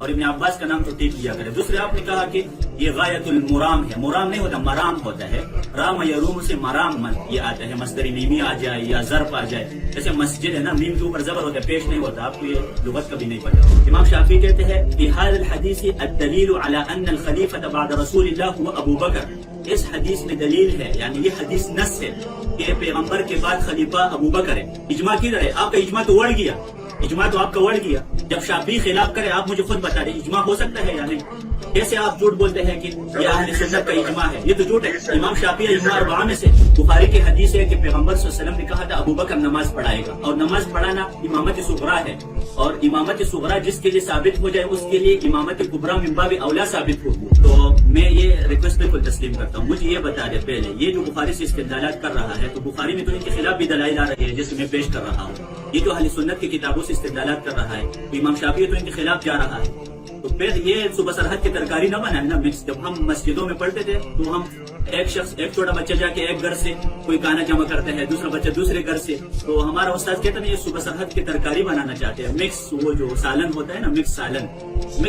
اور ابن عباس کا نام تو ٹھیک لیا کرے. دوسرے آپ نے کہا کہ یہ غایت المرام ہے. مرام نہیں ہوتا، مرام ہوتا ہے. رام یروم سے مرام یہ آتا ہے، مصدر میمی آ جائے یا ظرف آ جائے. جیسے مسجد ہے نا، میم کے اوپر زبر ہوتا ہے، پیش نہیں ہوتا. آپ کو یہ لغت کبھی نہیں پڑھا. امام شافعی کہتے ہیں فی ھذا الحدیث الدلیل علی ان الخلیفۃ بعد رسول اللہ هو ابو بکر. اس حدیث میں دلیل ہے، یعنی یہ حدیث نص ہے کہ پیغمبر کے بعد خلیفہ ابو بکر ہے. اجماع کدھر ہے؟ آپ کا اجماع تو اڑ گیا. اجماع تو آپ کا اڑ گیا. جب شافعی خلاف کرے آپ مجھے خود بتا دیں اجماع ہو سکتا ہے یا نہیں. کیسے آپ جھوٹ بولتے ہیں کہ یہ اہل سنت کا اجماع ہے؟ یہ تو جھوٹ ہے. امام شافعی اجماع اربعہ میں سے بخاری کی حدیث ہے کہ پیغمبر صلی اللہ علیہ وسلم نے کہا تھا ابو بکر نماز پڑھائے گا، اور نماز پڑھانا امامت صغرا ہے. اور امامت صغرا جس کے لیے ثابت ہو جائے اس کے لیے امامت کبریٰ من باب اولا ثابت ہوگی. تو میں یہ ریکویسٹ بالکل تسلیم کرتا ہوں. مجھے یہ بتا دے پہلے، یہ جو بخاری سے استدلالات کر رہا ہے تو بخاری میں تو ان کے خلاف بھی دلائل آ رہے ہیں جیسے میں پیش کر رہا ہوں. یہ تو اہل سنت کی کتابوں سے استدلالات کر رہا ہے. امام شافعی تو ان کے خلاف جا رہا ہے. تو پھر یہ صبح سرحد کی ترکاری نہ بنا ہے نا مکس. جب ہم مسجدوں میں پڑھتے تھے تو ہم ایک چھوٹا بچہ جا کے ایک گھر سے کوئی گانا جمع کرتا ہے، دوسرا بچہ دوسرے گھر سے. تو ہمارا استاد کہتا ہے یہ صبح سرحد کی ترکاری بنانا چاہتے ہیں. مکس وہ جو سالن ہوتا ہے نا، مکس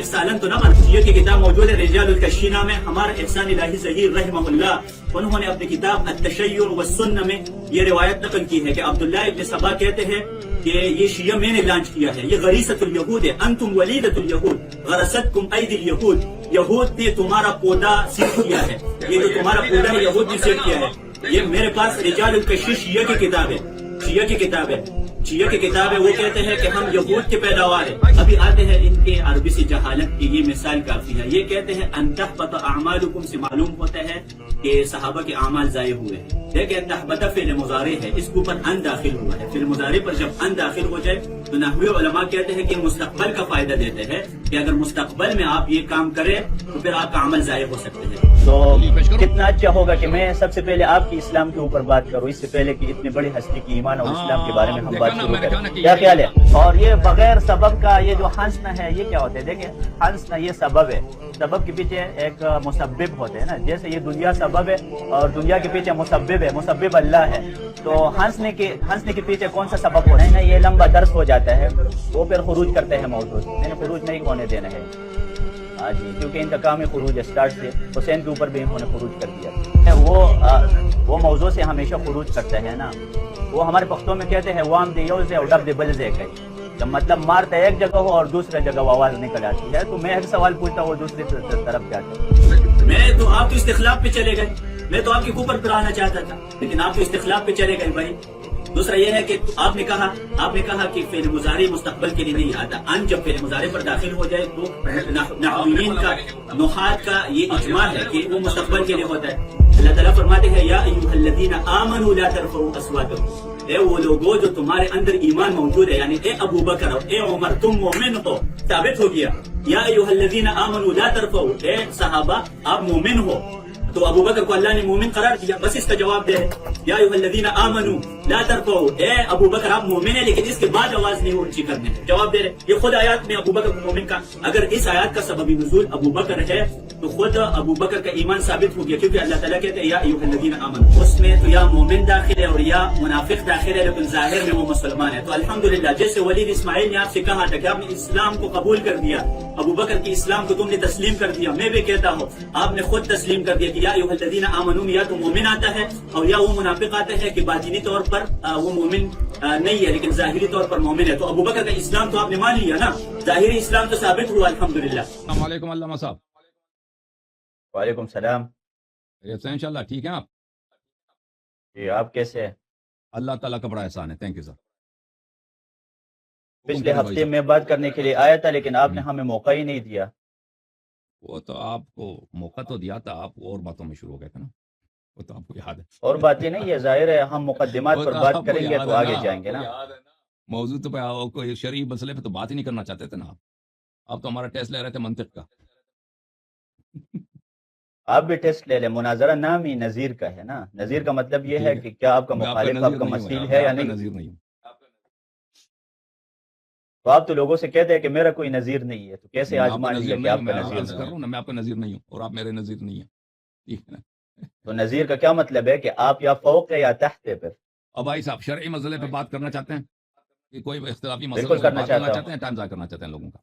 سالن تو نہ بنتی. یہ کتاب موجود ہے رجال الکشینہ میں. ہمارا احسان الہی ظہیر رحمہ اللہ، انہوں نے اپنی کتاب التشیع والسنہ میں یہ روایت نقل کی ہے کہ عبداللہ ابن سبا کہتے ہیں کہ یہ شیعہ میں نے لانچ کیا ہے. یہ غریست الیہود ہے. انتم ولیدۃ الیہود غرستکم ایدی الیہود. یہود نے تمہارا پودا سیٹ کیا ہے. یہ جو تمہارا پودا ہے یہود نے سیٹ کیا ہے. یہ میرے پاس رجال الکشی شیعہ کی کتاب ہے. شیعہ کی کتاب ہے. وہ کہتے ہیں کہ ہم یہود کے پیداوار ہیں. ابھی آتے ہیں ان کے عربی سے جہالت کی یہ مثال کافی ہے. یہ کہتے ہیں ان تحبط اعمالکم سے معلوم ہوتا ہے کہ صحابہ کے اعمال ضائع ہوئے. لیکن تحبط فعل مضارع ہے، اس کے اوپر ان داخل ہوا ہے. فعل مضارع پر جب ان داخل ہو جائے تو نحوی علماء کہتے ہیں کہ مستقبل کا فائدہ دیتے ہیں کہ اگر مستقبل میں آپ یہ کام کریں تو پھر آپ کا عمل ضائع ہو سکتے ہیں. تو کتنا اچھا ہوگا کہ میں سب سے پہلے آپ کی اسلام کے اوپر بات کروں، اس سے پہلے کہ اتنے بڑی ہستی کی ایمان اور اسلام کے بارے میں ہم بات شروع کریں. کیا خیال ہے؟ اور یہ بغیر سبب کا یہ جو ہنسنا ہے یہ کیا ہوتا ہے؟ دیکھیں ہنسنا یہ سبب ہے. سبب کے پیچھے ایک مسبب ہوتے ہیں نا. جیسے یہ دنیا سبب ہے اور دنیا کے پیچھے مسبب ہے. مسبب اللہ ہے. تو ہنسنے کے پیچھے کون سا سبب ہونا ہے نا؟ یہ لمبا درس ہو جاتا ہے. وہ پھر خروج کرتے ہیں موضوع سے. میں نے خروج نہیں ہونے دینا ہے جی، کیونکہ ان کا کام ہے خروج. اسٹارٹ سے حسین کے اوپر بھی انہوں نے خروج کر دیا. وہ موضوع سے ہمیشہ خروج کرتا ہے نا. وہ ہمارے پختوں میں کہتے ہیں وام دے یوز ہے اور ڈب دے بلزے ہے. جب مطلب مارتا ایک جگہ ہو اور دوسرے جگہ وہ آواز نکل آتی ہے. تو میں ایک سوال پوچھتا ہوں وہ دوسری طرف جاتا ہے. میں تو آپ کے استخلاف پہ چلے گئے. میں تو آپ کے اوپر پر آنا چاہتا تھا لیکن آپ کے استخلاف پہ چلے گئے بھائی. دوسرا یہ ہے کہ آپ نے کہا کہ فعل مضارع مستقبل کے لیے نہیں آتا. ان جب فعل مضارع پر داخل ہو جائے تو نحویین کا، نحات کا یہ اجماع ہے کہ وہ مستقبل کے لیے ہوتا ہے. اللہ تعالیٰ فرماتے ہیں یا ایھا الذین آمنوا لا ترفعوا اصواتکم. اے وہ لوگوں جو تمہارے اندر ایمان موجود ہے، یعنی اے ابو بکر اور اے عمر تم مومن ہو. ثابت ہو گیا یا ایھا الذین آمنوا لا ترفعوا، اے صحابہ آپ مومن ہو. تو ابو بکر کو اللہ نے مومن قرار دیا. بس اس کا جواب دے یا ایھا الذین آمنوا لا ترفعوا، اے ابو بکر آپ مومن ہیں لیکن اس کے بعد آواز نہیں اونچی کرنے. جواب دے رہے. یہ خود آیات میں ابو بکر کو مومن کا، اگر اس آیات کا سبب نزول ابو بکر ہے تو خود ابو بکر کا ایمان ثابت ہو گیا، کیونکہ اللہ تعالیٰ کہتے ہیں یا ایھا الذین آمنوا. اس میں تو یا مومن داخل ہے اور یا منافق داخل ہے، لیکن ظاہر میں وہ مسلمان ہے. تو الحمدللہ جیسے ولید اسماعیل نے آپ سے کہا تھا کہ آپ نے اسلام کو قبول کر دیا، ابو بکر کی اسلام کو تم نے تسلیم کر دیا. میں بھی کہتا ہوں آپ نے خود تسلیم کر دیا کہ یا ایھا الذین آمنوا میں یا تو مومن آتا ہے اور یا وہ منافق آتا ہے کہ باطنی طور پر وہ مومن نہیں ہے لیکن ظاہری طور پر مومن ہے. تو ابو بکر کا اسلام تو آپ نے مان لیا نا، ظاہری اسلام تو ثابت ہوا الحمدللہ. السلام علیکم علامہ صاحب. وعلیکم السلام. ان شاء اللہ ٹھیک ہیں آپ؟ جی آپ کیسے ہیں؟ اللہ تعالیٰ کا بڑا احسان ہے. Thank you sir. پچھلے ہفتے میں بات کرنے کے لیے آیا تھا لیکن آپ نے ہمیں موقع ہی نہیں دیا. وہ تو آپ کو موقع تو دیا تھا، آپ اور باتوں میں شروع ہو گئے تھے نا. وہ تو آپ کو یاد ہے. اور باتیں نہیں ہے، ظاہر ہے ہم مقدمات پر بات کریں گے تو آگے جائیں گے نا. موضوع تو کوئی شرعی مسئلے پہ تو بات ہی نہیں کرنا چاہتے تھے نا آپ تو ہمارا ٹیسٹ لے رہے تھے منطق کا. آپ بھی ٹیسٹ لے لیں. مناظرہ نام ہی نظیر کا ہے نا. نظیر کا مطلب یہ ہے کہ کیا آپ کا مخالف آپ کا مسیل ہے یا نہیں. نظیر نہیں ہوں. تو آپ تو لوگوں سے کہتے ہیں کہ میرا کوئی نظیر نہیں ہے، تو کیسے آج مان لیا کہ آپ کا نظیر کر رہا ہوں نا، میں آپ کا نظیر نہیں ہوں اور آپ میرے نظیر نہیں ہیں. ٹھیک ہے نا. تو نظیر کا کیا مطلب ہے کہ آپ یا فوق ہے یا تحت ہے. پھر اب بھائی صاحب شرعی مسئلے پہ بات کرنا چاہتے ہیں کہ کوئی اختلافی مسئلہ بالکل کرنا چاہتے ہیں، ٹائم ضائع کرنا چاہتے ہیں لوگوں کا.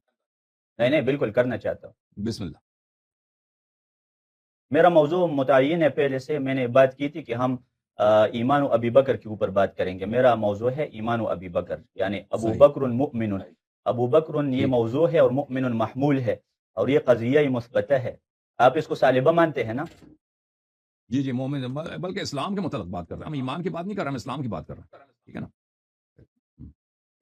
نہیں بالکل کرنا چاہتا ہوں. بسم اللہ. میرا موضوع متعین ہے پہلے سے. میں نے بات کی تھی کہ ہم ایمان و ابی بکر کے اوپر بات کریں گے. میرا موضوع ہے ایمان و ابی بکر، یعنی ابو صحیح. بکر مؤمن. ابو بکر یہ ٹھیک. موضوع ہے اور مؤمن محمول ہے، اور یہ قضیہ مثبتہ ہے. آپ اس کو سالبہ مانتے ہیں نا؟ جی جی مومن، بلکہ اسلام کے متعلق بات کر رہے ہیں ہم، ایمان کی بات نہیں کر رہے، ہم اسلام کی بات کر رہے ہیں. ٹھیک ہے نا؟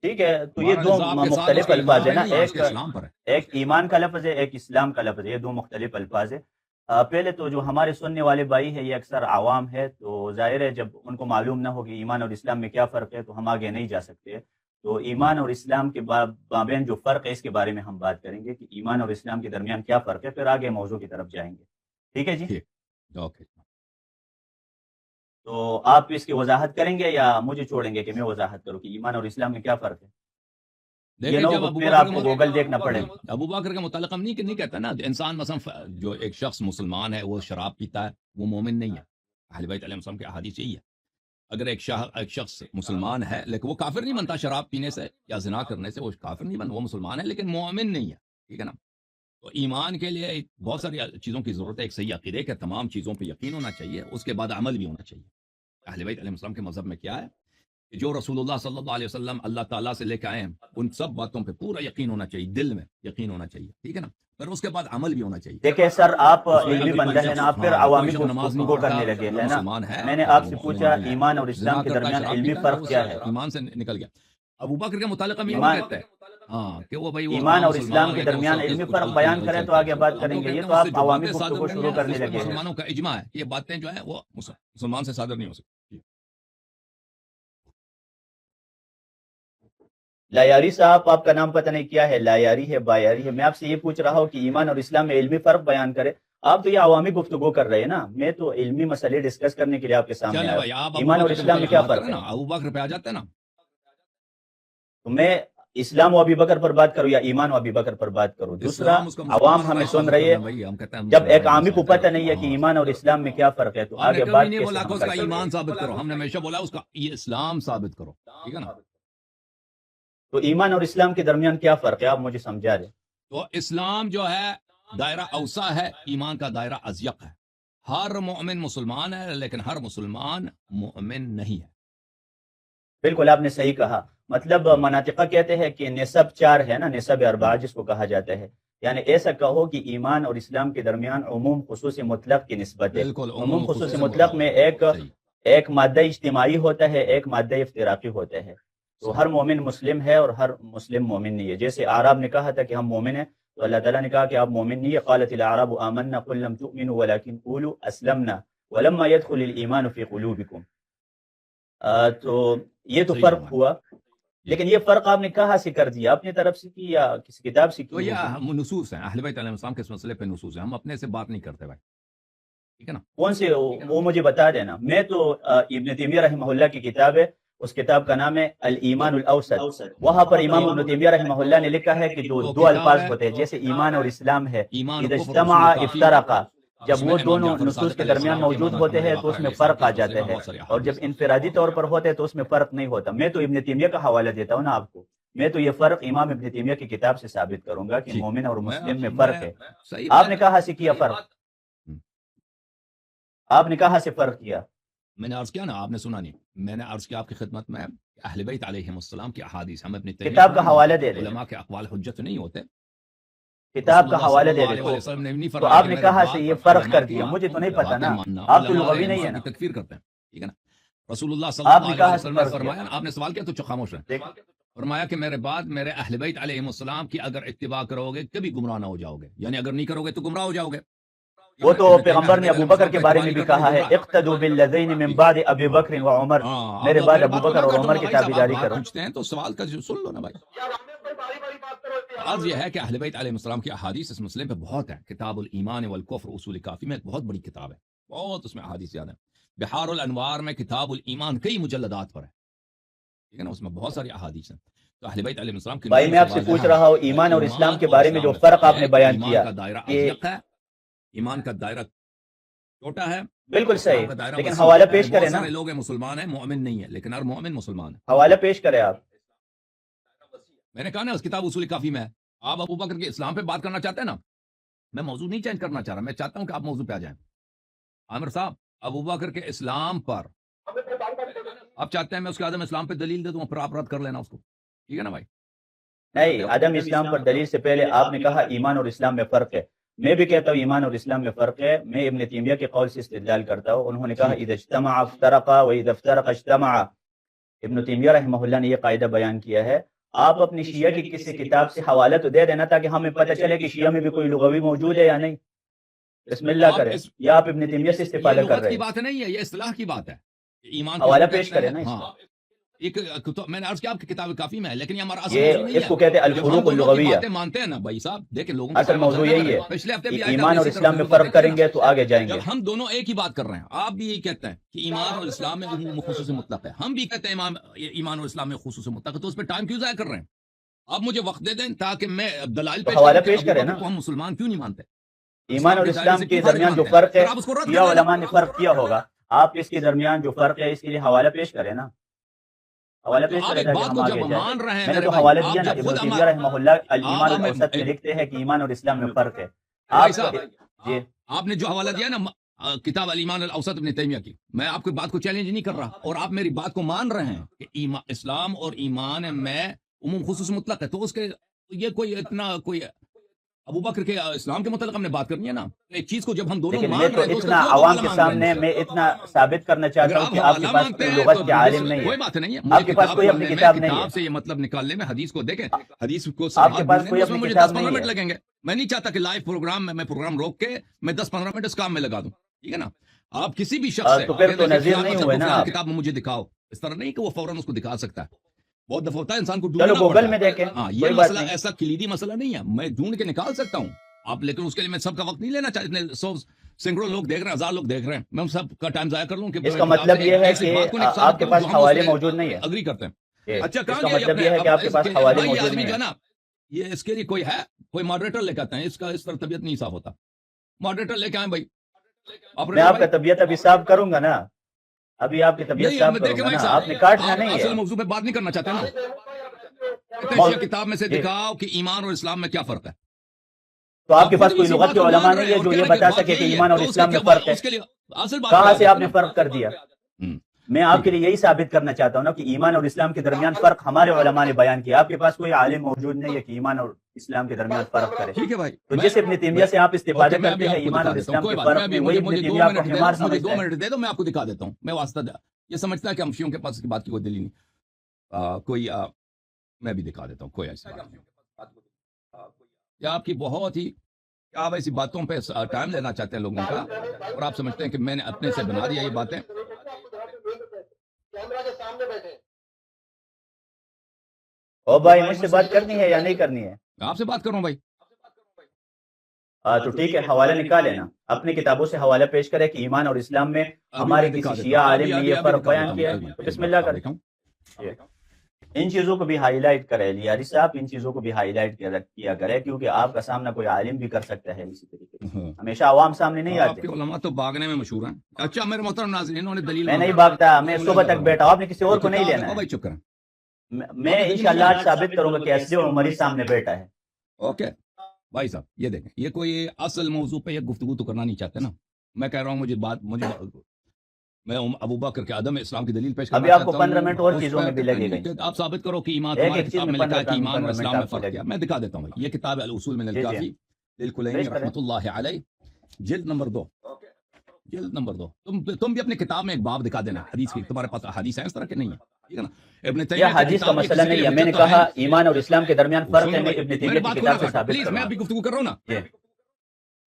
ٹھیک ہے. تو یہ ہمارا دو نظام کے ساتھ اس مختلف کا ایمان الفاظ ہیں نا، نہیں ہے، اس کے اسلام پر ہے. ایک ایمان کا لفظ ہے، ایک اسلام کا لفظ ہے. یہ دو مختلف الفاظ ہے. پہلے تو جو ہمارے سننے والے بھائی ہیں یہ اکثر عوام ہے، تو ظاہر ہے جب ان کو معلوم نہ ہوگی ایمان اور اسلام میں کیا فرق ہے تو ہم آگے نہیں جا سکتے. تو ایمان اور اسلام کے مابین جو فرق ہے اس کے بارے میں ہم بات کریں گے کہ ایمان اور اسلام کے درمیان کیا فرق ہے، پھر آگے موضوع کی طرف جائیں گے. ٹھیک ہے جی؟ ٹھیک. اوکے. تو آپ اس کی وضاحت کریں گے یا مجھے چھوڑیں گے کہ میں وضاحت کروں کہ ایمان اور اسلام میں کیا فرق ہے؟ یہ نہ ہو پھر آپ کو گوگل دیکھنا پڑے. ابو بکر کے متعلق ہم نہیں کہتا نا، انسان مثلا جو ایک شخص مسلمان ہے وہ شراب پیتا ہے وہ مومن نہیں ہے. اہل بیت علیہ السلام کے احادیث یہی ہے. اگر ایک شخص مسلمان ہے لیکن وہ کافر نہیں بنتا شراب پینے سے یا زنا کرنے سے، وہ کافر نہیں بنتا، وہ مسلمان ہے لیکن مومن نہیں ہے. ٹھیک ہے نا؟ تو ایمان کے لیے بہت ساری چیزوں کی ضرورت ہے. ایک صحیح عقیدے کہ تمام چیزوں پہ یقین ہونا چاہیے، اس کے بعد عمل بھی ہونا چاہیے. اہل بیت علیہ السلام کے مذہب میں کیا ہے کہ جو رسول اللہ صلی اللہ علیہ وسلم اللہ تعالیٰ سے لے کے آئے ہیں ان سب باتوں پہ پورا یقین ہونا چاہیے، دل میں یقین ہونا چاہیے. ٹھیک ہے نا؟ پھر اس کے بعد عمل بھی ہونا چاہیے. دیکھیں سر، آپ علمی بندہ ہیں نا، آپ پھر عوامی گفتگو کرنے لگے ہیں نا. میں نے آپ سے پوچھا ایمان اور اسلام کے درمیان علمی فرق کیا ہے. ایمان سے نکل گیا. ابو بکر کے متعلق ہم ایمان کہتے ہیں ہاں کہ وہ بھائی ایمان اور اسلام کے درمیان علمی فرق بیان کریں تو آگے بات کریں گے. یہ تو آپ عوامی گفتگو شروع کرنے لگے ہیں. مسلمانوں کا اجماع ہے کہ یہ باتیں جو ہیں وہ مسلمان سے صادر نہیں ہو سکتی. لایاری صاحب، آپ کا نام پتہ نہیں کیا ہے، لایاری ہے بایاری ہے. میں آپ سے یہ پوچھ رہا ہوں کہ ایمان اور اسلام میں علمی فرق بیان کرے. آپ تو یہ عوامی گفتگو کر رہے ہیں نا، میں تو علمی مسئلے ڈسکس کرنے کے لیے آپ کے سامنے آیا. ایمان اور اسلام میں کیا فرق ہے؟ ابو بکر پہ آ جاتے ہیں نا. تو میں اسلام و ابی بکر پر بات کروں یا ایمان و ابی بکر پر بات کروں؟ دوسرا، عوام ہمیں سن رہی ہے، جب ایک عامی کو پتہ نہیں ہے کہ ایمان اور اسلام میں کیا فرق ہے تو آگے بات نہیں بولا کہ اس کا ایمان ثابت کرو، ہم نے ہمیشہ بولا اس کا اسلام ثابت کرو. ٹھیک ہے نا؟ تو ایمان اور اسلام کے درمیان کیا فرق ہے، آپ مجھے سمجھا دیں. تو اسلام جو ہے دائرہ اوسع ہے، ایمان کا دائرہ اضیق ہے. ہر مومن مسلمان ہے لیکن ہر مسلمان مومن نہیں ہے. بالکل آپ نے صحیح کہا. مطلب مناطقہ کہتے ہیں کہ نسب 4 ہے نا، نسب 4 جس کو کہا جاتا ہے. یعنی ایسا کہو کہ ایمان اور اسلام کے درمیان عموم خصوص مطلق کی نسبت ہے. عموم خصوص مطلق میں ایک مادہ اجتماعی ہوتا ہے، ایک مادہ افتراقی ہوتا ہے. تو ہر مومن مسلم ہے اور ہر مسلم مومن نہیں ہے. جیسے اعراب نے کہا تھا کہ ہم مومن ہیں تو اللہ تعالیٰ نے کہا کہ آپ مومن نہیں ہے. قالت الاعراب آمنا قل لم تؤمنوا ولكن قولوا اسلمنا ولما يدخل الايمان في قلوبكم. تو یہ تو فرق ہوا، لیکن یہ فرق آپ نے کہاں سے کر دیا؟ اپنی طرف سے کی یا کسی کتاب سے کی؟ تو یہ نصوص ہیں اہل بیت علیہ السلام کے اس مسئلے پہ نصوص ہیں، ہم اپنے سے بات نہیں کرتے بھائی. ٹھیک ہے نا؟ کون سے وہ مجھے بتا دینا. میں تو ابن تیمیہ رحمہ اللہ کی کتاب ہے، اس کتاب کا نام ہے الایمان الاوسط. وہاں پر امام ابن تیمیہ رحمہ اللہ نے لکھا ہے کہ جو دو الفاظ ہوتے ہیں جیسے ایمان اور اسلام ہے، اذا اجتمع افترقا، جب وہ دونوں نصوص کے درمیان موجود ہوتے ہیں تو اس میں فرق آ جاتا ہے، اور جب انفرادی طور پر ہوتے ہیں تو اس میں فرق نہیں ہوتا. میں تو ابن تیمیہ کا حوالہ دیتا ہوں نا آپ کو. میں تو یہ فرق امام ابن تیمیہ کی کتاب سے ثابت کروں گا کہ مومن اور مسلم میں فرق ہے. آپ نے کہاں سے کیا فرق؟ آپ نے کہاں سے فرق کیا؟ میں نے عرض کیا نا، آپ نے سنا نہیں. میں نے عرض کیا آپ کی خدمت میں اہل بیت علیہ السلام کی احادیث، ہم اپنی کتاب کا حوالہ دے دیں. علماء کے اقوال حجت نہیں ہوتے، کتاب کا حوالہ دے دیں. تو آپ نے کہا سے یہ فرق کر دیا؟ مجھے تو نہیں پتا نا، آپ تو لغوی نہیں ہے نا. تکفیر کرتے ہیں. ٹھیک ہے نا؟ رسول اللہ صلی اللہ علیہ وسلم نے فرمایا، آپ نے سوال کیا تو خاموش رہے، فرمایا کہ میرے بعد میرے اہل بیت علیہ السلام کی اگر اتباع کرو گے کبھی گمراہ نہ ہو جاؤ گے، یعنی اگر نہیں کرو گے تو گمراہ ہو جاؤ گے. وہ تو پیغمبر نے ابو بکر کے بارے میں بھی کہا ہے، اقتدوا بالذین من بعد ابی بکر و عمر، میرے بعد ابو بکر اور عمر کی تابعداری کرو. پوچھتے ہیں تو سوال کا سن لو نا بھائی. عرض یہ ہے کہ اہل بیت علیہ السلام کی احادیث اس مسئلے پہ بہت ہیں. کتاب الایمان والکفر اصول کافی میں ایک بہت بڑی کتاب ہے، بہت اس میں احادیث زیادہ ہیں. بحار الانوار میں کتاب الایمان کئی مجلدات پر ہے. ٹھیک ہے نا؟ اس میں بہت ساری احادیث ہیں. تو اہل بیت علیہ السلام کی بھائی میں آپ سے پوچھ رہا ہوں ایمان اور اسلام کے بارے میں جو فرق آپ نے بیان کیا، ایمان کا دائرہ چھوٹا ہے. بالکل صحیح، لیکن حوالہ پیش کریں نا. لوگ مسلمان ہیں، مومن نہیں ہے، لیکن ہر مومن مسلمان ہے. حوالہ پیش کریں آپ. میں نے کہا نا اس کتاب اصول کافی میں آپ ابو بکر کے اسلام پہ بات کرنا چاہتے ہیں نا، میں موضوع نہیں چینج کرنا چاہ رہا، میں چاہتا ہوں کہ آپ موضوع پہ آ جائیں. عامر صاحب، ابو بکر کے اسلام پر آپ چاہتے ہیں میں اس کے عدم اسلام پہ دلیل دے دوں، پھر آپ رد کر لینا اس کو، ٹھیک ہے نا بھائی؟ نہیں، عدم اسلام پر دلیل سے پہلے آپ نے کہا ایمان اور اسلام میں فرق ہے. میں بھی کہتا ہوں ایمان اور اسلام میں فرق ہے. میں ابن تیمیہ کے قول سے استدلال کرتا ہوں. انہوں نے کہا اذا اجتمع افترق واذا افترق اجتمع. ابن تیمیہ رحمہ اللہ نے یہ قاعدہ بیان کیا ہے. آپ اپنی شیعہ کی کسی کتاب سے حوالہ تو دے دینا تاکہ ہمیں پتہ چلے کہ شیعہ میں بھی کوئی لغوی موجود ہے یا نہیں. بسم اللہ کریں. یا آپ ابن تیمیہ سے استفادہ کر رہے کی ہیں. بات نہیں ہے، یہ اصطلاح کی بات ہے. ایمان حوالہ پیش کریں نا. ہاں، ایک میں نے عرض کیا آپ کی کتاب کافی میں ہے، لیکن یہ ہمارا اصل یہ موضوع نہیں اس کو کہتے ہیں الفروق اللغویہ. باتیں مانتے ہیں نا بھائی صاحب، دیکھیں لوگوں کو اصل موضوع یہی ہے. پچھلے ہفتے بھی ایمان اور اسلام میں فرق کریں گے تو آگے جائیں گے. جب ہم دونوں ایک ہی بات کر رہے ہیں، آپ بھی یہی کہتے ہیں کہ ایمان اور اسلام میں عموم خصوص مطلق ہے، ہم بھی کہتے ہیں ایمان اور اسلام میں خصوص مطلق ہے، تو اس پہ ٹائم کیوں ضائع کر رہے ہیں؟ آپ مجھے وقت دے دیں تاکہ میں دلائل حوالہ پیش کریں نا. ہم مسلمان کیوں نہیں مانتے؟ ایمان اور اسلام کے درمیان جو فرق ہے یا علماء نے فرق کیا ہوگا، آپ اس کے درمیان جو فرق ہے اس کے لیے حوالہ پیش کریں نا. حوالہ پیش کریں تاکہ ہم آگے جائیں. میں نے تو حوالہ دیا نا. ابن تیمیہ رحمہ اللہ الایمان الاوسط میں لکھتے ہیں کہ ایمان اور اسلام میں فرق ہے. آپ نے جو حوالہ دیا نا کتاب الایمان الاوسط ابن تیمیہ کی، میں آپ کی بات کو چیلنج نہیں کر رہا، اور آپ میری بات کو مان رہے ہیں کہ اسلام اور ایمان میں عموم خصوص مطلق ہے، تو اس کے یہ کوئی اتنا کوئی ابو بکر کے اسلام کے متعلق ہم نے بات کرنی ہے نا. ایک چیز کو جب ہم دونوں مان رہے ہیں تو اتنا عوام کے سامنے میں اتنا ثابت کرنا چاہتا ہوں کہ آپ کے پاس کوئی لغت کے عالم نہیں ہے. کوئی بات نہیں ہے، آپ کے پاس کوئی اپنی کتاب نہیں ہے. کتاب سے یہ مطلب نکالنے میں حدیث کو دیکھیں، حدیث کو آپ کے پاس کوئی اپنی مجھے کتاب 10-15 نہیں منٹ ہے. لگیں گے. میں نہیں چاہتا کہ لائیو پروگرام میں پروگرام روک کے میں 10-15 منٹ اس کام میں لگا دوں، ٹھیک ہے نا. آپ کسی بھی شخص سے تو پھر تو نظیر نہیں ہوئے نا. کتاب میں مجھے دکھاؤ، اس طرح نہیں کہ وہ فوراً اس کو دکھا سکتا ہے. بہت دفعہ ہوتا ہے انسان کو چلو گوگل میں دیکھیں. ہاں، یہ مسئلہ ایسا کلیدی مسئلہ نہیں ہے، میں ڈھونڈ کے نکال سکتا ہوں آپ، لیکن اس کے لیے میں سب کا وقت نہیں لینا چاہتا. اتنے 100 سینکڑوں لوگ دیکھ رہے ہیں، 1000 لوگ دیکھ رہے ہیں، میں سب کا ٹائم ضائع کر لوں کہ اس کا مطلب یہ ہے کہ آپ کے پاس حوالے موجود نہیں ہے. اگری کرتے ہیں. اچھا، اس کا مطلب یہ ہے کہ آپ کے پاس حوالے موجود نہیں ہے. یہ اس کے لیے کوئی ہے، کوئی ماڈریٹر لے کے آتے ہیں، اس کا اس طرح طبیعت نہیں صاف ہوتا. ماڈریٹر لے کے آئیں بھائی. میں آپ کا طبیعت ابھی صاف کروں گا نا. ابھی آپ کی طبیعت صاف کروں گا نا. آپ نے کاٹنا نہیں ہے. اصل موضوع پہ بات نہیں کرنا چاہتے نا. کتاب میں سے دکھاؤ کہ ایمان اور اسلام میں کیا فرق ہے. تو آپ کے پاس کوئی لغت کے علماء نہیں ہے جو یہ بتا سکے کہ ایمان اور اسلام میں فرق ہے. کہاں سے آپ نے فرق کر دیا؟ میں آپ کے لیے یہی ثابت کرنا چاہتا ہوں نا کہ ایمان اور اسلام کے درمیان فرق ہمارے علماء نے بیان کیا. آپ کے پاس کوئی عالم موجود نہیں ہے کہ ایمان اور اسلام کے درمیان فرق کرے. ٹھیک ہے بھائی. تو جس ابن تیمیہ سے آپ استفادہ کرتے ہیں ایمان اور اسلام کے فرق میں، وہی ابن تیمیہ کو حمار سمجھتا ہے. 2 منٹ دے دو، میں آپ کو دکھا دیتا ہوں. میں واسطہ یہ سمجھتا ہے کہ امشیوں کے پاس اس کی بات کی کوئی دلیل نہیں. کوئی میں بھی دکھا دیتا ہوں. کوئی ایسی بات نہیں. یا آپ کی بہت ہی آپ ایسی باتوں پہ ٹائم لینا چاہتے ہیں لوگوں کا، اور آپ سمجھتے ہیں کہ میں نے اپنے سے بنا دیا یہ باتیں. او بھائی، مجھ سے بات کرنی ہے یا نہیں کرنی ہے؟ میں آپ سے بات کر رہا ہوں بھائی. تو ٹھیک ہے، حوالہ نکالے نا. اپنی کتابوں سے حوالہ پیش کرے کہ ایمان اور اسلام میں ہمارے کسی شیعہ عالم نے یہ فرق بیان کیا ہے. بسم اللہ کریں. ان چیزوں کو بھی ہائی لائٹ کرے لیاری صاحب، ان چیزوں کو بھی ہائی لائٹ کیا کرے، کیونکہ آپ کا سامنا کوئی عالم بھی کر سکتا ہے اسی طریقے سے. ہمیشہ عوام سامنے نہیں آتے. آپ کے علماء تو بھاگنے میں مشہور ہیں. اچھا میرے محترم ناظرین، انہوں نے دلیل میں نہیں بھاگتا، میں صبح تک بیٹھا. آپ نے کسی اور کو نہیں لینا ہے. بھائی چپ کریں. میں انشاءاللہ آج ثابت کروں گا کہ اصلی عمری سامنے بیٹھا ہے. اوکے بھائی صاحب، یہ دیکھیں، یہ کوئی اصل موضوع پہ یہ گفتگو تو کرنا نہیں چاہتے نا. میں کہہ رہا ہوں میں ابو بکر کے عدم اسلام کی دلیل پیش کرنا ابھی آپ کو 15 منٹ اور چیزوں میں بھی لگے گئے. آپ ثابت کرو کہ ایمان تمہاری کتاب میں لکھا ہے کہ ایمان اور اسلام میں فرق کیا. میں دکھا دیتا ہوں. یہ کتاب الاصول من الکافی للکلینی رحمۃ اللہ علیہ، جلد نمبر 2. جلد نمبر 2. تم بھی اپنی کتاب میں ایک باب دکھا دینا حدیث کی. تمہارے پاس حدیث ہے اس طرح کے نہیں ہے، ٹھیک ہے نا. ابن تیمیہ یہ حدیث کا مسئلہ نہیں ہے. میں نے کہا ایمان اور اسلام کے درمیان فرق ہے. میں ابن تیمیہ کی کتاب سے ثابت کروں. میں ابھی گفتگو کر رہا ہوں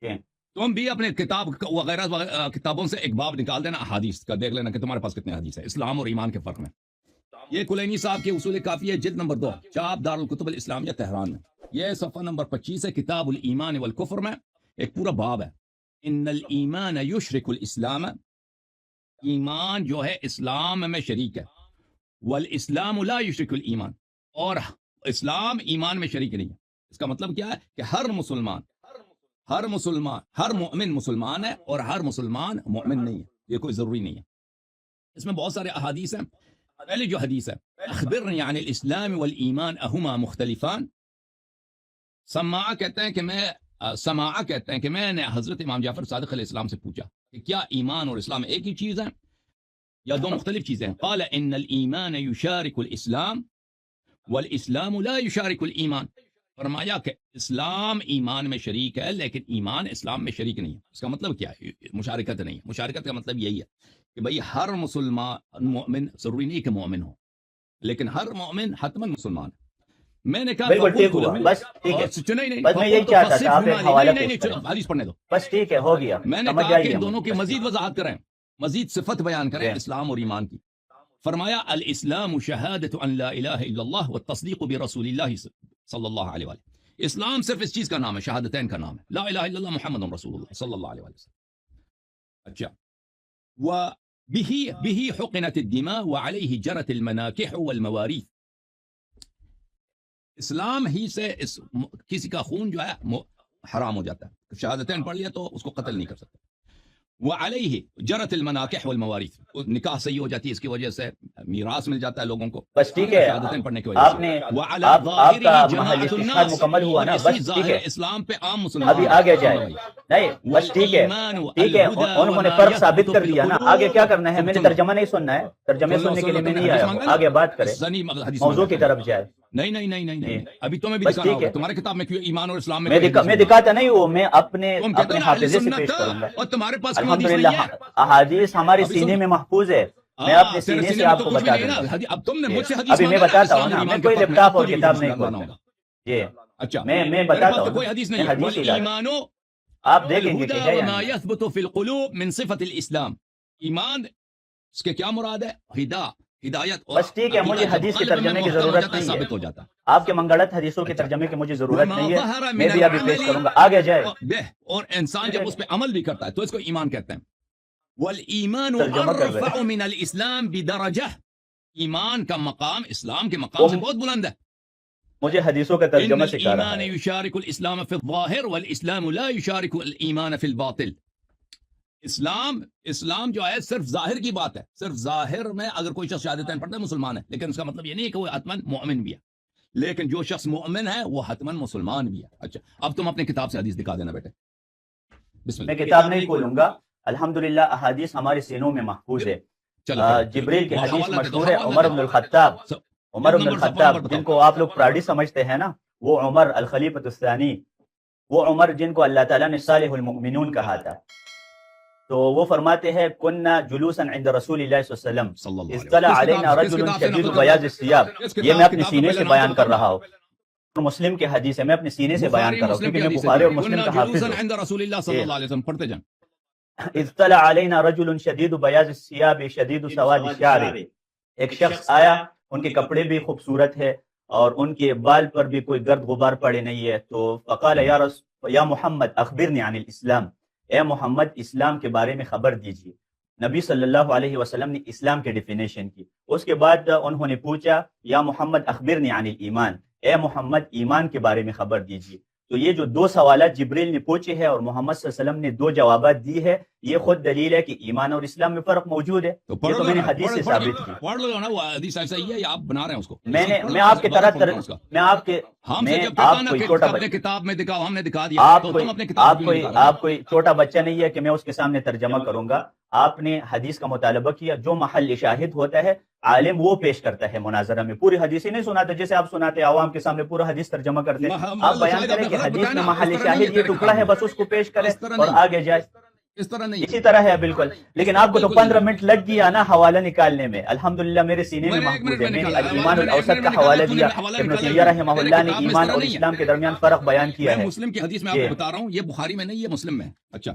نا. تم بھی اپنے کتاب وغیرہ کتابوں سے ایک باب نکال دینا حدیث کا، دیکھ لینا کہ تمہارے پاس کتنے حدیث ہے اسلام اور ایمان کے فرق میں. یہ کلینی صاحب کے اصول کافی ہے، جلد نمبر 2، چاپ دارالکتب الاسلامیہ تہران میں. یہ صفحہ نمبر 25 ہے. کتاب الایمان والکفر میں ایک پورا باب ہے. ان الایمان یشرک الاسلام، ایمان جو ہے اسلام میں شریک ہے. والاسلام لا یشرک الایمان، اور اسلام ایمان میں شریک نہیں ہے. اس کا مطلب کیا ہے کہ ہر مومن مسلمان ہے اور ہر مسلمان مومن نہیں ہے. یہ کوئی ضروری نہیں ہے. اس میں بہت سارے احادیث ہیں. پہلی جو حدیث ہے، اخبرنی عن الاسلام والایمان اہما مختلفان، سماع کہتے ہیں کہ میں سماع کہتے ہیں کہ میں نے حضرت امام جعفر صادق علیہ السلام سے پوچھا کہ کیا ایمان اور اسلام ایک ہی چیز ہے یا دو مختلف چیزیں ہیں؟ قال ان الایمان یشارک الاسلام والاسلام لا یشارک الایمان. فرمایا کہ اسلام ایمان میں شریک ہے لیکن ایمان اسلام میں شریک نہیں ہے. اس کا مطلب کیا ہے؟ مشارکت نہیں ہے. مشارکت کا مطلب یہی ہے کہ بھئی ہر مسلمان مومن ضروری نہیں کہ مومن ہو لیکن ہر مومن حتماً مسلمان ہے. میں نے کہا بالکل ٹھیک ہوا، بس ٹھیک ہے، نہیں بس میں یہی چاہتا تھا آپ ایک حوالہ پیش کریں. حدیث پڑھنے دو. بس ٹھیک ہے، ہو گیا، میں نے سمجھ کہا کہ آئیے ان دونوں کی بس مزید وضاحت کریں، مزید صفت بیان کریں جی. اسلام اور ایمان کی. فرمایا الاسلام شہادت ان لا الہ الا اللہ والتصدیق برسول اللہ صلی اللہ علیہ وآلہ. اسلام صرف اس چیز کا نام ہے، شہادتین کا نام ہے، لا الہ الا اللہ محمد رسول اللہ صلی اللہ علیہ وسلم. اچھا، وبه حقنت الدماء وعليه جرت المناکح والمواريث. اسلام ہی سے کسی کا خون جو ہے حرام ہو جاتا ہے. شہادتین پڑھ لیا تو اس کو قتل نہیں کر سکتے. وعليه جرت المناکح والمواريث، نکاح صحیح ہو جاتی ہے، اس کی وجہ سے میراث مل جاتا ہے لوگوں کو بس ٹھیک ہے. شہادتین پڑھنے کی وجہ آپ سے. نے وعلى آپ کا ظاہرہ محل جماعت استشہاد الناس، مکمل ہوا نا، اور بس اسی ٹھیک ظاہر ہے. اسلام پہ عام مسلمان ابھی آگے جائیں، نہیں بس ٹھیک ہے ٹھیک ہے. انہوں نے فرق ثابت کر دیا نا، آگے کیا کرنا ہے؟ میں نے ترجمہ نہیں سننا ہے، ترجمے سننے کے لیے میں نہیں آیا ہوں. آگے بات کریں، موضوع کی طرف جائے. نہیں نہیں نہیں نہیں نہیں، ابھی تمہیں بھی بس دکھانا ٹھیک ہوگا ہے. تمہارے کتاب میں کیوں ایمان اور اسلام میں میں دکھاتا نہیں ہوں، میں اپنے تم کہتے اپنے ہو نا اہل حافظے سے سنت پیش کروں گا. اور تمہارے پاس کیوں حدیث الحمدللہ نہیں ہے؟ احادیث ہمارے ابھی سینے سن- میں محفوظ ہے، میں ہاں، اپنے تیرے سینے سے میں آپ تو کو کچھ بھی بتا نہیں دوں نا. گا. اب تم نے جی. مجھ سے حدیث ابھی میں مانگا نا بتاتا ہوں اسلام نا، اور میں ایمان کوئی کے فرق میں. لیپ ٹاپ اور تمہیں بھی کتاب حدیث نہیں نکالنا کھولتا. ہوگا. جی اچھا، میں میرے بتاتا پاس تو ہوں کوئی نا، حدیث میں نہیں ہے. حدیث ہی لاتا ہوں. والایمان آپ دیکھیں گے کہ ہے الہدى یا وما نہیں. يثبت في القلوب من صفة الاسلام. ایمان اس کے کیا مراد ہے؟ ہدایت. اور بس ٹھیک ہے، مجھے عقیدہ حدیث جب کے قلب میں ترجمے کی محکم ہو ضرورت جاتا ہے، نہیں ہے. ثابت ہو جاتا ہے. آپ کے منگڑت حدیثوں کے اچھا. ترجمے کی مجھے ضرورت وما نہیں ہے، ظهر میں من بھی ابھی پیش العمل کروں گا. آگے جائے. اور انسان جب اس پہ عمل بھی کرتا ہے تو اس کو ایمان کہتے ہیں. والایمان ترجمہ کر رہے ارفع من الاسلام بدرجہ. ایمان کا مقام اسلام کے مقام سے بہت بلند ہے. مجھے حدیثوں کا ان ترجمہ سکھا رہا الایمان ہے. یشارک الاسلام فی الظاہر والاسلام لا یشارک الایمان فی الباطل. اسلام جو ہے صرف ظاہر کی بات ہے. صرف ظاہر میں اگر کوئی شخص شہادتین پڑھتا ہے مسلمان ہے، لیکن اس کا مطلب یہ نہیں ہے کہ وہ حتماً مومن بھی ہے. لیکن جو شخص مومن ہے وہ حتماً مسلمان بھی ہے. اچھا، اب تم اپنی کتاب سے حدیث دکھا دینا بیٹے. بسم میں اللہ. کتاب نہیں کھولوں گا. الحمدللہ احادیث ہمارے سینوں میں محفوظ ہے. چلو جبریل کی حدیث حوالہ دے دو، مشہور ہے. حوالہ عمر دے بن دو. الخطاب، عمر بن نمبر صفحہ الخطاب نمبر بتاؤ. جن کو آپ لوگ پراڈی سمجھتے ہیں نا، وہ عمر الخلیفۃ الثانی، وہ عمر جن کو اللہ تعالیٰ نے صالح المؤمنون کہا تھا. تو وہ فرماتے ہیں کننا جلوسا عند رسول اللہ صلی اللہ علیہ صلی اللہ وسلم علیہ اطلع وسلم. علینا کس رجل کتاب سے شدید نقل بیاض الثیاب. کس یہ کتاب- میں اپنی کتاب کا سینے پہلے سے نام بیان تو کر بتاؤ. رہا ہوں. مسلم کی حدیث ہے، میں اپنی سینے سے بیان بخاری کر رہا ہوں مسلم کیونکہ کی میں حدیث بخاری اور ہے. مسلم کننا کا حافظ جلوسا ہوں. عند رسول اللہ صلی اللہ علیہ وسلم. پڑھتے جائیں. اطلع علینا رجل شدید بیاض الثیاب شدید سواد الشعر. ایک شخص آیا، ان کے کپڑے بھی خوبصورت ہے اور ان کے بال پر بھی کوئی گرد غبار پڑے نہیں ہے. تو فقال یا محمد اخبرنی عن الاسلام. اے محمد اسلام کے بارے میں خبر دیجیے. نبی صلی اللہ علیہ وسلم نے اسلام کے ڈیفینیشن کی. اس کے بعد انہوں نے پوچھا یا محمد اخبرنی عن الایمان. اے محمد ایمان کے بارے میں خبر دیجیے. تو یہ جو دو سوالات جبریل نے پوچھے ہیں اور محمد صلی اللہ علیہ وسلم نے دو جوابات دی ہے، یہ خود دلیل ہے کہ ایمان اور اسلام میں فرق موجود ہے. یہ تو میں نے حدیث سے ثابت کی. پڑھ لو نا، وہ حدیث ایسا ہی ہے یا آپ بنا رہے ہیں اس کو؟ میں آپ کی طرح میں آپ کے ہم سے میں جب کہتا آپ نا کوئی کہ چھوٹا اپنے بچہ، کتاب میں دکھاؤ، ہم نے دکھا دیا، آپ تو کوئی تم اپنے کتاب کیوں نہیں دکھا رہے؟ آپ کوئی چھوٹا بچہ نہیں ہے کہ میں اس کے سامنے ترجمہ کروں گا. آپ نے حدیث کا مطالبہ کیا، جو محل شاہد ہوتا ہے عالم وہ پیش کرتا ہے مناظرہ میں. پوری حدیث ہی نہیں سناتا جیسے آپ سناتے عوام کے سامنے پورا حدیث ترجمہ کرتے ہیں. آپ بیان کریں کہ حدیث میں محل شاہد یہ ٹکڑا ہے، بس اس کو پیش کریں اور آگے جائے. اس طرح نہیں. اسی طرح ہے بالکل. لیکن آپ کو تو 15 منٹ لگ گیا نا حوالہ نکالنے میں. الحمدللہ میرے سینے میں محفوظ ہے. میں نے ایمان الاوسط کا حوالہ دیا. ابن تیمیہ رحمہ اللہ نے ایمان اور اسلام کے درمیان فرق بیان کیا میں ہے. مسلم کی حدیث میں آپ کو بتا رہا ہوں، یہ بخاری میں نہیں، یہ مسلم میں ہے. اچھا،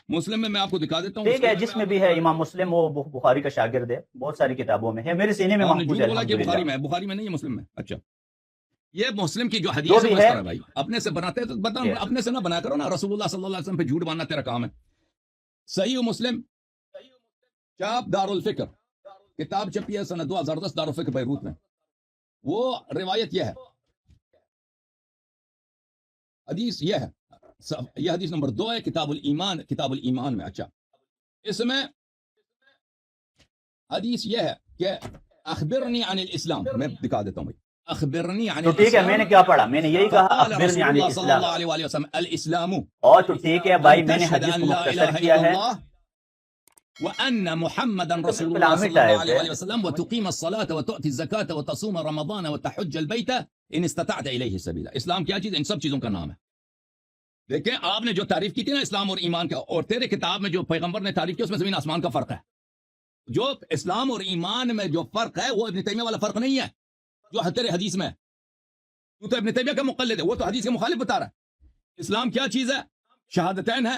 مسلم میں آپ کو دکھا دیتا ہوں. ٹھیک ہے، جس میں بھی ہے امام مسلم وہ بخاری کا شاگرد ہے، بہت ساری کتابوں میں ہے. میرے سینے میں آپ نے محفوظ جھوٹ ہے بولا کہ بخاری الحمدللہ. میں ہے، بخاری میں نہیں ہے، مسلم میں. اچھا، یہ مسلم کی جو جو حدیث بھی ہے ہے وہ بھائی اپنے سے بناتے ہیں تو بتا، Yeah. اپنے سے نہ بنا کرو نا. رسول اللہ صلی اللہ علیہ وسلم پہ جھوٹ باندھنا تیرا کام ہے. صحیح مسلم چاپ دار الفکر، کتاب چھپی ہے سنہ 2010 دار الفکر بیروت میں. وہ روایت یہ ہے، حدیث یہ ہے، یہ حدیث نمبر 2 ہے کتاب الایمان میں. اچھا، اس میں حدیث یہ ہے کہ اخبرنی عن الاسلام. میں دکھا دیتا ہوں بھائی. اخبرنی عن تو ٹھیک ہے، میں نے کیا پڑھا؟ میں نے یہی کہا قال اخبرنی رسول عن اللہ صلی الاسلام. اللہ علیہ وآلہ وسلم الاسلام اور تو ٹھیک ہے بھائی، میں نے تشهد حدیث ان کو لا مختصر اله کیا الا ہے. اللہ وان محمدا رسول بالکل اللہ عامی صلی اللہ ٹائپ علیہ ہے. وآلہ وسلم وتقيم الصلاة وتؤتي الزكاة وتصوم رمضان وتحج البيت ان استطعت الیہ سبیلا. اسلام کیا چیز؟ ان سب چیزوں کا نام ہے. دیکھیں آپ نے جو تعریف کی تھی نا اسلام اور ایمان کا، اور تیرے کتاب میں جو پیغمبر نے تعریف کی اس میں زمین آسمان کا فرق ہے. جو اسلام اور ایمان میں جو فرق ہے وہ ابن تیمیہ والا فرق نہیں ہے جو تیرے حدیث میں ہے. تو ابن تیمیہ کا مقلد ہے، وہ تو حدیث کے مخالف بتا رہا ہے. اسلام کیا چیز ہے؟ شہادتین ہے،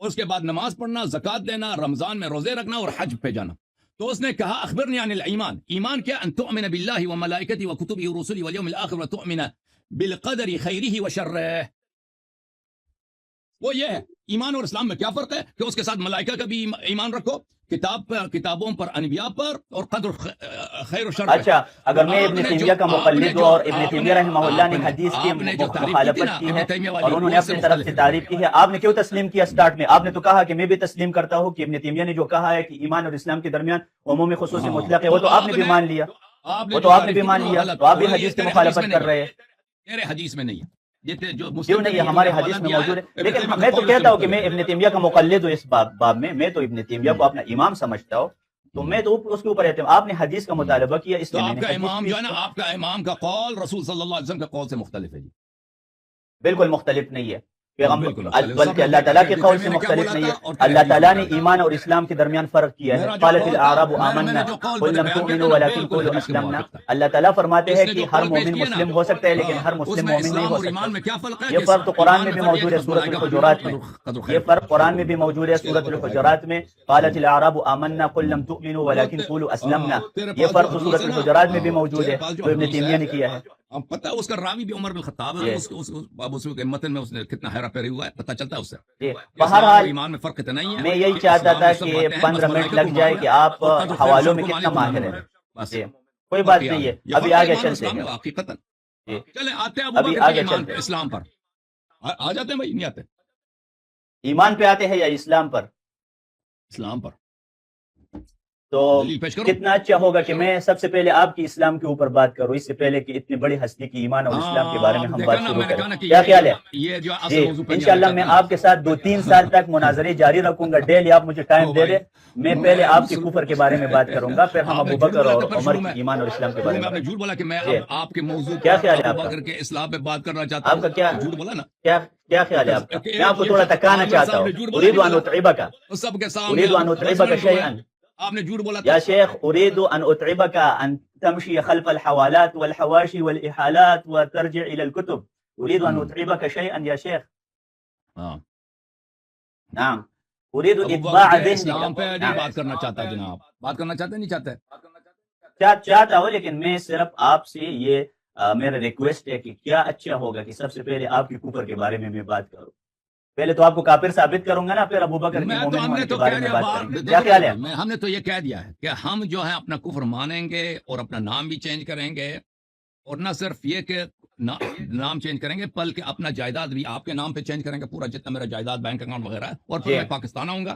اور اس کے بعد نماز پڑھنا، زکوٰۃ دینا، رمضان میں روزے رکھنا اور حج پہ جانا. تو اس نے کہا اخبرنی عن الایمان. ایمان کیا؟ ان تؤمن باللہ وملائکتہ وکتبہ ورسلہ والیوم الآخر وتؤمن بالقدر خیرہ وشرہ. وہ یہ ہے. ایمان اور اسلام میں کیا فرق ہے؟ کہ اس کے ساتھ ملائکہ کا بھی ایمان رکھو، کتابوں پر، انبیاء پر، اور قدر خیر و شر. اچھا، اگر میں ابن تیمیہ کا مقلد ہوں اور ابن تیمیہ رحمہ اللہ نے حدیث کی مخالفت کی ہے اور انہوں نے اپنی طرف سے تعریف کی ہے، آپ نے کیوں تسلیم کیا سٹارٹ میں؟ آپ نے تو کہا کہ میں بھی تسلیم کرتا ہوں کہ ابن تیمیہ نے جو کہا ہے کہ ایمان اور اسلام کے درمیان عموم خصوصی مطلق ہے، وہ تو آپ نے بھی مان لیا. وہ تو آپ نے بھی مان لیا، تو آپ بھی حدیث کی مخالفت کر رہے ہیں. میرے حدیث میں نہیں ہے. کیوں نہیں ہے؟ ہمارے حدیث میں موجود ہے. لیکن میں تو کہتا ہوں کہ میں ابن تیمیہ کا مقلد ہوں اس باب میں تو ابن تیمیہ کو اپنا امام سمجھتا ہوں، تو میں تو اس کے اوپر اعتماد. آپ نے حدیث کا مطالبہ کیا، اس تو لیے آپ کا امام جو ہے نا، آپ کا امام کا قول رسول صلی اللہ علیہ وسلم کے قول سے مختلف ہے. جی بالکل مختلف نہیں ہے پیغمبر، بلکہ اللہ تعالیٰ کے قول سے مختلف نہیں ہے. اللہ تعالیٰ نے ایمان اور اسلام کے درمیان فرق کیا ہے. قالت الاعراب آمنا قل لم تؤمنوا ولكن قولوا اسلمنا. اللہ تعالیٰ فرماتے ہیں کہ ہر مومن مسلم ہو سکتا ہے لیکن ہر مسلم مومن نہیں ہو سکتا. یہ فرق تو قرآن میں بھی موجود ہے سورۃ الحجرات میں. یہ فرق قرآن میں بھی موجود ہے سورۃ الحجرات میں. قالت الاعراب آمنا قل لم تؤمنوا ولكن قولوا اسلمنا. یہ فرق تو سورۃ الحجرات میں بھی موجود ہے جو ابن تیمیہ نے کیا ہے. پتہ اس کا راوی بھی عمر بن الخطاب ہے. اس کے متن میں اس نے کتنا ہیرا پھیرا ہوا ہے پتہ چلتا ہے اس سے. بہرحال ایمان میں فرق اتنا ہی ہے. میں یہی چاہتا تھا کہ 15 منٹ لگ جائے کہ آپ حوالوں میں کتنا ماہر ہیں. کوئی بات نہیں ہے، ابھی آگے چلتے ہیں. حقیقتاً چلیں آتے ہیں ابھی آگے چلتے ہیں. اسلام پر آ جاتے ہیں بھائی، نہیں آتے؟ ایمان پہ آتے ہیں یا اسلام پر؟ اسلام پر. تو کتنا اچھا ہوگا کہ میں سب سے پہلے آپ کی اسلام کے اوپر بات کروں، اس سے پہلے کہ اتنی بڑی ہستی کی ایمان اور اسلام کے بارے میں ہم بات شروع کریں. کیا خیال ہے؟ جی انشاءاللہ میں آپ کے ساتھ 2-3 سال تک مناظرے جاری رکھوں گا. ڈیلی آپ مجھے ٹائم دے دیں. میں پہلے آپ کے کفر کے بارے میں بات کروں گا، پھر ہم ابو بکر اور عمر کی ایمان اور اسلام کے بارے میں. آپ نے جھوٹ بولا کہ میں آپ کے موضوع کیا خیال ہے آپ کا؟ کے اسلام پہ بات کرنا چاہتا ہوں. آپ کا کیا جھوٹ بولا نا؟ کیا خیال ہے آپ کا؟ میں آپ کو تھوڑا تکانا چاہتا ہوں. اريد ان اتعبك سب کے سامنے اريد ان اتعبك شيئا. آپ نے جھوٹ بولا يا شيخ اريد ان اتعبك ان تمشي خلف الحوالات والحواشي والاحالات وترجع الى الكتب. اريد ان اتعبك شيئا يا شيخ. نعم اريد اتباع اسلام پہ ذهنك. نہیں بات کرنا چاہتا جناب. بات کرنا چاہتے نہیں چاہتے؟ چاہتا ہوں، لیکن میں صرف آپ سے یہ میرا ریکویسٹ ہے کہ کیا اچھا ہوگا کہ سب سے پہلے آپ کی کفر کے بارے میں بات کروں. پہلے تو آپ کو کافر ثابت کروں گا نا، پھر ابو بکر کے مومن ہونے کے بارے میں بات کریں گے. کیا خیال ہے؟ ہم نے تو یہ کہہ دیا ہے کہ ہم جو ہے اپنا کفر مانیں گے اور اپنا نام بھی چینج کریں گے، اور نہ صرف یہ کہ نام چینج کریں گے بلکہ اپنا جائیداد بھی آپ کے نام پہ چینج کریں گے، پورا جتنا میرا جائیداد بینک اکاؤنٹ وغیرہ ہے، اور پھر میں پاکستان آؤں گا.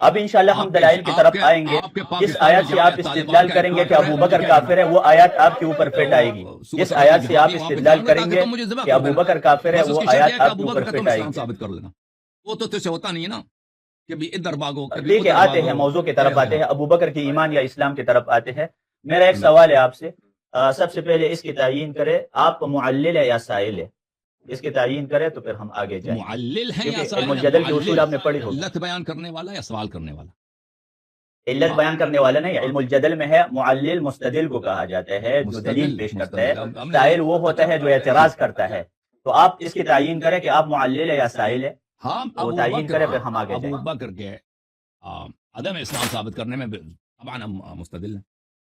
اب انشاءاللہ ہم دلائل کی طرف آئیں گے. جس آیات سے آپ استدلال کریں گے کہ ابو بکر کافر ہے، وہ آیات آپ کے اوپر فٹ آئے گی. جس آیات سے آپ استدلال کریں گے کہ ابو بکر کافر ہے، وہ آیات آپ کے اوپر فٹ آئے گی. ثابت کر لینا. وہ تو تجھ سے ہوتا نہیں ہے نا کہ بھی ادھر بھاگو. ٹھیک ہے، آتے ہیں موضوع کی طرف، آتے ہیں ابو بکر کی ایمان یا اسلام کی طرف آتے ہیں. میرا ایک سوال ہے آپ سے. سب سے پہلے اس کی تعیین کرے، آپ معلل ہے یا سائل ہے؟ اس کی تعیین کرے تو پھر ہم آگے جائیں. معلل ہے یا علم الجدل کے اصول آپ نے پڑھی ہوگی. علت بیان کرنے والا یا سوال کرنے والا؟ علت بیان کرنے والا نہیں، علم الجدل میں ہے معلل مستدل کو کہا جاتا ہے، جو دلیل پیش کرتا ہے. سائل وہ ہوتا ہے جو اعتراض کرتا ہے. تو آپ اس کی تعیین کریں کہ آپ معلل ہے یا سائل ہے. ہاں وہ تعیین کرے پھر ہم آگے جائیں. ابو بکر کے عدم اسلام ثابت کرنے میں طبعا ہم مستدل ہیں،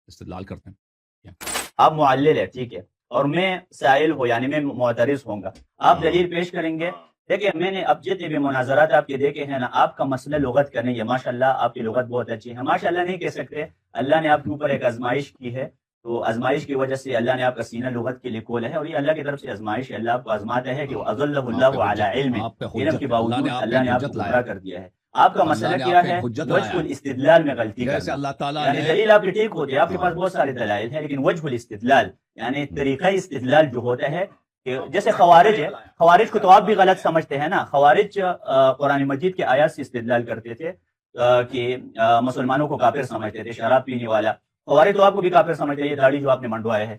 استدلال کرتے ہیں. آپ معلل ہے، ٹھیک ہے، اور میں سائل ہوں، یعنی میں معترض ہوں گا. آپ دلیل پیش کریں گے. دیکھیں میں نے اب جتنے بھی مناظرات آپ کے دیکھے ہیں نا، آپ کا مسئلہ لغت کا نہیں ہے. ماشاءاللہ آپ کی لغت بہت اچھی ہے. ماشاءاللہ نہیں کہہ سکتے، اللہ نے آپ کے اوپر ایک آزمائش کی ہے، تو آزمائش کی وجہ سے اللہ نے آپ کا سینہ لغت کے لیے کھولا ہے، اور یہ اللہ کی طرف سے آزمائش ہے. اللہ آپ کو آزماتا ہے کہ وہ اضلہ اللہ علی علم، علم کے باوجود اللہ نے آپ کو گمراہ کر دیا ہے. آپ کا مسئلہ اللہ نے کیا آپ پہ ہے حجت وجہ لایا۔ الاستدلال میں غلطی جیسے کرنا. اللہ تعالیٰ یعنی نے دلیل آپ کی ٹھیک ہوتی ہے، آپ کے پاس بہت سارے دلائل ہیں، لیکن وجہ الاستدلال یعنی طریقہ استدلال جو ہوتا ہے کہ جیسے خوارج ہے، خوارج کو تو آپ بھی غلط سمجھتے ہیں نا. خوارج قرآن مجید کے آیات سے استدلال کرتے تھے کہ مسلمانوں کو کافر سمجھتے تھے، شراب پینے والا. خوارج تو آپ کو بھی کافر سمجھتے ہیں، یہ داڑھی جو آپ نے منڈوایا ہے.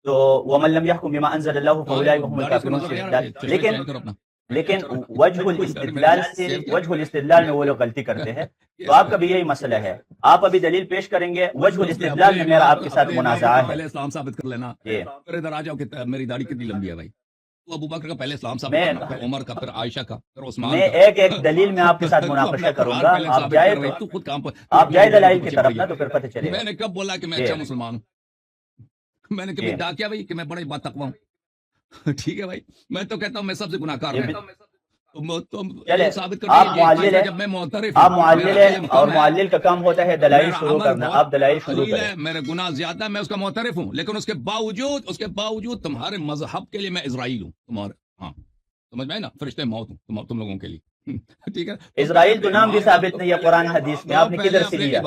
تو وَمَن لَّمْ يَحْكُم بِمَا أَنزَلَ اللَّهُ فَأُولَٰئِكَ هُمُ الْكَافِرُونَ سے استدلال. لیکن وجہ الاستدلال سے وجہ الاستدلال میں وہ لوگ غلطی کرتے ہیں. تو آپ کا بھی یہی مسئلہ ہے، آپ ابھی دلیل پیش کریں گے. وجہ الاستدلال میں میرا آپ کے ساتھ منازعہ ہے. پہلے اسلام ثابت کر لینا. جی. پھر ادھر آ جاؤ کہ میری داڑھی کتنی لمبی ہے بھائی. تو ابو بکر کا پہلے اسلام ثابت میں کرنا، پھر عمر کا، پھر عائشہ کا، پھر عثمان میں کا. ایک ایک دلیل میں آپ کے ساتھ مناقشہ کروں گا. آپ جائے تو تو خود کام پر آپ جائے دلائل کی طرف نا، تو پھر پتہ چلے گا. میں نے کب بولا کہ میں جی. اچھا مسلمان ہوں؟ میں نے کبھی جی. ڈا کیا بھائی کہ میں بڑے بات تقوی ہوں؟ ٹھیک ہے بھائی، میں تو کہتا ہوں میں سب سے گناہ کار یہ ہوں. چلے ثابت آپ معلل ہیں، جب میں معترف آپ ہوں، معلل میرا ہیں، علم اور کم ہے، معلل کا کام ہوتا ہے دلائل میرا شروع عمل کرنا. بہت آپ دلائل شروع قلیل کریں. ہے، میرے گناہ زیادہ ہے، میں اس کا معترف ہوں، لیکن اس کے باوجود تمہارے مذہب کے لیے میں اسرائیل ہوں. تمہارے ہاں سمجھ میں آئی نا، فرشتے موت ہوں تم لوگوں کے لیے. ٹھیک ہے، اسرائیل تو نام بھی ثابت نہیں ہے قرآن حدیث میں. آپ نے کدھر سے لیا؟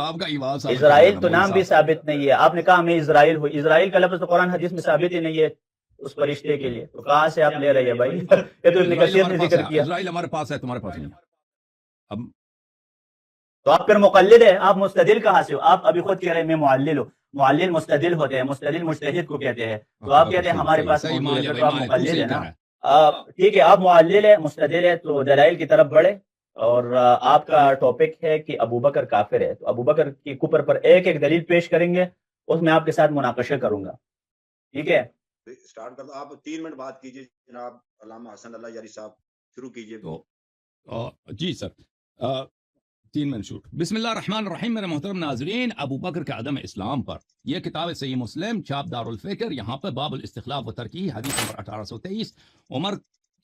اسرائیل تو نام بھی ثابت نہیں ہے. آپ نے کہا میں اسرائیل ہوں. اسرائیل کا لفظ تو قرآن حدیث میں ثابت ہی نہیں ہے اس فرشتے کے لیے. تو کہاں سے آپ لے رہے ہیں بھائی؟ یہ تو ابن کثیر نے ذکر کیا. اسرائیل ہمارے پاس ہے، تمہارے پاس نہیں ہے. اب تو آپ پھر مقلد ہے، آپ مستدل کہاں سے ہو؟ آپ ابھی خود کہہ رہے ہیں میں معلل ہوں. معلل مستدل ہوتے ہیں، مستدل مجتہد کو کہتے ہیں. تو آپ کہتے ہیں ہمارے پاس صحیح موجود ہے، مان تو آپ لیا مقلد بھائی، ہے نا. ٹھیک ہے، آپ معلل ہے، مستدل ہے، تو دلائل کی طرف بڑھے. اور آپ کا ٹاپک ہے کہ ابو بکر کافر ہے. تو ابو بکر کی کفر پر ایک ایک دلیل پیش کریں گے، اس میں آپ کے ساتھ مناقشہ کروں گا. ٹھیک ہے، سٹارٹ کر دو. آپ 3 منٹ بات کیجئے جناب علامہ حسن اللہ یاری صاحب، شروع کیجئے. جی سر، 3 منٹ شروع. بسم اللہ الرحمن الرحیم. میرے محترم ناظرین، ابو بکر کے عدم اسلام پر یہ کتاب صحیح مسلم، چھاپ دار الفکر، یہاں پہ باب الاستخلاف و ترکی، حدیث نمبر 1823. عمر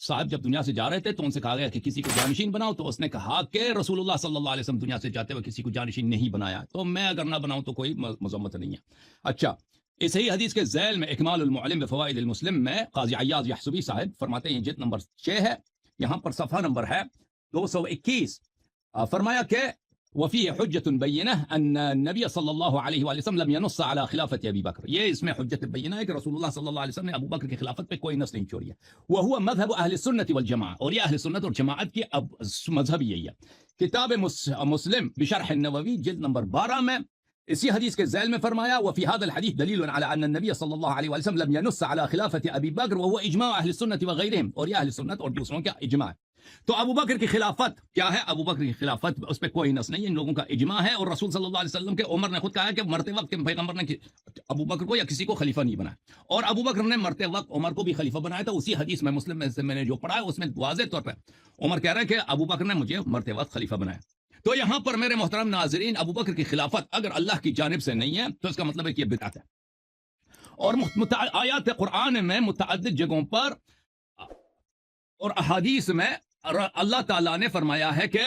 صاحب جب دنیا سے جا رہے تھے تو ان سے کہا گیا کہ کسی کو جانشین بناؤ، تو اس نے کہا کہ رسول اللہ صلی اللہ علیہ وسلم دنیا سے جاتے ہوئے کسی کو جانشین نہیں بنایا، تو میں اگر نہ بناؤں تو کوئی مذمت نہیں ہے. اچھا، اس ہی حدیث کے ذیل میں اکمال المعلم بفوائد المسلم میں قاضی عیاض یحسبی صاحب فرماتے ہیں، جلد نمبر 6 ہے، یہاں پر صفحہ نمبر ہے 221. فرمایا کہ وفيه حجة بينة أن النبي صلی اللہ علیہ وآلہ وسلم لم ينص على خلافة ابی بکر. یہ اس میں حجت بینہ ہے کہ رسول اللہ صلی اللہ علیہ وسلم نے ابو بکر کی خلافت پہ کوئی نص نہیں چھوڑی ہے. وهو مذهب اہل السنة والجماعة، اور یہ اہل سنت اور جماعت کی مذہب یہی ہے. کتاب مسلم بشرح النووی جلد نمبر 12 میں اسی حدیث کے ذیل میں فرمایا وفي هذا الحديث دليل على ان النبي صلی اللہ علیہ وآلہ وسلم لم ينص على خلافة ابی بکر وهو اجماع اہل السنة وغيرهم، اور یہ اہل سنت اور دوسروں کا اجماع ہے. تو ابو بکر کی خلافت کیا ہے؟ ابو بکر کی خلافت اس پہ کوئی نص نہیں ہے، ان لوگوں کا اجماع ہے. اور رسول صلی اللہ علیہ وسلم کے عمر نے خود کہا ہے کہ مرتے وقت پیغمبر نے ابو بکر کو یا کسی کو خلیفہ نہیں بنایا، اور ابو بکر نے مرتے وقت عمر کو بھی خلیفہ بنایا تھا. اسی حدیث میں مسلم میں سے میں نے جو پڑھا ہے اس میں واضح طور پہ عمر کہہ رہا ہے کہ ابو بکر نے مجھے مرتے وقت خلیفہ بنایا. تو یہاں پر میرے محترم ناظرین، ابو بکر کی خلافت اگر اللہ کی جانب سے نہیں ہے تو اس کا مطلب ہے کہ یہ بدعت ہے. اور آیات قرآن میں متعدد جگہوں پر اور احادیث میں اللہ تعالیٰ نے فرمایا ہے کہ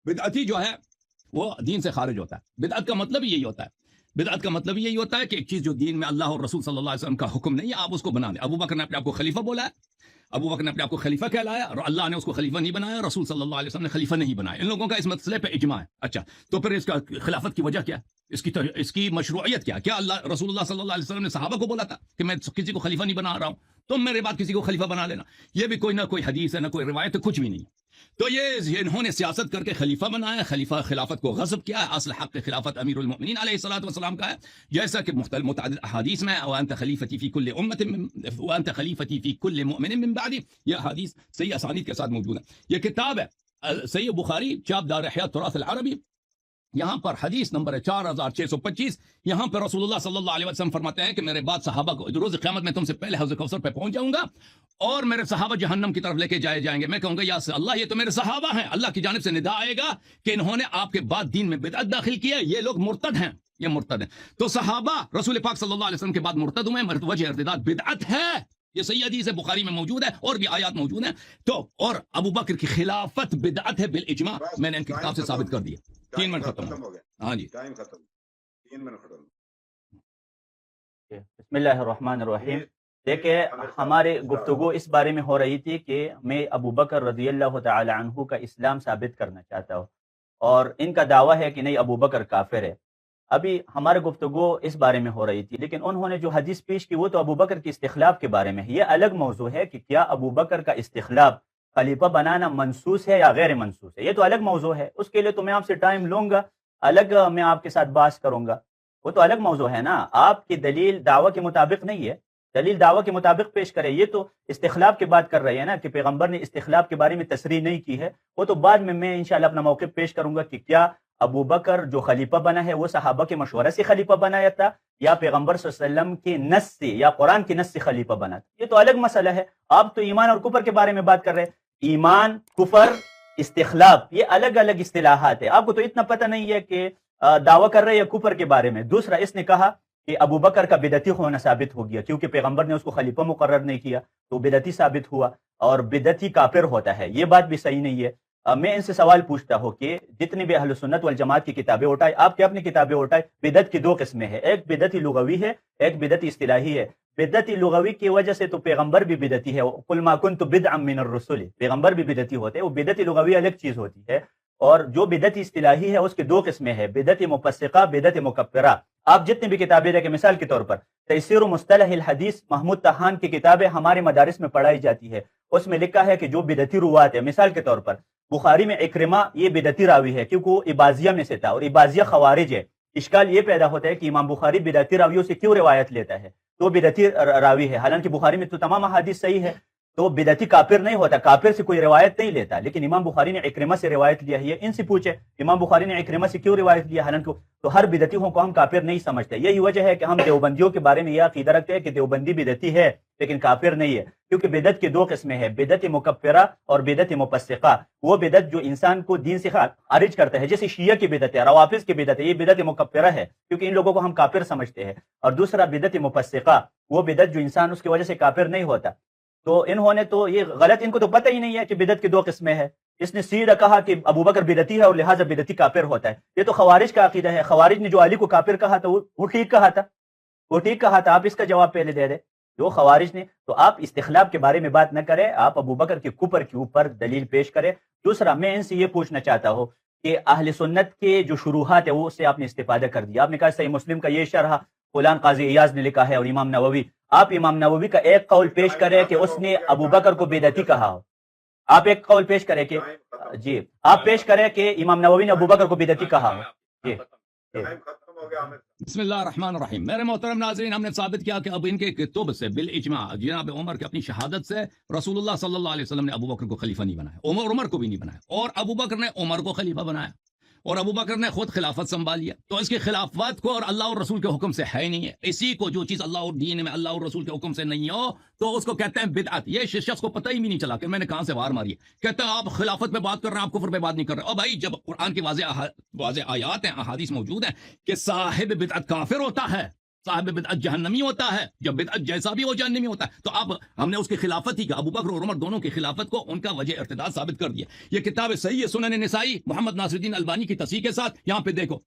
بدعتی جو ہے وہ دین سے خارج ہوتا ہے. بدعت کا مطلب یہی ہوتا ہے، بدعت کا مطلب یہی ہوتا ہے کہ ایک چیز جو دین میں اللہ اور رسول صلی اللہ علیہ وسلم کا حکم نہیں ہے آپ اس کو بنا دیں. ابو بکر نے اپنے آپ کو خلیفہ بولا ہے، ابو بکر نے اپنے آپ کو خلیفہ کہلایا، اور اللہ نے اس کو خلیفہ نہیں بنایا، رسول صلی اللہ علیہ وسلم نے خلیفہ نہیں بنایا. ان لوگوں کا اس مسئلے پہ اجماع ہے. اچھا، تو پھر اس کا خلافت کی وجہ کیا ہے؟ اس کی مشروعیت کیا اللہ رسول اللہ صلی اللہ علیہ وسلم نے صحابہ کو بولا تھا کہ میں کسی کو خلیفہ نہیں بنا رہا ہوں، تم میرے بعد کسی کو خلیفہ بنا لینا؟ یہ بھی کوئی نہ کوئی حدیث ہے، نہ کوئی روایت ہے، کچھ بھی نہیں. تو یہ انہوں نے سیاست کر کے خلیفہ بنایا، خلافت کو غصب کیا ہے. اصل حق خلافت امیر المؤمنین علیہ الصلوۃ والسلام کا ہے، جیسا کہ متعدد احادیث میں وانت خلیفتی فی کل امت وانت خلیفتی فی کل مؤمن من بعدی، یہ حدیث صحیح اسانید کے ساتھ موجود ہے. یہ کتاب ہے صحیح بخاری، چھاپ دار احیاء التراث العربی، یہاں پر حدیث نمبر ہے 4625. یہاں پر رسول اللہ صلی اللہ علیہ وسلم فرماتے ہیں کہ میرے بعد صحابہ کو روز قیامت میں تم سے پہلے حوض کوثر پہ پہنچ جاؤں گا، اور میرے صحابہ جہنم کی طرف لے کے جائیں گے. میں کہوں گا یا اللہ یہ تو میرے صحابہ ہیں. اللہ کی جانب سے ندا آئے گا کہ انہوں نے آپ کے بعد دین میں بدعت داخل کی ہے، یہ لوگ مرتد ہیں، یہ مرتد ہیں. تو صحابہ رسول پاک صلی اللہ علیہ وسلم کے بعد مرتد ہوئے، وجہ ارتداد بدعت ہے. یہ صحیح حدیث ہے، بخاری میں موجود ہے، اور بھی آیات موجود ہیں. تو اور ابو بکر کی خلافت بدعت ہے بالاجماع، میں نے ان کی کتاب سے ثابت کر دیا. 3 منٹ ختم ہو گیا. ہاں جی، ٹائم ختم، 3 منٹ ختم. بسم اللہ الرحمن الرحیم. دیکھیں ہمارے گفتگو اس بارے میں ہو رہی تھی کہ میں ابو بکر رضی اللہ تعالی عنہ کا اسلام ثابت کرنا چاہتا ہوں، اور ان کا دعویٰ ہے کہ نہیں ابو بکر کافر ہے۔ ابھی ہمارے گفتگو اس بارے میں ہو رہی تھی، لیکن انہوں نے جو حدیث پیش کی وہ تو ابو بکر کی استخلاف کے بارے میں ہے۔ یہ الگ موضوع ہے کہ کیا ابو بکر کا استخلاف خلیفہ بنانا منسوس ہے یا غیر منسوس ہے، یہ تو الگ موضوع ہے۔ اس کے لیے تو میں آپ سے ٹائم لوں گا، الگ میں آپ کے ساتھ بحث کروں گا، وہ تو الگ موضوع ہے نا۔ آپ کی دلیل دعویٰ کے مطابق نہیں ہے، دلیل دعویٰ کے مطابق پیش کرے۔ یہ تو استخلاف کی بات کر رہے ہیں نا کہ پیغمبر نے استخلاف کے بارے میں تصریح نہیں کی ہے، وہ تو بعد میں انشاءاللہ اپنا موقف پیش کروں گا کہ کیا ابو بکر جو خلیفہ بنا ہے وہ صحابہ کے مشورے سے خلیفہ بنایا تھا یا پیغمبر صلی اللہ علیہ وسلم کی نص سے یا قرآن کی نص سے خلیفہ بنا تھا، یہ تو الگ مسئلہ ہے۔ آپ تو ایمان اور کفر کے بارے میں بات کر رہے ہیں، ایمان، کفر، استخلاف، یہ الگ الگ اصطلاحات ہیں۔ آپ کو تو اتنا پتہ نہیں ہے کہ دعویٰ کر رہے ہیں کفر کے بارے میں۔ دوسرا، اس نے کہا کہ ابو بکر کا بدعتی ہونا ثابت ہو گیا کیونکہ پیغمبر نے اس کو خلیفہ مقرر نہیں کیا، تو بدعتی ثابت ہوا، اور بدعتی کافر ہوتا ہے، یہ بات بھی صحیح نہیں ہے۔ میں ان سے سوال پوچھتا ہوں کہ جتنی بھی اہل سنت والجماعت کی کتابیں اٹھائے، آپ کے اپنی کتابیں اٹھائے، بدعت کی دو قسمیں ہیں، ایک بدعتی لغوی ہے، ایک بدعتی اصطلاحی ہے۔ بدعتی لغوی کی وجہ سے تو پیغمبر بھی بدعتی ہے، قل ما کنت بدعا من الرسل، پیغمبر بھی بدعتی ہوتے ہیں، وہ بدعتی لغوی الگ چیز ہوتی ہے۔ اور جو بدعتی اصطلاحی ہے اس کے دو قسمیں ہیں، بدعت مفسقہ، بدعت مکفرہ۔ آپ جتنی بھی کتابیں دیکھیں، مثال کے طور پر تیسیر مصطلح الحدیث محمود طحان کی کتابیں ہمارے مدارس میں پڑھائی جاتی ہے، اس میں لکھا ہے کہ جو بدعتی روات ہے، مثال کے طور پر بخاری میں اکرمہ یہ بدعتی راوی ہے کیونکہ وہ عباضیہ میں سے تھا، اور عباضیہ خوارج ہے۔ اشکال یہ پیدا ہوتا ہے کہ امام بخاری بدعتی راویوں سے کیوں روایت لیتا ہے، تو بدعتی راوی ہے، حالانکہ بخاری میں تو تمام احادیث صحیح ہے، تو بدعتی کافر نہیں ہوتا، کافر سے کوئی روایت نہیں لیتا، لیکن امام بخاری نے اکرمہ سے روایت لیا ہے۔ ان سے پوچھے امام بخاری نے اکرمہ سے کیوں روایت لیا، حالانکہ تو ہر بدعتیوں کو ہم کافر نہیں سمجھتے۔ یہی وجہ ہے کہ ہم دیوبندیوں کے بارے میں یہ عقیدہ رکھتے ہیں کہ دیوبندی بدعتی ہے لیکن کافر نہیں ہے، کیونکہ بدعت کی دو قسمیں ہیں، بدعت مکفرہ اور بدعت مفسقہ۔ وہ بدعت جو انسان کو دین سے خارج کرتا ہے، جیسے شیعہ کی بدعت ہے، روافض کی بدعت ہے، یہ بدعت مکفرہ ہے کیونکہ ان لوگوں کو ہم کافر سمجھتے ہیں۔ اور دوسرا بدعت مفسقہ، وہ بدعت جو انسان اس کی وجہ سے کافر نہیں ہوتا۔ تو انہوں نے تو یہ غلط، ان کو تو پتہ ہی نہیں ہے کہ بدعت کی دو قسمیں ہیں۔ اس نے سیدھا کہا کہ ابو بکر بدعتی ہے اور لہٰذا بدعتی کافر ہوتا ہے، یہ تو خوارج کا عقیدہ ہے۔ خوارج نے جو علی کو کافر کہا تھا وہ ٹھیک کہا تھا، وہ ٹھیک کہا تھا۔ آپ اس کا جواب پہلے دے دیں، جو خوارج نے تو آپ استخلاف کے بارے میں بات نہ کریں، آپ ابو بکر کے کفر کے اوپر دلیل پیش کریں۔ دوسرا، میں ان سے یہ پوچھنا چاہتا ہوں کہ اہل سنت کے جو شروحات ہے وہ اس سے آپ نے استفادہ کر دیا۔ آپ نے کہا صحیح مسلم کا یہ شرح فلان قاضی ایاز نے لکھا ہے اور امام نووی، آپ امام نووی کا ایک قول پیش کریں کہ اس نے ابو بکر کو بدعتی کہا ہو۔ آپ ایک قول پیش کریں کہ جی، آپ پیش کریں کہ امام نووی نے ابو بکر کو بدعتی کہا ہو۔ جی بسم اللہ الرحمن الرحیم۔ میرے محترم ناظرین، ہم نے ثابت کیا کہ اب ان کے کتب سے بالاجماع جناب عمر کی اپنی شہادت سے رسول اللہ صلی اللہ علیہ وسلم نے ابو بکر کو خلیفہ نہیں بنایا، عمر کو بھی نہیں بنایا، اور ابو بکر نے عمر کو خلیفہ بنایا، اور ابو بکر نے خود خلافت سنبھال لیا۔ تو اس کی خلافت کو اور اللہ اور رسول کے حکم سے ہے نہیں ہے۔ اسی کو جو چیز اللہ اور دین میں اللہ اور رسول کے حکم سے نہیں ہو تو اس کو کہتے ہیں بدعت۔ یہ شخص کو پتہ ہی بھی نہیں چلا کہ میں نے کہاں سے وار ماری ہے، کہتا ہے آپ خلافت پہ بات کر رہے ہیں، آپ کفر پہ بات نہیں کر رہے۔ اور بھائی جب قرآن کی واضح آیات ہیں، احادیث موجود ہیں کہ صاحب بدعت کافر ہوتا ہے، صاحب بدعت جہنمی ہوتا ہے، جب بدعت جیسا بھی وہ جہنمی ہوتا ہے، تو اب ہم نے اس کی خلافت ہی کا ابو بکر اور عمر دونوں کی خلافت کو ان کا وجہ ارتداد ثابت کر دیا۔ یہ کتاب صحیح سنن نسائی محمد ناصر الدین البانی کی تصحیح کے ساتھ یہاں پہ دیکھو،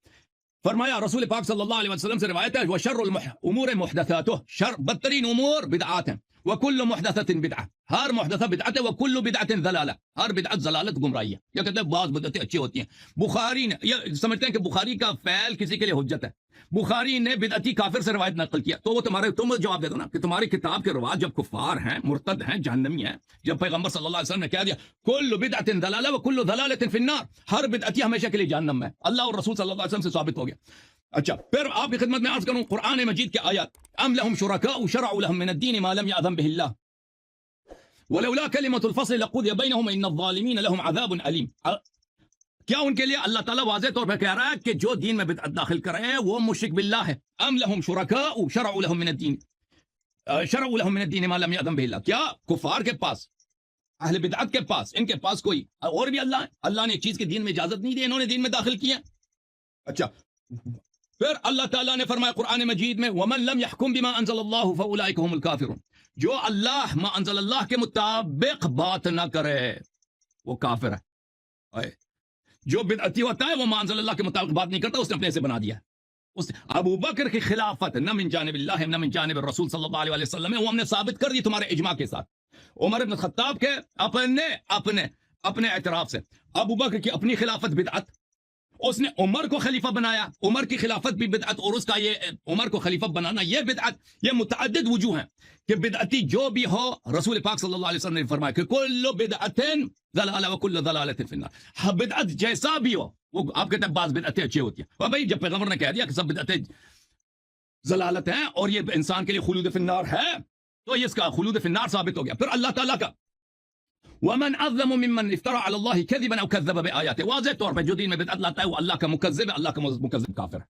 فرمایا رسول پاک صلی اللہ علیہ وسلم سے روایت ہے وشر الامور محدثاتہ، شر بدترین امور بدعات ہیں، وکل محدثۃ بدعہ، ہر محدثہ بدعت ہے، وکل بدعت ضلالہ، ہر بدعت ضلالت گمراہی ہے۔ یہ کہتے ہیں بعض بدعتیں اچھی ہوتی ہیں۔ بخاری نے یہ سمجھتے ہیں کہ بخاری کا فعل کسی کے لیے حجت ہے، بخاری نے بدعتی کافر سے روایت نقل کیا، تو وہ تم جواب دے دو نا کہ تمہاری کتاب کے رواج جب کفار ہیں، مرتد ہیں، جہنمی ہیں، جب پیغمبر صلی اللہ علیہ وسلم نے کہہ دیا کل بدعت ضلالہ وکل ضلالۃ فی النار، ہر بدعتی ہمیشہ کے لیے جہنم میں، اللہ اور رسول صلی اللہ علیہ وسلم سے ثابت ہو گیا۔ اچھا، پھر آپ کی خدمت میں عرض کروں قرآن مجید کے آیات، ام لهم شرکاء شرعوا لهم من الدین ما لم یأذن به اللہ ولولا کلمۃ الفصل لقضی بینہم ان الظالمین لهم عذاب علیم۔ کیا ان کے لیے اللہ تعالیٰ واضح طور پہ کہہ رہا ہے کہ جو دین میں بدعت داخل کر رہے ہیں وہ مشرک باللہ ہے؟ ام لهم شرکاء شرعوا لهم من الدین ما لم یأذن به اللہ، کیا کفار کے پاس، اہل بدعت کے پاس، ان کے پاس کوئی اور بھی اللہ ہے؟ اللہ نے ایک چیز کے دین میں اجازت نہیں دی، انہوں نے دین میں داخل کیا۔ اچھا، پھر اللہ تعالیٰ نے فرمایا قرآن مجید میں وَمَن لَمْ يَحْكُمْ بِمَا أَنزَلَ اللَّهُ فَأُولَئِكَ هُمُ الْكَافِرُونَ، جو اللہ ما انزل اللہ کے مطابق بات نہ کرے وہ کافر ہے۔ جو بدعتی ہوتا ہے وہ ما انزل اللہ کے مطابق بات نہیں کرتا، اس نے اپنے سے بنا دیا ہے۔ اس ابو بکر کی خلافت نہ من جانب اللہ نہ من جانب الرسول صلی اللہ علیہ وسلم ہے، وہ ہم نے ثابت کر دی تمہارے اجماع کے ساتھ، عمر بن خطاب کے اپنے اعتراف سے، ابو بکر کی اپنی خلافت بدعت، اس نے عمر کو خلیفہ بنایا، عمر کی خلافت بھی بدعت، اور اس کا یہ عمر کو خلیفہ بنانا یہ بدعت، یہ متعدد وجوہ ہیں کہ بدعتی جو بھی ہو، رسول پاک صلی اللہ علیہ وسلم نے فرمایا کہ کل بدعت ضلالہ وکل ضلالۃ فی النار، بدعت جیسا بھی ہو، وہ آپ کہتے ہیں بعض بدعتیں اچھی ہوتی ہیں، اور بھائی جب پیغمبر نے کہہ دیا کہ سب بدعتیں ضلالت ہیں اور یہ انسان کے لیے خلود فی النار ہے، تو یہ اس کا خلود فی النار ثابت ہو گیا۔ پھر اللہ تعالیٰ کا ومن اظلم ممن افترى على الله كذبا او كذب بآياته، واضح طور پہ جو دین میں بدعت لاتا ہے وہ اللہ کا مکذب ہے، اللہ کا مکذب کافر ہے۔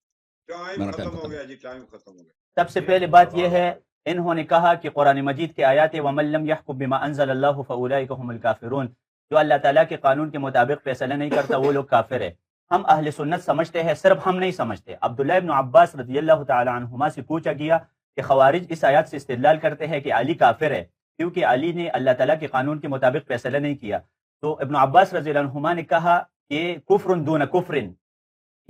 ٹائم ختم ہو گیا جی، ٹائم ختم ہو گیا۔ سب سے پہلے بات یہ ہے، انہوں نے کہا کہ قرآن مجید کے آیات وَمَن لَّمْ يَحْكُم بِمَا أَنزَلَ اللَّهُ فَأُولَٰئِكَ هُمُ الْكَافِرُونَ، جو اللہ تعالیٰ کے قانون کے مطابق فیصلہ نہیں کرتا وہ لوگ کافر ہے۔ ہم اہل سنت سمجھتے ہیں، صرف ہم نہیں سمجھتے۔ عبداللہ ابن عباس رضی اللہ تعالی عنہما سے پوچھا گیا کہ خوارج اس آیات سے استدلال کرتے ہیں کہ علی کافر ہے کیونکہ علی نے اللہ تعالیٰ کے قانون کے مطابق فیصلہ نہیں کیا، تو ابن عباس رضی اللہ عنہما نے کہا کہ کفر دون کفر،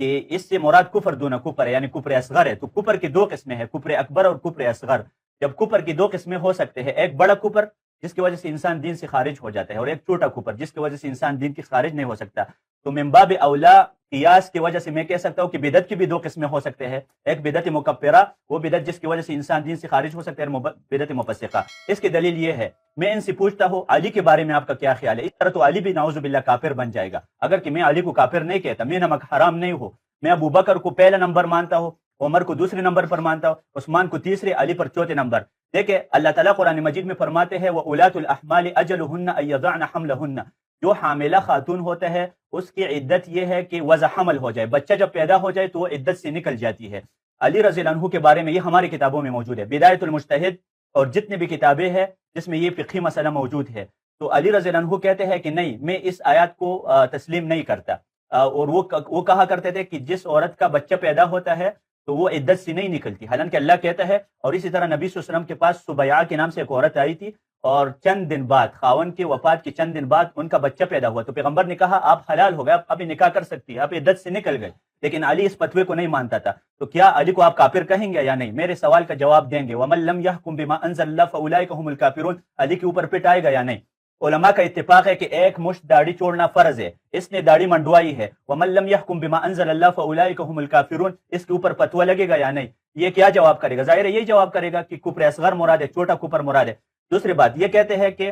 کہ اس سے مراد کفر دون کفر ہے، یعنی کفر اصغر ہے۔ تو کفر کی دو قسمیں ہیں، کفر اکبر اور کفر اصغر۔ جب کفر کی دو قسمیں ہو سکتے ہیں، ایک بڑا کفر جس کی وجہ سے انسان دین سے خارج ہو جاتا ہے، اور ایک چھوٹا کفر جس کی وجہ سے انسان دین کی خارج نہیں ہو سکتا، تو من باب اولا قیاس کی وجہ سے میں کہہ سکتا ہوں کہ بدعت کی بھی دو قسمیں ہو سکتے ہیں، ایک بدعت مکفرہ، وہ بدعت جس کی وجہ سے انسان دین سے خارج ہو سکتا ہے، اور بدعت مفسقہ۔ اس کی دلیل یہ ہے، میں ان سے پوچھتا ہوں علی کے بارے میں آپ کا کیا خیال ہے؟ اس طرح تو علی بھی نعوذ باللہ کافر بن جائے گا، اگر کہ میں علی کو کافر نہیں کہتا، میں نمک حرام نہیں ہوں، میں ابو بکر کو پہلا نمبر مانتا ہوں، عمر کو دوسرے نمبر پر مانتا ہوں، عثمان کو تیسرے، علی پر چوتھے نمبر۔ دیکھیں اللہ تعالیٰ قرآن مجید میں فرماتے ہیں وَأُولَاتُ الْأَحْمَالِ أَجَلُهُنَّ أَن يَضَعْنَ حَمْلَهُنَّ، جو حاملہ خاتون ہوتا ہے اس کی عدت یہ ہے کہ وضع حمل ہو جائے، بچہ جب پیدا ہو جائے تو وہ عدت سے نکل جاتی ہے۔ علی رضی اللہ عنہ کے بارے میں یہ ہماری کتابوں میں موجود ہے، بدایت المجتہد اور جتنے بھی کتابیں ہیں جس میں یہ فقہی مسئلہ موجود ہے، تو علی رضی اللہ عنہ کہتے ہیں کہ نہیں، میں اس آیات کو تسلیم نہیں کرتا، اور وہ کہا کرتے تھے کہ جس عورت کا بچہ پیدا ہوتا ہے تو وہ عدت سے نہیں نکلتی، حالانکہ اللہ کہتا ہے۔ اور اسی طرح نبی صلی اللہ علیہ وسلم کے پاس سبیعہ کے نام سے ایک عورت آئی تھی، اور چند دن بعد، خاون کی وفات کے چند دن بعد ان کا بچہ پیدا ہوا، تو پیغمبر نے کہا آپ حلال ہو گئے، آپ ابھی نکاح کر سکتی ہے، آپ عدت سے نکل گئے، لیکن علی اس فتوے کو نہیں مانتا تھا۔ تو کیا علی کو آپ کافر کہیں گے یا نہیں؟ میرے سوال کا جواب دیں گے، وَمَن لَّمْ يَحْكُم بِمَا أَنزَلَ اللَّهُ فَأُولَٰئِكَ هُمُ الْكَافِرُونَ، علی کے اوپر پٹ آئے گا یا نہیں؟ علماء کا اتفاق ہے کہ ایک مشت داڑھی چھوڑنا فرض ہے، اس نے داڑھی منڈوائی ہے، وَمَن لَّمْ يَحْكُم بِمَا أَنزَلَ اللَّهُ فَأُولَٰئِكَ هُمُ الْكَافِرُونَ، اس کے اوپر فتویٰ لگے گا یا نہیں؟ یہ کیا جواب کرے گا؟ ظاہر ہے یہی جواب کرے گا کہ کفر اصغر مراد ہے، چھوٹا کفر مراد ہے۔ دوسری بات یہ کہتے ہیں کہ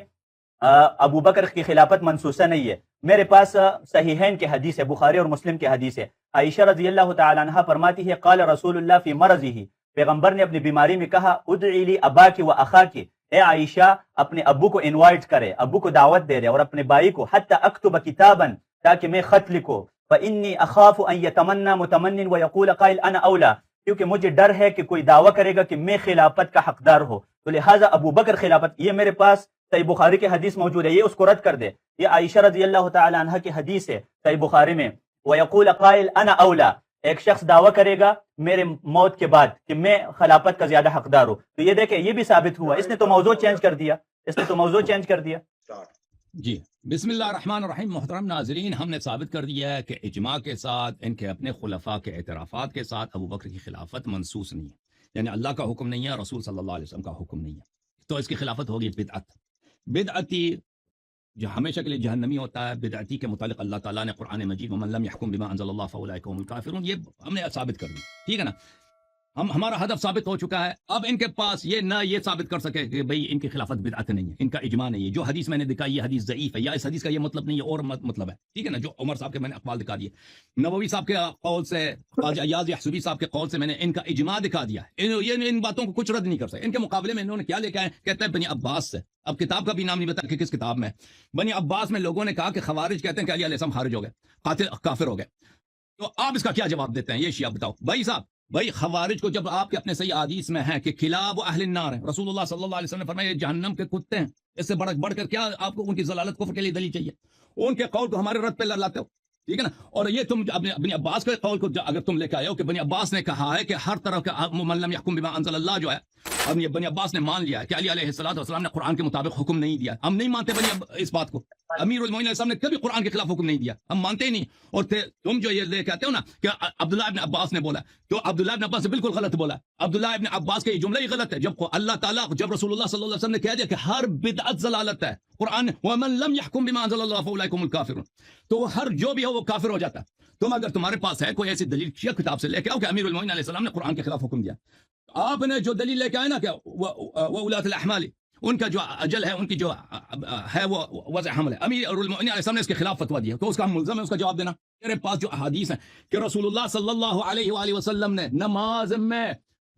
ابو بکر کی خلافت منسوسہ نہیں ہے، میرے پاس صحیحین کے حدیث ہے، بخاری اور مسلم کے حدیث ہے، عائشہ رضی اللہ تعالی عنہا فرماتی ہے قال رسول اللہ فی مرضہ، پیغمبر نے اپنی بیماری میں کہا ادعی لی اباکی و اخاکی، اے عائشہ اپنے ابو کو انوائٹ کرے، ابو کو دعوت دے دے، اور اپنے بھائی کو، حتی اکتب کتابا، تاکہ میں خط لکھوں، فانی اخاف ان یتمنى متمن ویقول قائل انا اولا، کیونکہ مجھے ڈر ہے کہ کوئی دعویٰ کرے گا کہ میں خلافت کا حقدار ہو، تو لہٰذا ابو بکر خلافت۔ یہ میرے پاس صحیح بخاری کے حدیث موجود ہے، یہ اس کو رد کر دے، یہ عائشہ رضی اللہ تعالی عنہ کی حدیث ہے صحیح بخاری میں، ویقول قائل انا اولا، ایک شخص دعویٰ کرے گا میرے موت کے بعد کہ میں خلافت کا زیادہ حقدار ہوں، تو یہ دیکھیں یہ بھی ثابت ہوا، اس نے تو موضوع چینج کر دیا، جی بسم اللہ الرحمن الرحیم۔ محترم ناظرین، ہم نے ثابت کر دیا ہے کہ اجماع کے ساتھ، ان کے اپنے خلفاء کے اعترافات کے ساتھ، ابو بکر کی خلافت منسوس نہیں ہے، یعنی اللہ کا حکم نہیں ہے، رسول صلی اللہ علیہ وسلم کا حکم نہیں ہے، تو اس کی خلافت ہوگی بدعتی، جو ہمیشہ کے لیے جہنمی ہوتا ہے۔ بدعتی کے متعلق اللہ تعالیٰ نے قرآن مجید وَمَن لَّمْ يَحْكُم بِمَا أَنزَلَ اللَّهُ فَأُولَٰئِكَ هُمُ الْكَافِرُونَ، یہ ہم نے ثابت کر دی، ٹھیک ہے نا، ہمارا ہدف ثابت ہو چکا ہے۔ اب ان کے پاس یہ نہ یہ ثابت کر سکے کہ بھئی ان کی خلافت بدعت نہیں ہے، ان کا اجماع نہیں ہے، جو حدیث میں نے دکھائی یہ حدیث ضعیف ہے، یا اس حدیث کا یہ مطلب نہیں ہے اور مطلب ہے، ٹھیک ہے نا، جو عمر صاحب کے میں نے اقوال دکھا دیے، نووی صاحب کے قول سے، خواجہ ایاز یحسبی صاحب کے قول سے میں نے ان کا اجماع دکھا دیا، ان باتوں کو کچھ رد نہیں کر سکتے۔ ان کے مقابلے میں انہوں نے کیا لے کے آئے، کہتے ہیں بنی عباس سے، اب کتاب کا بھی نام نہیں بتا کہ کس کتاب میں، بنی عباس میں لوگوں نے کہا کہ خوارج کہتے ہیں کہ علی علیہ السلام خارج ہو گئے، قاتل کافر ہو گئے، تو آپ اس کا کیا جواب دیتے ہیں؟ یہ شیعہ بتاؤ بھائی صاحب، بھائی خوارج کو جب آپ کے اپنے صحیح حدیث میں ہے کہ کلاب اہل النار ہے، رسول اللہ صلی اللہ علیہ وسلم نے فرمایا یہ جہنم کے کتے ہیں، اس سے بڑھ کر کیا آپ کو ان کی ضلالت کفر کے لیے دلیل چاہیے؟ ان کے قول کو ہمارے رد پہ لاتے ہو، ٹھیک ہے نا. اور یہ تم ابن عباس کے قول کو اگر تم لے کے آئے ہو کہ ابن عباس نے کہا ہے کہ ہر طرف کا من لم يحكم بما انزل اللہ جو ہے، اب یہ ابن عباس نے مان لیا ہے کہ علی علیہ الصلوۃ والسلام نے قرآن کے مطابق حکم نہیں دیا. ہم نہیں مانتے اس بات کو. امیر المومنین علیہ السلام نے کبھی قرآن کے خلاف حکم نہیں دیا، ہم مانتے ہی نہیں. اور تم جو یہ لے کے آتے ہو نا کہ عبداللہ ابن عباس نے بولا، تو عبداللہ ابن عباس نے بالکل غلط بولا. عبداللہ ابن عباس کا یہ جملہ ہی غلط ہے. جب اللہ تعالیٰ، جب رسول اللہ صلی اللہ علیہ وسلم نے کہہ دیا کہ ہر بدعت ضلالت ہے، قرآن ومن لم يحكم بما انزل الله فاولئك هم الكافرون، تو وہ ہر جو بھی ہو وہ کافر ہو جاتا ہے. تم اگر تمہارے پاس ہے کوئی ایسی دلیل شیعہ کتاب سے لے کے آؤ کہ امیر المومنین علیہ السلام نے قرآن کے خلاف حکم دیا. آپ نے جو دلیل لے کے آئے نا کہ وولاۃ الاحمال، ان کا جو اجل ہے، ان کی جو ہے وہ وضع حمل ہے، امیر المومنین علیہ السلام نے اس کے خلاف فتویٰ دیا، تو اس کا ہم ملزم ہے اس کا جواب دینا. میرے پاس جو احادیث ہیں کہ رسول اللہ صلی اللہ علیہ وآلہ وسلم نے نماز میں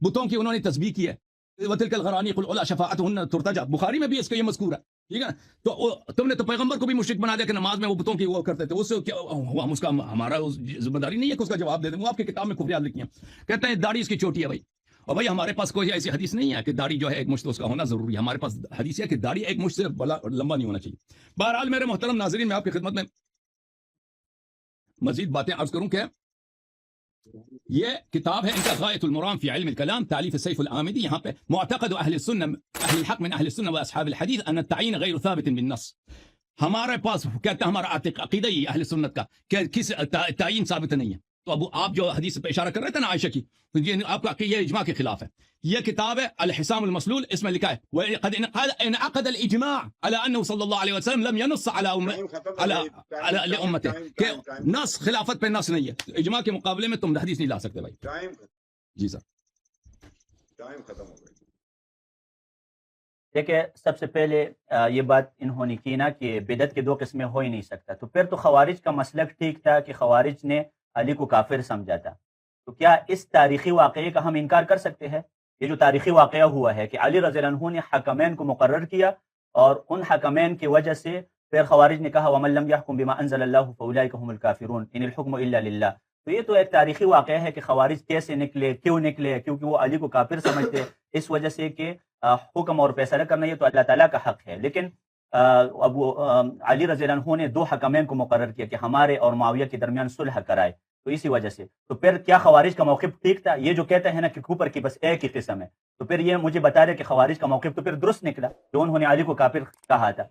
بتوں کی انہوں نے تسبیح کی ہے، وتلک الغرانیق العلی شفاعتهن ترتجى، بخاری میں بھی اس کا یہ مذکور ہے. ٹھیک ہے نا. تو تم نے تو پیغمبر کو بھی مشرک بنا دیا کہ نماز میں وہ بتوں کی وہ کرتے تھے. اس سے کیا ہم اس کا ہمارا ذمہ داری نہیں ہے کہ اس کا جواب دے دیں. وہ آپ کی کتاب میں کفریات لکھی ہیں، کہتے ہیں داڑھی اس کی چھوٹی ہے بھائی. اور بھائی ہمارے پاس کوئی ایسی حدیث نہیں ہے کہ داڑھی جو ہے ایک مشت اس کا ہونا ضروری ہے. ہمارے پاس حدیث ہے کہ داڑھی ایک مشت سے لمبا نہیں ہونا چاہیے. بہرحال میرے محترم ناظرین، میں آپ کی خدمت میں مزید باتیں عرض کروں کہ یہ کتاب ہے ان کا غایت المرام فی علم الکلام، تالیف سیف العامدی. یہاں پہ معتقد اہل السنہ، اہل الحق من اہل السنہ و اصحاب الحدیث ان التعین غیر ثابت بالنص. ہمارے پاس کہتا ہے ہمارا عقیدہ ہی اہل سنت کا کہ کس تعین ثابت نہیں ہے. تو اب آپ جو حدیث پہ اشارہ کر رہے تھے نا عائشہ کی، آپ کا یہ اجماع کے خلاف ہے. یہ کتاب ہے الحسام المسلول، اس میں لکھا ہے وقد انعقد الاجماع على انه صلی اللہ علیہ وسلم لم ينص على لامته، کہ نص خلافت پہ نص نہیں ہے. اجماع کے مقابلے میں تم حدیث نہیں لا سکتے بھائی. جی سر. ٹائم ختم ہو گئی. دیکھیں، سب سے پہلے یہ بات انہوں نے کی نا کہ بدعت کے دو قسمیں ہو ہی نہیں سکتا. تو پھر تو خوارج کا مسلک ٹھیک تھا کہ خوارج نے علی کو کافر سمجھا تھا. تو کیا اس تاریخی واقعے کا ہم انکار کر سکتے ہیں؟ یہ جو تاریخی واقعہ ہوا ہے کہ علی رضی اللہ عنہ نے حکمین کو مقرر کیا، اور ان حکمین کی وجہ سے پھر خوارج نے کہا ومن لم يحكم بما انزل الله فاولئك هم الكافرون ان الحكم الا لله. تو یہ تو ایک تاریخی واقعہ ہے کہ خوارج کیسے نکلے، کیوں نکلے، کیونکہ وہ علی کو کافر سمجھتے اس وجہ سے کہ حکم اور فیصلہ کرنا یہ تو اللہ تعالیٰ کا حق ہے. لیکن اب علی رضی اللہ عنہ نے دو حکمین کو مقرر کیا کہ ہمارے اور معاویہ کے درمیان صلح کرائے. تو اسی وجہ سے تو پھر کیا خوارج کا موقف ٹھیک تھا؟ یہ جو کہتے ہیں نا کہ کوپر کی بس ایک ہی قسم ہے، تو پھر یہ مجھے بتا رہے کہ خوارج کا موقف تو پھر درست نکلا جو انہوں نے علی کو کافر کہا تھا.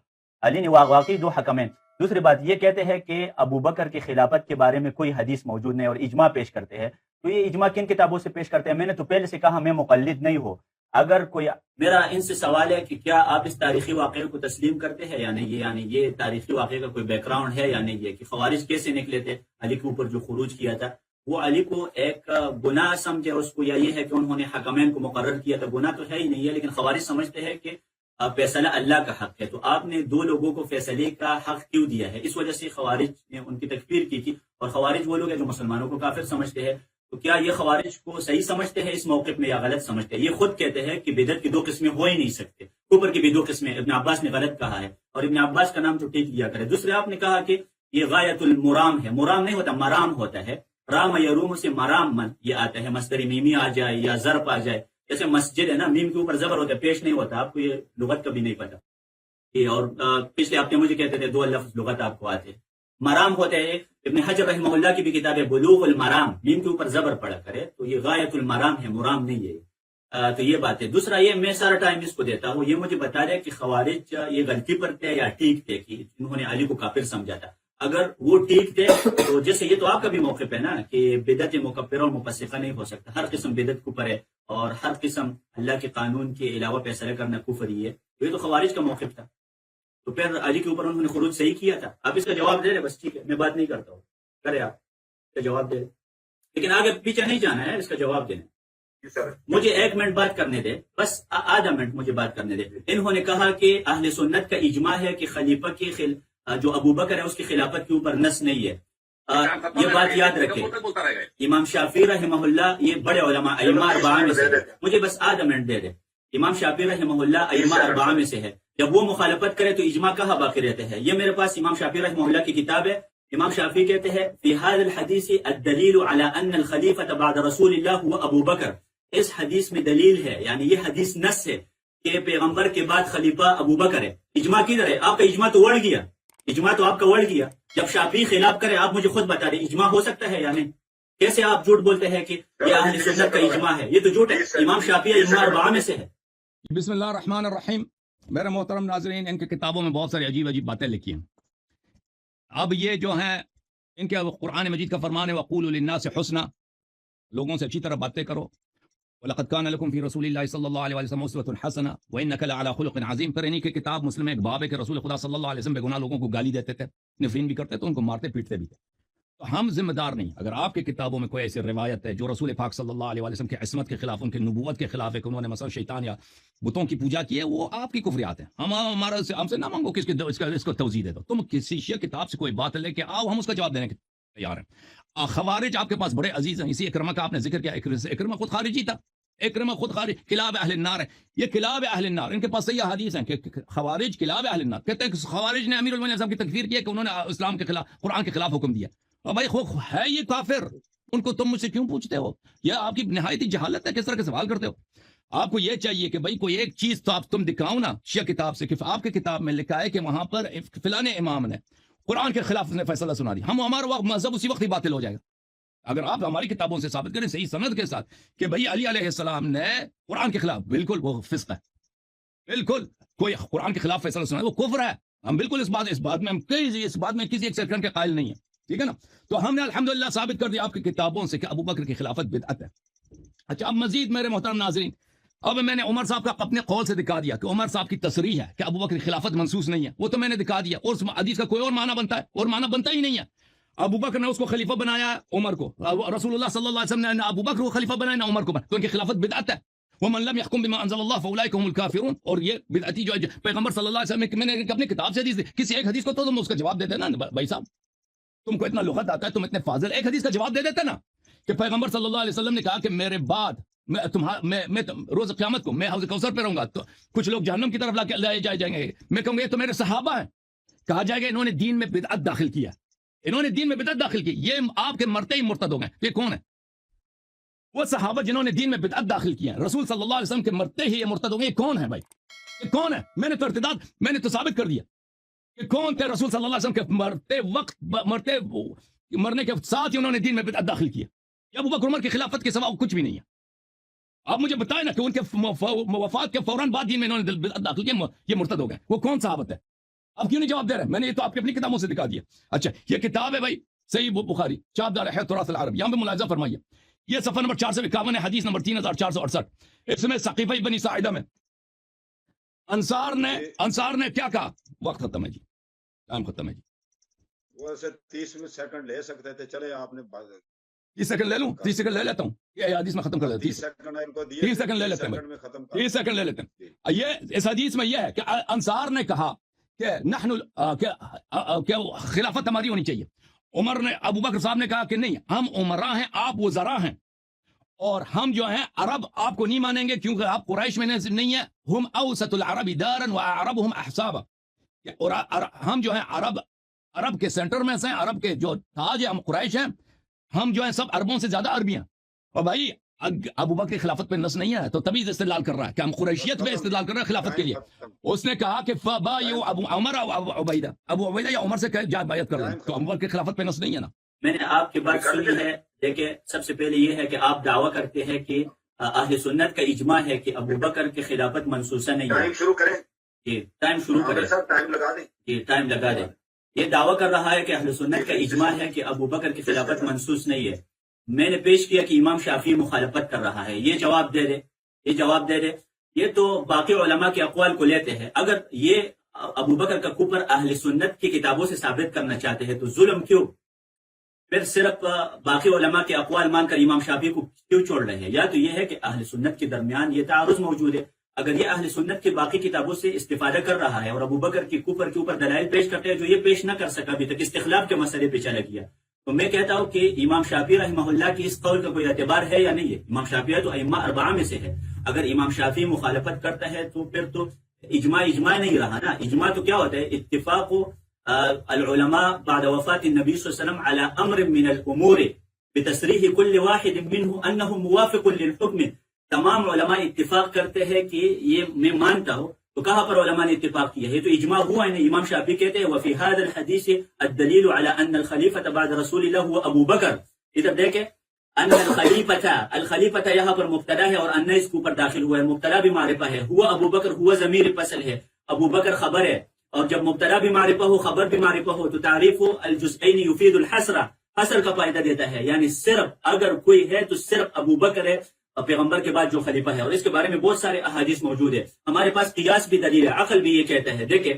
علی نے واقعی دو حکمین. دوسری بات یہ کہتے ہیں کہ ابو بکر کی خلافت کے بارے میں کوئی حدیث موجود نہیں اور اجماع پیش کرتے ہیں. تو یہ اجماع کن کتابوں سے پیش کرتے ہیں؟ میں نے تو پہلے سے کہا میں مقلد نہیں ہوں. اگر کوئی میرا ان سے سوال ہے کہ کیا آپ اس تاریخی واقعے کو تسلیم کرتے ہیں یا نہیں؟ یعنی یہ تاریخی واقعے کا کوئی بیک گراؤنڈ ہے یا نہیں ہے کہ خوارج کیسے نکلے تھے، علی کے اوپر جو خروج کیا تھا وہ علی کو ایک گناہ سمجھے اس کو، یا یہ ہے کہ انہوں نے حکمین کو مقرر کیا تھا؟ گناہ تو ہے ہی نہیں ہے، لیکن خوارج سمجھتے ہیں کہ فیصلہ اللہ کا حق ہے. تو آپ نے دو لوگوں کو فیصلے کا حق کیوں دیا ہے؟ اس وجہ سے خوارج نے ان کی تکفیر کی تھی، اور خوارج وہ لوگ ہیں جو مسلمانوں کو کافر سمجھتے ہیں. تو کیا یہ خوارج کو صحیح سمجھتے ہیں اس موقف میں یا غلط سمجھتے ہیں؟ یہ خود کہتے ہیں کہ بدعت کی دو قسمیں ہو ہی نہیں سکتے، کفر کی بھی دو قسمیں. ابن عباس نے غلط کہا ہے، اور ابن عباس کا نام تو ٹھیک لیا کرے. دوسرے آپ نے کہا کہ یہ غایت المرام ہے. مرام نہیں ہوتا، مرام ہوتا ہے. رام یروم سے مرام من یہ آتا ہے، مصدر میمی آ جائے یا ضرب آ جائے. جیسے مسجد ہے نا، میم کے اوپر زبر ہوتا ہے، پیش نہیں ہوتا. آپ کو یہ لغت کبھی نہیں پتا. اور پچھلے ہفتے مجھے کہتے تھے دو لفظ لغت آپ کو آتے. مرام ہوتے ہیں. ابن حجر رحمہ اللہ کی بھی کتاب ہے بلوغ المرام، میم کے اوپر زبر پڑا کرے تو یہ غایت المرام ہے، مرام نہیں ہے. تو یہ بات ہے. دوسرا یہ میں سارا ٹائم اس کو دیتا ہوں، یہ مجھے بتا رہے کہ خوارج یہ غلطی پر تھے یا ٹھیک تھے کہ انہوں نے علی کو کافر سمجھا تھا. اگر وہ ٹھیک تھے تو جیسے یہ تو آپ کا بھی موقف ہے نا کہ بدعت مکفرہ اور مفسقہ نہیں ہو سکتا، ہر قسم بدعت کفر ہے اور ہر قسم اللہ کے قانون کے علاوہ فیصلہ کرنا کفر ہی ہے. یہ تو خوارج کا موقف تھا. تو پھر علی کے اوپر انہوں نے خروج صحیح کیا تھا. آپ اس کا جواب دے رہے، بس ٹھیک ہے، میں بات نہیں کرتا ہوں، کرے آپ اس کا جواب دے رہے، لیکن آگے پیچھے نہیں جانا ہے، اس کا جواب دینا. مجھے 1 منٹ بات کرنے دے، بس آدھا منٹ مجھے بات کرنے دے. انہوں نے کہا کہ اہل سنت کا اجماع ہے کہ خلیفہ کی جو ابو بکر ہے اس کی خلافت کے اوپر نص نہیں ہے. یہ بات یاد رکھے. امام شافعی رحمہ اللہ یہ بڑے علماء ائمہ اربعہ میں سے، مجھے بس آدھا منٹ دے دے. امام شافعی رحمہ اللہ ائمہ اربعہ میں سے ہے. جب وہ مخالفت کرے تو اجماع کہاں باقی رہتے ہیں؟ یہ میرے پاس امام شافعی رحمہ اللہ کی کتاب ہے. امام شافعی کہتے ہیں فی هذا الحدیث الدلیل علی ان الخلیفۃ بعد رسول اللہ هو ابو بکر. اس حدیث میں دلیل ہے، یعنی یہ حدیث نص ہے کہ پیغمبر کے بعد خلیفہ ابو بکر ہے. اجماع کدھر ہے؟ آپ کا اجماع تو اڑ گیا. اجماع تو آپ کا ورڈ کیا. جب شافعی خلاف کرے آپ مجھے خود بتا دیں اجماع ہو سکتا ہے یا نہیں؟ کیسے آپ جھوٹ بولتے ہیں کہ یہ اہل سنت کا اجماع ہے؟ یہ تو جھوٹ ہے. امام شافعی اجماع اربعہ میں سے ہے. بسم اللہ الرحمن الرحیم. میرے محترم ناظرین، ان کی کتابوں میں بہت ساری عجیب عجیب باتیں لکھی ہیں. اب یہ جو ہیں ان کے قرآن مجید کا فرمان ہے وَقُولُوا لِلنَّاسِ حُسْنًا، لوگوں سے اچھی طرح باتیں کرو. وَلَقَدْ كَانَ لَكُمْ فِي رَسُولِ اللَّهِ صلی اللہ علیہ وسلم أُسْوَةٌ حَسَنَةٌ وَإِنَّكَ لَعَلَىٰ خُلُقٍ عَظِيمٍ. پھر انہی کی کتاب مسلم ایک باب ہے کہ رسول خدا صلی اللہ علیہ وسلم بے گناہ لوگوں کو گالی دیتے تھے، نفرین بھی کرتے تھے، ان کو مارتے پیٹتے بھی تھے. تو ہم ذمہ دار نہیں. اگر آپ کی کتابوں میں کوئی ایسی روایت ہے جو رسول پاک صلی اللہ علیہ وسلم کی عصمت کے خلاف، ان کی نبوت کے خلاف ہے کہ انہوں نے مثلا شیطان یا بتوں کی پوجا کی ہے، وہ آپ کی کفریات ہیں. ہم سے نہ مانگو کہ اس کو توضیح دے دو. تم کسی شیعہ کتاب سے کوئی بات لے کے آؤ، ہم اس کا جواب دینے کے تیار ہیں. خوارج آپ کے پاس بڑے عزیز ہیں. اسی اکرمہ کا آپ نے ذکر کیا. اکرمہ خود خارجی تھا. اکرمہ خود خارج کلاب اہل النار ہے. یہ کلاب اہل النار، ان کے پاس صحیح حدیث ہیں کہ خوارج کلاب اہل النار. کہتے ہیں کہ خوارج نے امیر المومنین صاحب کی تکفیر کی ہے کہ انہوں نے اسلام کے خلاف، قرآن کے خلاف حکم دیا. اور بھائی ہے یہ کافر، ان کو تم مجھ سے کیوں پوچھتے ہو؟ یہ آپ کی نہایتی جہالت ہے. کس طرح کے سوال کرتے ہو؟ آپ کو یہ چاہیے کہ بھائی کوئی ایک چیز تو آپ تم دکھاؤ نا شیعہ کتاب سے کہ آپ کے کتاب میں لکھا ہے کہ وہاں پر فلاں امام نے قرآن کے خلاف نے فیصلہ سنا دیا. ہم ہمارا وقت مذہب اسی وقت ہی باطل ہو جائے گا. اگر آپ ہماری کتابوں سے ثابت کریں صحیح سند کے ساتھ کہ بھئی علی علیہ السلام نے قرآن کے خلاف، بالکل وہ فسق ہے. بالکل کوئی قرآن کے خلاف فیصلہ سنا ہے وہ کفر ہے. ہم بالکل اس بات میں ہم کسی ایک سیکنڈ کے قائل نہیں ہیں. ٹھیک ہے نا. تو ہم نے الحمدللہ ثابت کر دیا آپ کی کتابوں سے کہ ابو بکر کی خلافت بدعت ہے. اچھا اب مزید میرے محترم ناظرین، اب میں نے عمر صاحب کا اپنے قول سے دکھا دیا کہ عمر صاحب کی تصریح ہے کہ ابو بکر کی خلافت منسوخ نہیں ہے. وہ تو میں نے دکھا دیا. اور اس حدیث کا کوئی اور معنی بنتا ہے؟ اور معنی بنتا ہی نہیں ہے. ابو بکر نے اس کو خلیفہ بنایا عمر کو، رسول اللہ صلی اللہ علیہ وسلم نے ابو بکر کو خلیفہ بنایا نہ عمر کو بنایا. تو ان کی خلافت بدعت ہے. ومن لم يحكم بما انزل الله فاولئك هم الكافرون. اور یہ بدعتی جو پیغمبر صلی اللہ علیہ وسلم میں نے اپنی کتاب سے حدیث دی، کسی ایک حدیث کو تو تم اس کا جواب دے دینا بھائی صاحب. تم کو اتنا لغت آتا ہے، تم اتنے فاضل، ایک حدیث کا جواب دے دیتے نا کہ پیغمبر صلی اللہ علیہ وسلم نے کہا کہ میرے بعد میں روز قیامت کو میں حوض کوثر پہ رہوں گا، تو کچھ لوگ جہنم کی طرف لائے جائیں گے. میں کہوں گا یہ تو میرے صحابہ ہیں. کہا جائے گا انہوں نے دین میں بدعت داخل کیا، انہوں نے دین میں بدعت داخل کی. یہ آپ کے مرتے ہی مرتد ہو گئے. یہ کون ہے؟ وہ صحابہ جنہوں نے دین میں بدعت داخل کیا. رسول صلی اللہ علیہ وسلم کے مرتے ہی یہ مرتد ہو گئے. یہ کون ہے بھائی؟ یہ کون ہے؟ میں نے تو ارتداد میں نے تو ثابت کر دیا کہ کون تھے. رسول صلی اللہ علیہ وسلم کے مرنے کے ساتھ ہی انہوں نے دین میں بدعت داخل کیا. یہ ابو بکر عمر کی خلافت کے سوا کچھ بھی نہیں ہے. آپ مجھے بتائیں نا کہ ان کے وفات کے فوراً بعد دین میں انہوں نے بدعت داخل کیا، یہ مرتد ہو گئے. وہ کون صحابت ہے؟ آپ کیوں نہیں جواب دے رہے؟ میں نے یہ تو آپ کی اپنی کتابوں سے دکھا دیا. اچھا یہ کتاب ہے بھائی صحیح بخاری چاپ دار ہے تراث العرب. یہاں پہ ملاحظہ فرمائیے، یہ صفحہ نمبر 451 ہے، حدیث نمبر 3468. اس میں ثقیفہ بنی ساعدہ میں انصار نے کیا کہا؟ وقت ختم ہے جی، ٹائم ختم ہے جی. وہ 30 سیکنڈ لے سکتے تھے. چلے آپ نے 30 سیکنڈ لے لوں، 30 سیکنڈ لے لیتا ہوں. یہ حدیث میں ختم کر دیتا ہوں. 30 سیکنڈ لے لیتے ہیں، 30 سیکنڈ لے لیتے ہیں. یہ اس حدیث میں یہ ہے کہ انصار نے کہا کہ کہ خلافت ہماری ہونی چاہیے. عمر نے، ابو بکر صاحب نے کہا کہ نہیں، ہم عمراء ہیں، آپ وزراء ہیں، اور ہم جو ہیں عرب آپ کو نہیں مانیں گے کیونکہ آپ قریش میں نہیں ہیں. ہم اوسط العرب دارا واعربهم احسابا. اور ہم جو ہیں عرب کے سینٹر میں سے ہیں، عرب کے جو تاج ہیں، ہم قریش ہیں، ہم جو ہیں سب عربوں سے زیادہ عربی ہیں. اور بھائی ابو بکر کی خلافت پہ نص نہیں ہے تو تبھی استدلال کر رہا ہے کہ ہم قریشیت پہ استدلال کر رہے ہیں خلافت کے لیے. اس نے کہا کہ فبایعوا ابو عمر ابو عبیدہ یا عمر سے جا بیعت کر رہے ہیں. تو ابو بکر کی خلافت پہ نص نہیں ہے نا. میں نے آپ کی بات سنی ہے. دیکھیں سب سے پہلے یہ ہے کہ آپ دعویٰ کرتے ہیں کہ اہل سنت کا اجماع ہے کہ ابو بکر کی خلافت منسوخہ نہیں ہے. ٹائم شروع کریں. ٹائم شروع کریں. ٹائم لگا دیں. ٹائم لگا دیں. یہ دعویٰ کر رہا ہے کہ اہل سنت کا اجماع ہے کہ ابو بکر کی خلافت منسوخ نہیں ہے. میں نے پیش کیا کہ امام شافعی مخالفت کر رہا ہے. یہ جواب دے دے. یہ تو باقی علماء کے اقوال کو لیتے ہیں. اگر یہ ابو بکر کا کفر اہل سنت کی کتابوں سے ثابت کرنا چاہتے ہیں تو ظلم کیوں؟ پھر صرف باقی علماء کے اقوال مان کر امام شافعی کو کیوں چھوڑ رہے ہیں؟ یا تو یہ ہے کہ اہل سنت کے درمیان یہ تعارض موجود ہے. اگر یہ اہل سنت کے باقی کتابوں سے استفادہ کر رہا ہے اور ابو بکر کی کفر کے اوپر دلائل پیش کرتے ہیں جو یہ پیش نہ کر سکا ابھی تک، استخلاف کے مسئلے پہ چلا گیا، تو میں کہتا ہوں کہ امام شافعی رحمہ اللہ کی اس قول کا کوئی اعتبار ہے یا نہیں ہے؟ امام شافعی تو ائمہ اربعہ میں سے ہے. اگر امام شافعی مخالفت کرتا ہے تو پھر تو اجماع نہیں رہا نا. اجماع تو کیا ہوتا ہے؟ اتفاق العلماء بعد وفات النبی صلی اللہ علیہ وسلم على امر من الامور بتصریح كل واحد منه انه موافق للحکم. تمام علماء اتفاق کرتے ہیں کہ یہ میں مانتا ہوں تو کہاں پر علماء نے اتفاق کیا ہے؟ تو اجماع ہوا ہے. امام شافعی کہتے ہیں وفی هذا الحديث الدليل على ان الخليفة بعد رسول الله هو ابو بکر. ادھر دیکھیں ان الخلیفہ یہاں پر مبتدا ہے اور ان اس کے اوپر داخل ہوا ہے. مبتدا بھی معرفہ ہے. ہوا ابو بکر ہوا ضمیر فصل ہے. ابو بکر خبر ہے. اور جب مبتدا بھی معرفہ ہو خبر بھی معرفہ ہو تو تعریف الجزئین یفید الحصر، حصر کا فائدہ دیتا ہے. یعنی صرف اگر کوئی ہے تو صرف ابو بکر ہے پیغمبر کے بعد جو خلیفہ ہے. اور اس کے بارے میں بہت سارے احادیث موجود ہے. ہمارے پاس قیاس بھی دلیل ہے، عقل بھی یہ کہتا ہے. دیکھیں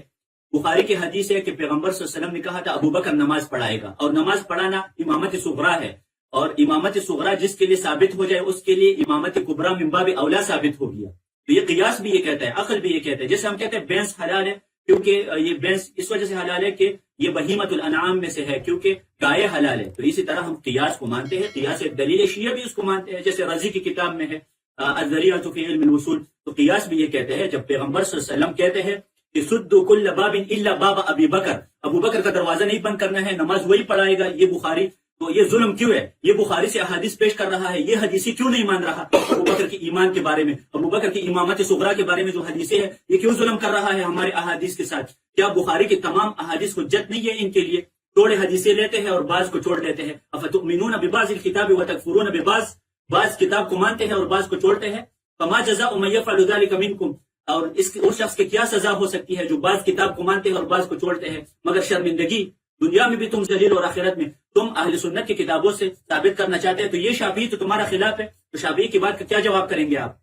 بخاری کی حدیث ہے کہ پیغمبر صلی اللہ علیہ وسلم نے کہا تھا ابو بکر نماز پڑھائے گا، اور نماز پڑھانا امامت صغرا ہے. اور امامت صغرا جس کے لیے ثابت ہو جائے اس کے لیے امامت کبرا من باب اولا ثابت ہو گیا. تو یہ قیاس بھی یہ کہتا ہے، عقل بھی یہ کہتا ہے. جیسے ہم کہتے ہیں بینس حلال ہے کیونکہ یہ بینس اس وجہ سے حلال ہے کہ یہ بہیمت الانعام میں سے ہے، کیونکہ گائے حلال ہے. تو اسی طرح ہم قیاس کو مانتے ہیں. قیاس ایک دلیل شیعہ بھی اس کو مانتے ہیں، جیسے رضی کی کتاب میں ہے الذریعۃ فی علم الوصول. تو قیاس بھی یہ کہتے ہیں جب پیغمبر صلی اللہ علیہ وسلم کہتے ہیں کہ سدوا کل باب الا باب ابی بکر، ابو بکر کا دروازہ نہیں بند کرنا ہے، نماز وہی پڑھائے گا. یہ بخاری تو یہ ظلم کیوں ہے؟ یہ بخاری سے احادیث پیش کر رہا ہے، یہ حدیثی کیوں نہیں مان رہا؟ ابو بکر کی ایمان کے بارے میں، ابو بکر کی امامت صغرا کے بارے میں جو حدیثیں ہیں یہ کیوں ظلم کر رہا ہے ہمارے احادیث کے ساتھ؟ کیا بخاری کی تمام احادیث حجت نہیں ہے ان کے لیے؟ تھوڑے حدیثیں لیتے ہیں اور بعض کو چھوڑ دیتے ہیں. افتؤمنون ببعض الکتاب وتکفرون ببعض، بعض کتاب کو مانتے ہیں اور بعض کو چھوڑتے ہیں. فما جزاء من يفعل ذلك منكم، اور اس شخص کے کیا سزا ہو سکتی ہے جو بعض کتاب کو مانتے ہیں اور بعض کو چھوڑتے ہیں؟ مگر شرمندگی دنیا میں بھی تم ذلیل اور آخرت میں. تم اہل سنت کی کتابوں سے ثابت کرنا چاہتے ہیں تو یہ شافعی تو تمہارا خلاف ہے. تو شافعی کی بات کا کیا جواب کریں گے آپ؟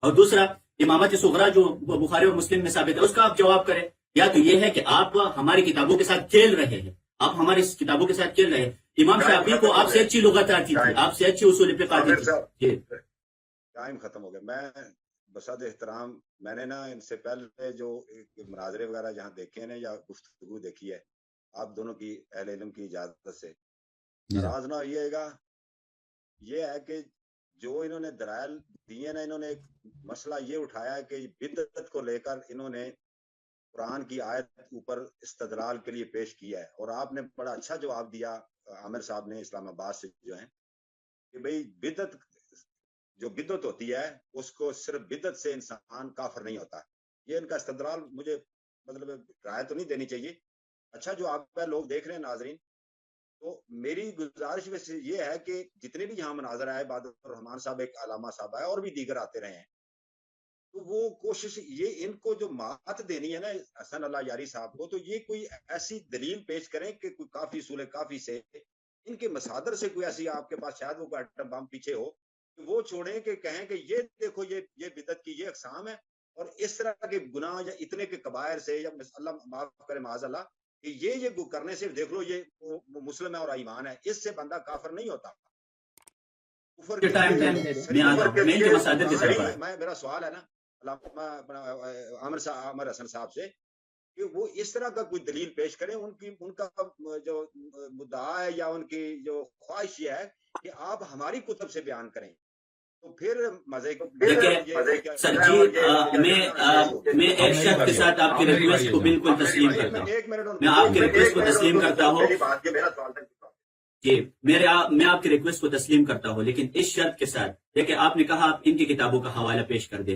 اور دوسرا امامت صغرا جو بخاری اور مسلم میں ثابت ہے اس کا آپ جواب کریں. یا تو یہ ہے کہ آپ ہماری کتابوں کے ساتھ کھیل رہے ہیں، آپ ہماری کتابوں کے ساتھ کھیل رہے ہیں. امام شافعی کو آپ سے اچھی لغت آتی تھی، آپ سے اچھی اصول فقہ آتی تھی. ٹائم ختم ہو گیا. میں بصد احترام میں نے نا ان سے پہلے جو مناظرے وغیرہ جہاں دیکھے ہیں یا گفتگو دیکھی ہے آپ دونوں کی اہل علم کی اجازت سے، ناراض نہ ہوئیے گا. یہ ہے کہ جو انہوں نے دلائل دیے نا، انہوں نے ایک مسئلہ یہ اٹھایا ہے کہ بدعت کو لے کر انہوں نے قرآن کی آیت اوپر استدلال کے لیے پیش کیا ہے. اور آپ نے بڑا اچھا جواب دیا عامر صاحب نے اسلام آباد سے جو ہیں کہ بھئی بدعت جو بدعت ہوتی ہے اس کو صرف بدعت سے انسان کافر نہیں ہوتا. یہ ان کا استدلال مجھے مطلب رائے تو نہیں دینی چاہیے. اچھا جو آپ لوگ دیکھ رہے ہیں ناظرین، تو میری گزارش ویسے یہ ہے کہ جتنے بھی یہاں مناظر آئے، عبادت الرحمان صاحب، ایک علامہ صاحب آئے اور بھی دیگر آتے رہے ہیں، تو وہ کوشش یہ ان کو جو مات دینی ہے نا حسن اللہ یاری صاحب کو، تو یہ کوئی ایسی دلیل پیش کریں کہ کوئی کافی اصول کافی سے ان کے مصادر سے کوئی ایسی آپ کے پاس شاید وہ کوئی ایٹم بم پیچھے ہو، وہ چھوڑیں کہ کہیں کہ یہ دیکھو یہ بدعت کی یہ اقسام ہے اور اس طرح کے گناہ یا اتنے کے کبائر سے یا اللہ معاف کرے معاذ اللہ کہ یہ کرنے سے دیکھ لو یہ مسلم ہے اور ایمان ہے، اس سے بندہ کافر نہیں ہوتا. میرا سوال ہے نا علامہ عامر حسن صاحب سے کہ وہ اس طرح کا کوئی دلیل پیش کریں. ان کا جو مدعا ہے یا ان کی جو خواہش یہ ہے کہ آپ ہماری کتب سے بیان کریں، تو پھر مزے کو سر جی میں ایک شرط کے ساتھ آپ کی ریکویسٹ کو بالکل تسلیم کرتا ہوں. میں آپ کی ریکویسٹ کو تسلیم کرتا ہوں جی، میں آپ کی ریکویسٹ کو تسلیم کرتا ہوں، لیکن اس شرط کے ساتھ دیکھیں آپ نے کہا آپ ان کی کتابوں کا حوالہ پیش کر دیں،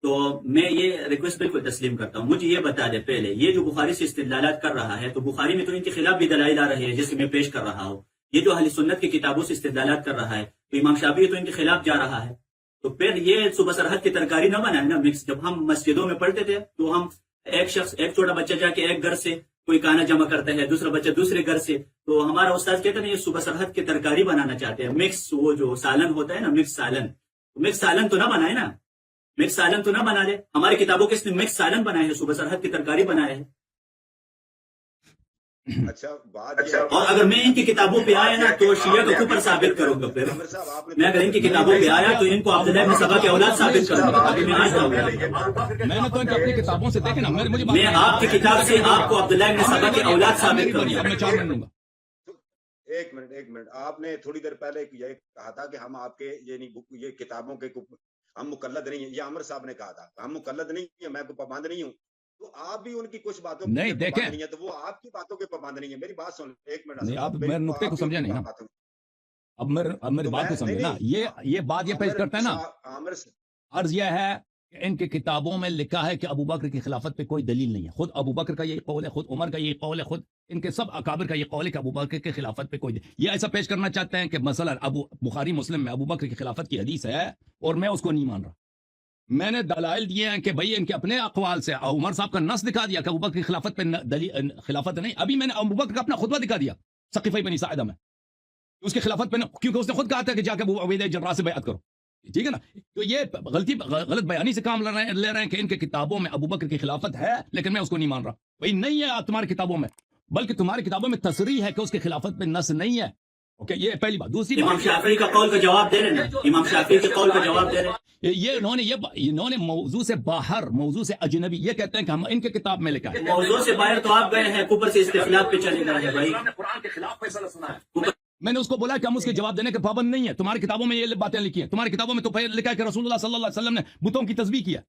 تو میں یہ ریکویسٹ بالکل تسلیم کرتا ہوں. مجھے یہ بتا دیں پہلے یہ جو بخاری سے استدلالات کر رہا ہے تو بخاری میں تو ان کے خلاف بھی دلائل آ رہے ہیں جس میں پیش کر رہا ہوں. یہ جو اہل سنت کی کتابوں سے استدلالات کر رہا ہے تو امام شافعی تو ان کے خلاف جا رہا ہے. تو پھر یہ صبح سرحد کی ترکاری نہ بنائے نا مکس. جب ہم مسجدوں میں پڑھتے تھے تو ہم ایک چھوٹا بچہ جا کے ایک گھر سے کوئی کانا جمع کرتا ہے، دوسرا بچہ دوسرے گھر سے، تو ہمارا استاد کہتا ہے یہ صبح سرحد کی ترکاری بنانا چاہتے ہیں. مکس وہ جو سالن ہوتا ہے نا مکس سالن تو نہ بنائے نا، مکس سالن تو نہ بنا لے. ہماری کتابوں کے اس نے مکس سالن بنائے ہیں، صبح سرحد کی ترکاری بنائے ہیں. اچھا اور اگر میں ان کی کتابوں پہ آیا نا تو شیعہ کو کفر ثابت کروں گا. پھر میں اگر ان کی کتابوں پہ آیا تو ان کو عبداللہ بن سبا کی اولاد ثابت کروں گا. ابھی میں آج میں نے تو اپنی کتابوں سے دیکھے نا، میں آپ کی کتاب سے آپ کو عبداللہ بن سبا کی اولاد ثابت کروں گا. میں 4 منٹ لوں گا. ایک منٹ آپ نے تھوڑی دیر پہلے یہ کہا تھا کہ ہم آپ کے یہ کتابوں کے ہم مقلد نہیں ہیں. یہ عامر صاحب نے کہا تھا ہم مقلد نہیں ہیں، میں کوئی پابند نہیں ہوں. تو آپ بھی ان کی کچھ باتوں نہیں دیکھیں نہیں ہے تو وہ آپ کی باتوں کے پابند نہیں ہے. میری بات سن ایک منٹ. نہیں آپ میرے نقطے کو سمجھے نہیں نا. اب میری بات کو سمجھے نا. یہ بات یہ پیش کرتا ہے نا، عرض یہ ہے ان کے کتابوں میں لکھا ہے کہ ابو بکر کی خلافت پہ کوئی دلیل نہیں ہے. خود ابو بکر کا یہی قول ہے, خود عمر کا یہی قول ہے, خود ان کے سب اکابر کا یہ قول ہے کہ ابو بکر کی خلافت پہ کوئی یہ ایسا پیش کرنا چاہتے ہیں کہ مثلا بخاری مسلم میں ابو بکر کی خلافت کی حدیث ہے اور میں اس کو نہیں مان رہا. میں نے دلائل دیے ہیں کہ بھئی ان کے اپنے اقوال سے عمر صاحب کا نص دکھا دیا کہ ابو بکر کی خلافت پہ خلافت نہیں. ابھی میں نے ابو بکر کا اپنا خطبہ دکھا دیا ثقیفہ بنی ساعدہ میں, اس کی خلافت پہ کیونکہ اس نے خود کہا تھا کہ جا کے ابو عبیدہ جراح سے بیعت کرو. ٹھیک ہے نا. تو یہ غلط بیانی سے کام لے رہے ہیں کہ ان کے کتابوں میں ابو بکر کی خلافت ہے لیکن میں اس کو نہیں مان رہا. بھئی نہیں ہے تمہاری کتابوں میں, بلکہ تمہاری کتابوں میں تصریح ہے کہ اس کی خلافت پہ نص نہیں ہے. اوکے, یہ پہلی بات. دوسری امام شافعی کا قول کا جواب دے رہے ہیں, امام شافعی کے قول کا جواب دے رہے ہیں. یہ انہوں نے موضوع سے باہر, موضوع سے اجنبی, یہ کہتے ہیں کہ ہم ان کے کتاب میں لکھا ہے. موضوع سے باہر تو آپ گئے ہیں, اوپر سے استخلاف پہ چلے گئے ہیں. بھائی قرآن کے خلاف فیصلہ سنا ہے. میں نے اس کو بولا کہ ہم اس کے جواب دینے کے پابند نہیں ہیں. تمہاری کتابوں میں یہ باتیں لکھی ہیں, تمہاری کتابوں میں تو لکھا ہے کہ رسول اللہ صلی اللہ علیہ وسلم نے بتوں کی تسبیح کیا.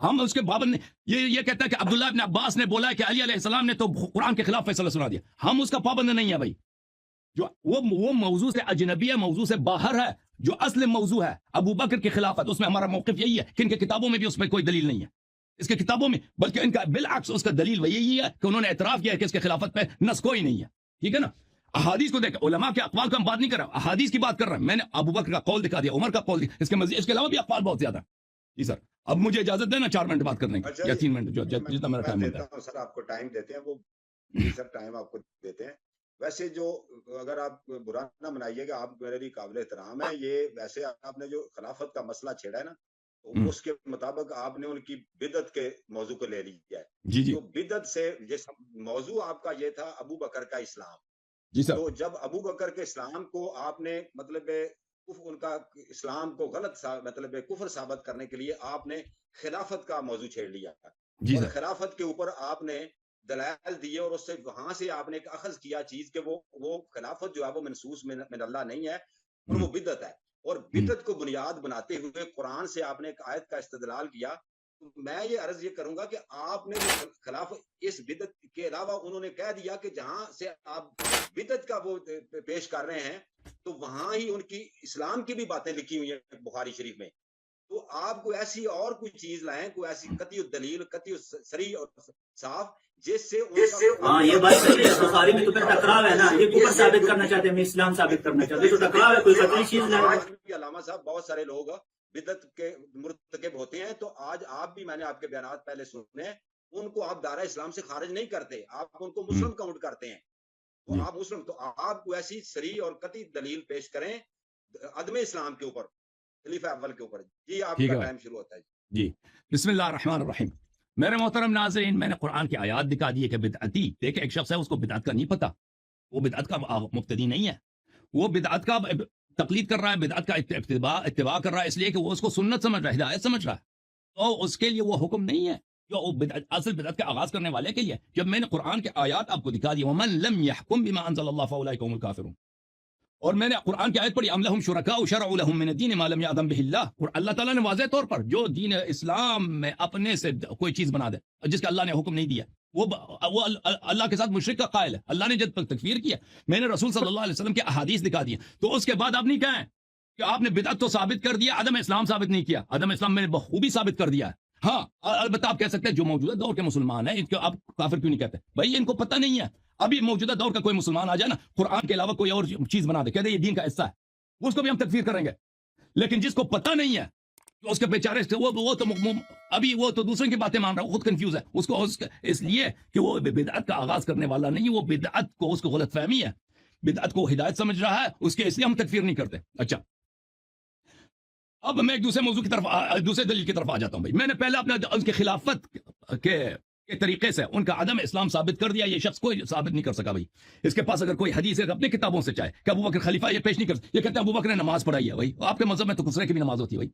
ہم اس کے پابند نہیں. یہ کہتا ہے کہ عبداللہ ابن عباس نے بولا کہ علی علیہ السلام نے تو قرآن کے خلاف فیصلہ سنا دیا. ہم اس کا پابند نہیں ہے بھائی. جو وہ موضوع سے اجنبی ہے, موضوع سے باہر ہے. جو اصل موضوع ہے ابو بکر کی خلافت, اس میں ہمارا موقف یہی ہے کہ ان کے کتابوں میں بھی اس پہ کوئی دلیل نہیں ہے, اس کے کتابوں میں, بلکہ ان کا بالعکس اس کا دلیل یہی ہے کہ انہوں نے اعتراف کیا ہے کہ اس کے خلافت پہ نص کوئی نہیں ہے. ٹھیک ہے نا. احادیث کو دیکھ, علماء کے اقوال کا ہم بات نہیں کر رہا, احادیث کی بات کر رہا ہوں. میں نے ابو بکر کا قول دکھا دیا, عمر کا قول دیا, اس کے مزید اس کے علاوہ بھی اقوال بہت زیادہ. جی سر, اب مجھے اجازت دینا 4 منٹ بات کرنے کی, یا 3 منٹ, جو جتنا میرا ٹائم ہوتا ہے. سر آپ کو ٹائم دیتے ہیں, وہ سر ٹائم آپ کو دیتے ہیں. ویسے جو اگر آپ برا نہ منائیے گا, آپ میرے لیے قابل احترام ہے. یہ ویسے آپ نے جو خلافت کا مسئلہ چھیڑا ہے نا, اس کے مطابق آپ نے ان کی بدعت کے موضوع کو لے لیا ہے. جی جی. تو بدعت سے موضوع آپ کا یہ تھا ابو بکر کا اسلام. جی سر. تو جب ابو بکر کے اسلام کو آپ نے مطلب ان کا اسلام کو غلط مطلب کفر ثابت کرنے کے لیے آپ نے خلافت کا موضوع چھیڑ لیا. جی اور سر. خلافت کے اوپر آپ نے دلائل دیے, اور اس سے وہاں سے آپ نے ایک اخذ کیا چیز کہ وہ خلافت جو ہے وہ منصوص من اللہ نہیں ہے, اور وہ بدعت ہے. اور بدعت کو بنیاد بناتے ہوئے قرآن سے آپ نے ایک آیت کا استدلال کیا. میں یہ عرض یہ کروں گا کہ آپ نے خلافت اس بدعت کے علاوہ انہوں نے کہہ دیا کہ جہاں سے آپ بدعت کا وہ پیش کر رہے ہیں تو وہاں ہی ان کی اسلام کی بھی باتیں لکھی ہوئی ہیں بخاری شریف میں. تو آپ کو ایسی اور کوئی چیز لائیں, کوئی ایسی قطعی دلیل, قطعی صریح اور صاف, جس سے ہاں یہ بات صحیح ہے. بخاری میں تو پھر ٹکراو ہے نا, یہ کفر ثابت کرنا چاہتے ہیں, میں اسلام ثابت کرنا چاہتے ہیں, تو ٹکراو ہے. کوئی قطعی چیز لائیں. علامہ صاحب بہت سارے لوگ بدعت کے مرتکب ہوتے ہیں, تو آج آپ بھی, میں نے آپ کے بیانات پہلے سنے, ان کو آپ دائرہ اسلام سے خارج نہیں کرتے, آپ ان کو مسلم کاؤنٹ کرتے ہیں. تو آپ مسلم, تو آپ کو ایسی صریح اور قطعی دلیل پیش کریں عدم اسلام کے اوپر, خلیفہ اول کے اوپر. جی آپ کا ٹائم شروع ہوتا ہے. جی بسم اللہ الرحمن الرحیم. میرے محترم ناظرین, میں نے قرآن کی آیات دکھا دی ہے کہ بدعتی, دیکھیں ایک شخص ہے اس کو بدعت کا نہیں پتا, وہ بدعت کا مبتدی نہیں ہے, وہ بدعت کا تقلید کر رہا ہے, بدعت کا اتباع کر رہا ہے اس لیے کہ وہ اس کو سنت سمجھ رہا ہے, ہدایت سمجھ رہا ہے, تو اس کے لیے وہ حکم نہیں ہے جو اصل بدعت کا آغاز کرنے والے کے لیے. جب میں نے قرآن کے آیات آپ کو دکھا دی, وَمَن لَمْ يَحْكُمْ بِمَا أَنزَلَ اللَّهُ فَأُولَٰئِكَ هُمُ الْكَافِرُونَ, اور میں نے قرآن کی آیت پڑھی, أَمْ لَهُمْ شُرَكَاءُ شَرَعُوا لَهُم مِّنَ الدِّينِ مَا لَمْ يَأْذَن بِهِ اللَّهُ, اور اللہ تعالیٰ نے واضح طور پر جو دین اسلام میں اپنے سے کوئی چیز بنا دے جس کا اللہ نے حکم نہیں دیا, وہ اللہ کے ساتھ مشرک کا قائل ہے. اللہ نے جب تک تکفیر کیا, میں نے رسول صلی اللہ علیہ وسلم کے احادیث دکھا دی, تو اس کے بعد آپ نہیں کہیں کہ آپ نے بدعت تو ثابت کر دیا, عدم اسلام ثابت نہیں کیا. عدم اسلام میں نے بخوبی ثابت کر دیا ہے. ہاں البتہ آپ کہہ سکتے ہیں جو موجودہ دور کے مسلمان ہیں ان کو آپ کافر کیوں نہیں کہتے؟ بھائی ان کو پتہ نہیں ہے. ابھی موجودہ دور کا کوئی مسلمان آ جائے نا, قرآن کے علاوہ کوئی اور چیز بنا دے, کہتے ہیں یہ دین کا حصہ ہے, اس کو بھی ہم تکفیر کریں گے. لیکن جس کو پتہ نہیں ہے اس کے بیچارے وہ تو ابھی وہ تو دوسرے کی باتیں مان رہا ہے, وہ خود کنفیوز ہے. اس کو اس لیے کہ وہ بدعت کا آغاز کرنے والا نہیں, وہ بدعت کو اس کو غلط فہمی ہے, بدعت کو ہدایت سمجھ رہا ہے, اس کے اس لیے ہم تکفیر نہیں کرتے. اچھا, اب میں ایک دوسرے موضوع کی طرف, دوسرے دلیل کی طرف آ جاتا ہوں. بھائی میں نے پہلے اپنے ان کی خلافت کے طریقے سے ان کا عدم اسلام ثابت کر دیا. یہ شخص کوئی ثابت نہیں کر سکا. بھائی اس کے پاس اگر کوئی حدیث ہے اپنی کتابوں سے چاہے کہ ابو بکر خلیفہ, یہ پیش نہیں کر, یہ کہتے ہیں ابو بکر نے نماز پڑھائی ہے. بھائی آپ کے مذہب میں تو کسرے کی بھی نماز ہوتی ہے. بھائی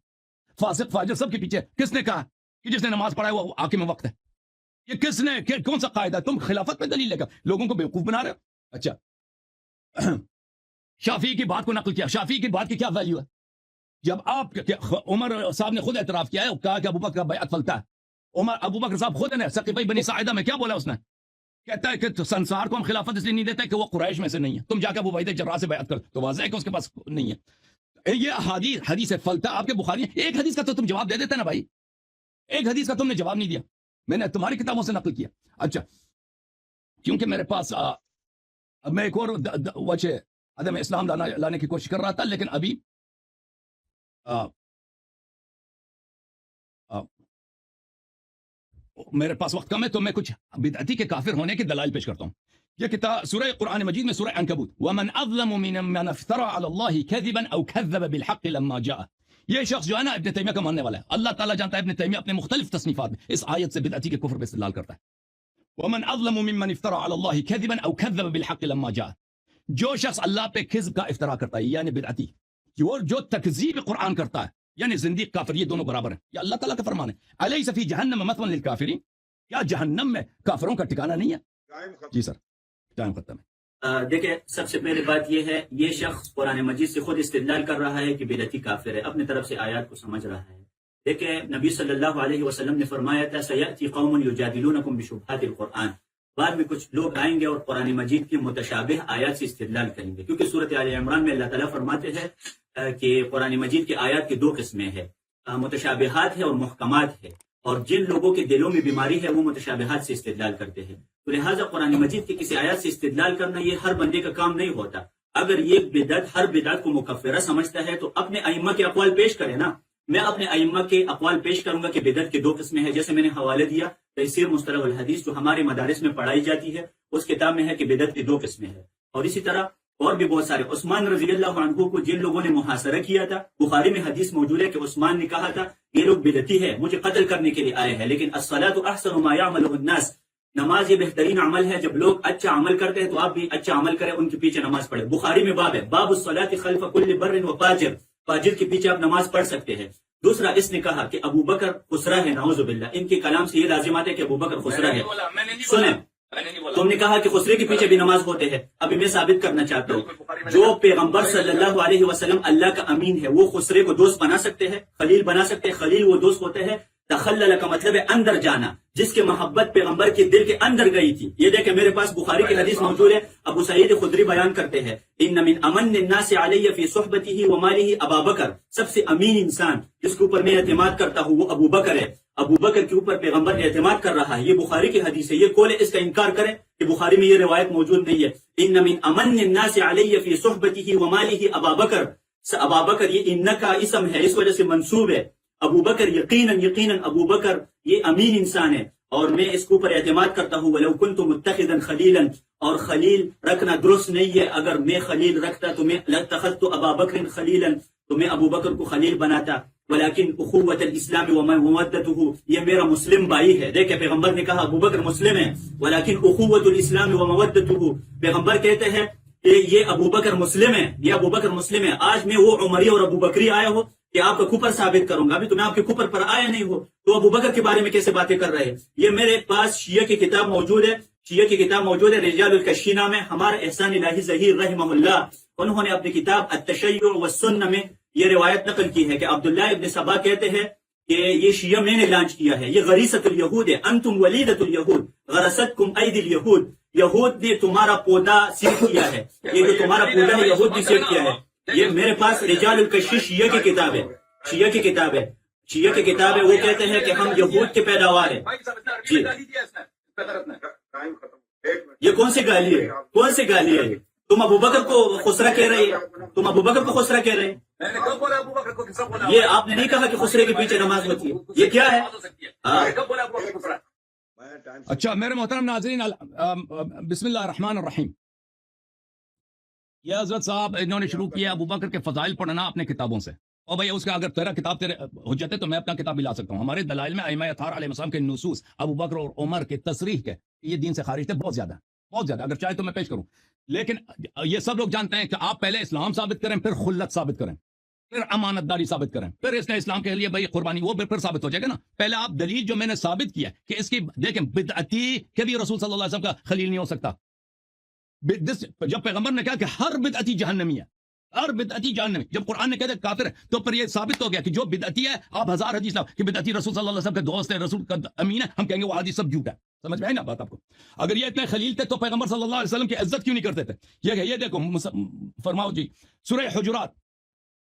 فاسق فاجر سب کے پیچھے کس نے کہا کہ جس نے نماز پڑھا ہے وہ حاکم وقت ہے؟ یہ کس نے, کون سا قاعدہ؟ تم خلافت میں دلیل لے کر لوگوں کو بیوقوف بنا رہے ہو. اچھا, شافعی کی بات کو نقل کیا. شافعی کی بات کی کیا ویلیو ہے؟ جب آپ عمر صاحب نے خود اعتراف کیا ہے, کہا کہ ابو بکر کا بیعت فلتا ہے. ابو بکر صاحب خود نے ثقیفہ بنی ساعدہ میں کیا بولا اس نے؟ کہتا ہے کہ سنسار کو ہم خلافت اس لیے نہیں دیتے کہ وہ قریش میں سے نہیں ہے, تم جا کے ابو عبیدہ جراح سے بیعت کر. تو واضح ہے کہ اس کے پاس نہیں ہے. یہ حدیث فلتا آپ کے بخاری, ایک حدیث کا تو تم جواب دے دیتے نا بھائی. ایک حدیث کا تم نے جواب نہیں دیا، میں نے تمہاری کتابوں سے نقل کیا. اچھا، کیونکہ میرے پاس اب میں ایک اور وجہ عدم اسلام لانے کی کوشش کر رہا تھا، لیکن ابھی میرے پاس وقت کم ہے، تو میں کچھ بدعتی کے کافر ہونے کے دلائل پیش کرتا ہوں. یہ کتاب سورہ قرآن مجید میں سورہ عنکبوت، وَمَنْ أَظْلَمُ مِمَّنْ افْتَرَى عَلَى اللَّهِ كَذِبًا أَوْ كَذَّبَ بِالْحَقِّ لَمَّا جَاءَ. یہ شخص جو ہے نا ابن تیمیہ کا ماننے والا ہے. اللہ تعالیٰ جانتا ہے ابن تیمیہ اپنے مختلف تصنیفات میں اس آیت سے بدعتی کے کفر پہ استدلال کرتا ہے. وَمَنْ أَظْلَمُ مِمَّنْ افْتَرَى عَلَى اللَّهِ كَذِبًا أَوْ كَذَّبَ بِالْحَقِّ لَمَّا جَاءَ. جو شخص اللہ پہ کذب کا افتراء کرتا ہے یعنی بدعتی، جو تکذیب قرآن کرتا ہے یعنی زندیق کافر، یہ دونوں برابر ہیں. یہ اللہ تعالیٰ کا فرمان ہے. أَلَيْسَ فِي جَهَنَّمَ مَثْوًى لِلْكَافِرِينَ. کیا جہنم میں کافروں کا ٹھکانہ نہیں ہے؟ جی سر، ٹائم ختم ہے. دیکھیں، سب سے پہلے بات یہ ہے، یہ شخص قرآن مجید سے خود استدلال کر رہا ہے کہ بدعتی کافر ہے، اپنی طرف سے آیات کو سمجھ رہا ہے. دیکھیں، نبی صلی اللہ علیہ وسلم نے فرمایا تھا سَيَأْتِي قَوْمٌ يُجَادِلُونَكُمْ بِشُبْهَاتِ الْقُرْآنِ. بعد میں کچھ لوگ آئیں گے اور قرآن مجید کی متشابہ آیات سے استدلال کریں گے، کیونکہ سورۃ آل عمران میں اللہ تعالیٰ فرماتے ہیں کہ قرآن مجید کی آیات کی دو قسمیں ہیں، متشابہات ہے اور محکمات ہے. اور جن لوگوں کے دلوں میں بیماری ہے وہ متشابہات سے استدلال کرتے ہیں. تو لہٰذا قرآن مجید کی کسی آیات سے استدلال کرنا یہ ہر بندے کا کام نہیں ہوتا. اگر یہ بدعت ہر بدعت کو مکفرہ سمجھتا ہے تو اپنے ائمہ کے اقوال پیش کرے نا. میں اپنے ائمہ کے اقوال پیش کروں گا کہ بدعت کی دو قسمیں ہیں. جیسے میں نے حوالے دیا تفسیر مصطلح الحدیث جو ہمارے مدارس میں پڑھائی جاتی ہے، اس کتاب میں ہے کہ بدعت کی دو قسمیں ہیں. اور اسی طرح اور بھی بہت سارے. عثمان رضی اللہ عنہ کو جن لوگوں نے محاصرہ کیا تھا، بخاری میں حدیث موجود ہے کہ عثمان نے کہا تھا یہ لوگ بدعتی ہے، مجھے قتل کرنے کے لیے آئے ہیں، لیکن الصلاۃ احسن ما يعمله الناس. نماز یہ بہترین عمل ہے، جب لوگ اچھا عمل کرتے ہیں تو آپ بھی اچھا عمل کریں، ان کے پیچھے نماز پڑھیں. بخاری میں باب ہے، باب الصلاۃ خلف كل بر وفاجر. فاجر کے پیچھے آپ نماز پڑھ سکتے ہیں. دوسرا، اس نے کہا کہ ابو بکر خسرا ہے، نعوذ باللہ. ان کے کلام سے یہ لازم آتا ہے کہ ابو بکر خسرا ہے. سنیں، تم نے کہا کہ خسرے کے پیچھے بھی نماز ہوتے ہیں. ابھی میں ثابت کرنا چاہتا ہوں، جو پیغمبر صلی اللہ علیہ وسلم اللہ کا امین ہے، وہ خسرے کو دوست بنا سکتے ہیں، خلیل بنا سکتے ہیں. خلیل وہ دوست ہوتے ہیں، تخلل کا مطلب ہے اندر جانا، جس کے محبت پیغمبر کے دل کے اندر گئی تھی. یہ دیکھیں میرے پاس بخاری کی حدیث موجود ہے. ابو سعید خدری بیان کرتے ہیں، ان من امن الناس علی فی صحبته وماله ابا بکر. سب سے امین انسان جس کے اوپر میں اعتماد کرتا ہوں وہ ابو بکر ہے. ابو بکر کے اوپر پیغمبر اعتماد کر رہا ہے. یہ بخاری کی حدیث ہے. یہ کون اس کا انکار کرے کہ بخاری میں یہ روایت موجود نہیں ہے. ان من امن الناس علی فی صحبته وماله ابا بکر. ابا بکر یہ ان کا اسم ہے، اس وجہ سے منسوب ہے. ابو بکر یقیناً ابو بکر یہ امین انسان ہے اور میں اس کے اوپر اعتماد کرتا ہوں. وَلَوْ كُنْتُ مُتَّخِذًا خَلِيلًا. اور خلیل رکھنا درست نہیں ہے. اگر میں خلیل رکھتا تو میں لَاتَّخَذْتُ أَبَا بَكْرٍ خَلِيلًا، تو میں ابو بکر کو خلیل بناتا. ولیکن اخوت الاسلام ومودته، یہ میرا مسلم بھائی ہے. دیکھیں پیغمبر نے کہا ابو بکر مسلم ہے، ولیکن اخوت الاسلام ومودته، پیغمبر کہتے ہیں کہ یہ ابو بکر مسلم ہے، یہ ابو بکر مسلم ہے. آج میں وہ عمری اور ابو بکری آیا ہو کہ آپ کا کفر ثابت کروں گا. ابھی تو میں آپ کے کفر پر آیا نہیں ہو، تو ابو بکر کے بارے میں کیسے باتیں کر رہے ہیں؟ یہ میرے پاس شیعہ کی کتاب موجود ہے، شیعہ کی کتاب موجود ہے رجال الکشی نام ہے. ہمارے احسان الہی ظہیر رحمہ اللہ، انہوں نے اپنی کتاب التشیع والسنہ میں یہ روایت نقل کی ہے کہ عبداللہ ابن سبا کہتے ہیں کہ یہ شیعہ میں نے لانچ کیا ہے. یہ غریست الیہود ہے، انتم ولیدۃ الیہود غرستکم اید الیہود. یہود نے تمہارا پودا سیٹ کیا ہے، یہ جو تمہارا پودا ہے یہود نے سیٹ کیا ہے. یہ میرے پاس رجال الکشی شیعہ کی کتاب ہے، شیعہ کی کتاب ہے، شیعہ کی کتاب ہے. وہ کہتے ہیں کہ ہم یہود کے پیداوار ہیں. جی یہ کون سی گالی ہے؟ کون سی گالی ہے؟ تم ابو بکر کو خسرا کہہ رہے ہیں، تم ابو بکر کو خسرا کہہ رہے ہیں. یہ آپ نے نہیں کہا کہ خسرے کے پیچھے نماز ہوتی ہے. یہ کیا ہے؟ اچھا میرے محترم ناظرین، بسم اللہ الرحمن الرحیم. یہ حضرت صاحب انہوں نے شروع کیا ابو بکر کے فضائل پڑھنا اپنے کتابوں سے. اور بھائی اس کا اگر تیرا کتاب تیرے حجت ہے تو میں اپنا کتاب بھی لا سکتا ہوں. ہمارے دلائل میں ائمہ اطہار علیہ السلام کے نصوص ابو بکر اور عمر کے تصریح کے یہ دین سے خارج تھے، بہت زیادہ بہت زیادہ. اگر چاہے تو میں پیش کروں، لیکن یہ سب لوگ جانتے ہیں کہ آپ پہلے اسلام ثابت کریں، پھر خلت ثابت کریں، پھر امانت داری ثابت کریں، پھر اس نے اسلام کے لیے بھائی قربانی، وہ پھر ثابت ہو جائے گا نا. پہلے آپ دلیل جو میں نے ثابت کیا کہ اس کی دیکھیں بدعتی کہ بھی رسول صلی اللہ علیہ وسلم کا خلیل نہیں ہو سکتا. جب پیغمبر نے کہا کہ ہر بدعتی جہنمی ہے، ہر بدعتی جہنمی، جب قرآن نے کہا کہ کافر ہے، تو پھر یہ ثابت ہو گیا کہ جو بدعتی ہے، آپ ہزار حدیث لاؤ کہ بدعتی رسول صلی اللہ علیہ وسلم کا دوست ہے، رسول کا امین ہے، ہم کہیں گے وہ حدیث سب جھوٹ ہے. سمجھ میں آئی نا بات آپ کو؟ اگر یہ اتنے خلیل تھے تو پیغمبر صلی اللہ علیہ وسلم کی عزت کیوں نہیں کرتے تھے؟ یہ دیکھو فرماؤ جی سورہ حجرات،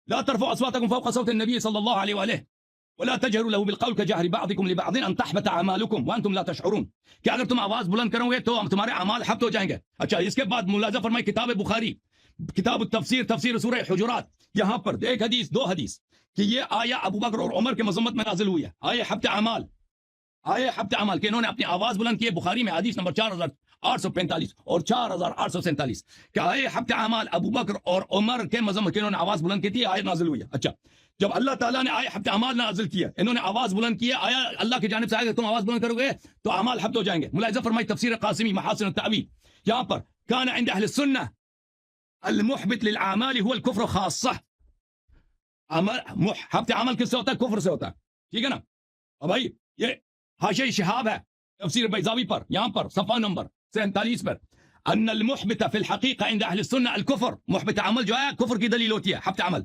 لا ترفعوا اصواتکم فوق صوت النبی صلی اللہ علیہ وآلہ. ولا تجهروا له بالقول كجهر بعضكم لبعض ان تحبط اعمالكم وانتم لا تشعرون کہ اگر تم آواز بلند کرو گے تو تمہارے اعمال حبط ہو جائیں گے. اچھا اس کے بعد ملاحظہ فرمائے کتاب بخاری کتاب التفسیر تفسیر سورہ حجرات یہاں پر ایک حدیث دو حدیث کہ یہ آیا ابو بکر اور عمر کے مذمت میں نازل ہوئی ہے. آئے حبط اعمال کہ انہوں نے اپنی آواز بلند کی ہے. بخاری میں حدیث نمبر 4845 اور 4847 کہ آئے حبط اعمال ابو بکر اور عمر کے مذمت کہ انہوں نے آواز بلند کی تھی آیت نازل ہوئی ہے. اچھا جب اللہ تعالیٰ نے آئے حبط اعمال نازل کیا انہوں نے آواز بلند کی ہے آیا اللہ کی جانب سے آئے کہ تم آواز بلند کرو گے تو اعمال حبط ہو جائیں گے. ملاحظہ فرمائی تفسیر قاسمی محاسن التأویل یہاں پر كان عند اہل السنہ المحبط للأعمال هو الكفر خاصہ. حبط عمل کس سے ہوتا ہے؟ کفر سے ہوتا ہے. ٹھیک ہے نا. اور بھائی یہ حاشیہ شہاب ہے تفسیر بیضاوی پر یہاں پر صفحہ نمبر 47 پر ان المحبط في الحقيقة عند اہل السنہ الكفر. محبط عمل جو ہے کفر کی دلیل ہوتی ہے حبط عمل.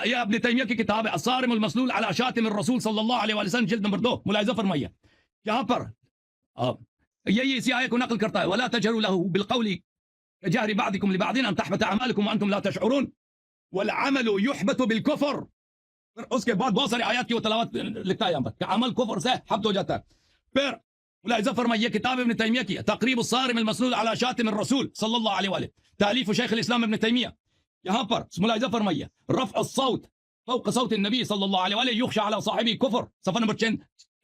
یہ ابن تیمیہ کی کتاب ہے الصارم المسلول على شاتم الرسول صلی اللہ علیہ وسلم جلد نمبر 2 ملاحظہ فرمائیے یہاں پر یہی اسی آیت کو نقل کرتا ہے ولا تجهروا له بالقول كجهر بعضكم لبعض ان تحبط اعمالكم وانتم لا تشعرون والعمل يحبط بالكفر. اس کے بعد بہت سارے آیات کی وہ تلاوت لکھتا ہے یہاں پر کہ عمل کفر سے حبط ہو جاتا ہے. پھر ملاحظہ فرمائیے کتاب ابن تیمیہ کی تقریب الصارم المسلول على شاتم الرسول صلی اللہ علیہ وآلہ تالیف شیخ الاسلام ابن تیمیہ یہاں پر ملاحظہ فرمائیے رفع الصوت فوق صوت النبی صلی اللہ علیہ وآلہ یخشى على صاحبه کفر صفحہ نمبر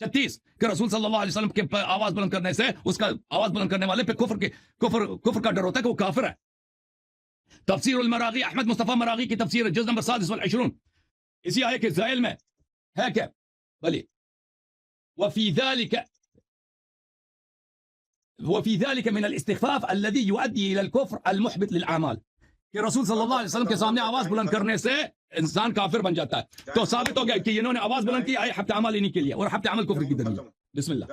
36 کہ رسول صلی اللہ علیہ وسلم کے آواز بلند کرنے سے اس کا آواز بلند کرنے والے پہ کفر کا ڈر ہوتا ہے کہ وہ کافر ہے. تفسیر المراغی احمد مصطفیٰ مراغی کی تفسیر جلد نمبر 26 اسی آیت کے ذیل میں ہے کہ بلی وفي ذلك من الاستخفاف الذي يؤدي الى الكفر المحبط للاعمال کہ رسول صلی اللہ علیہ وسلم کے سامنے آواز بلند کرنے سے انسان کافر بن جاتا ہے. تو ثابت ہو گیا کہ انہوں نے آواز بلند کی آئے حبط عمل انہی کے لیے اور حبط عمل کفر کی دلیل. بسم اللہ.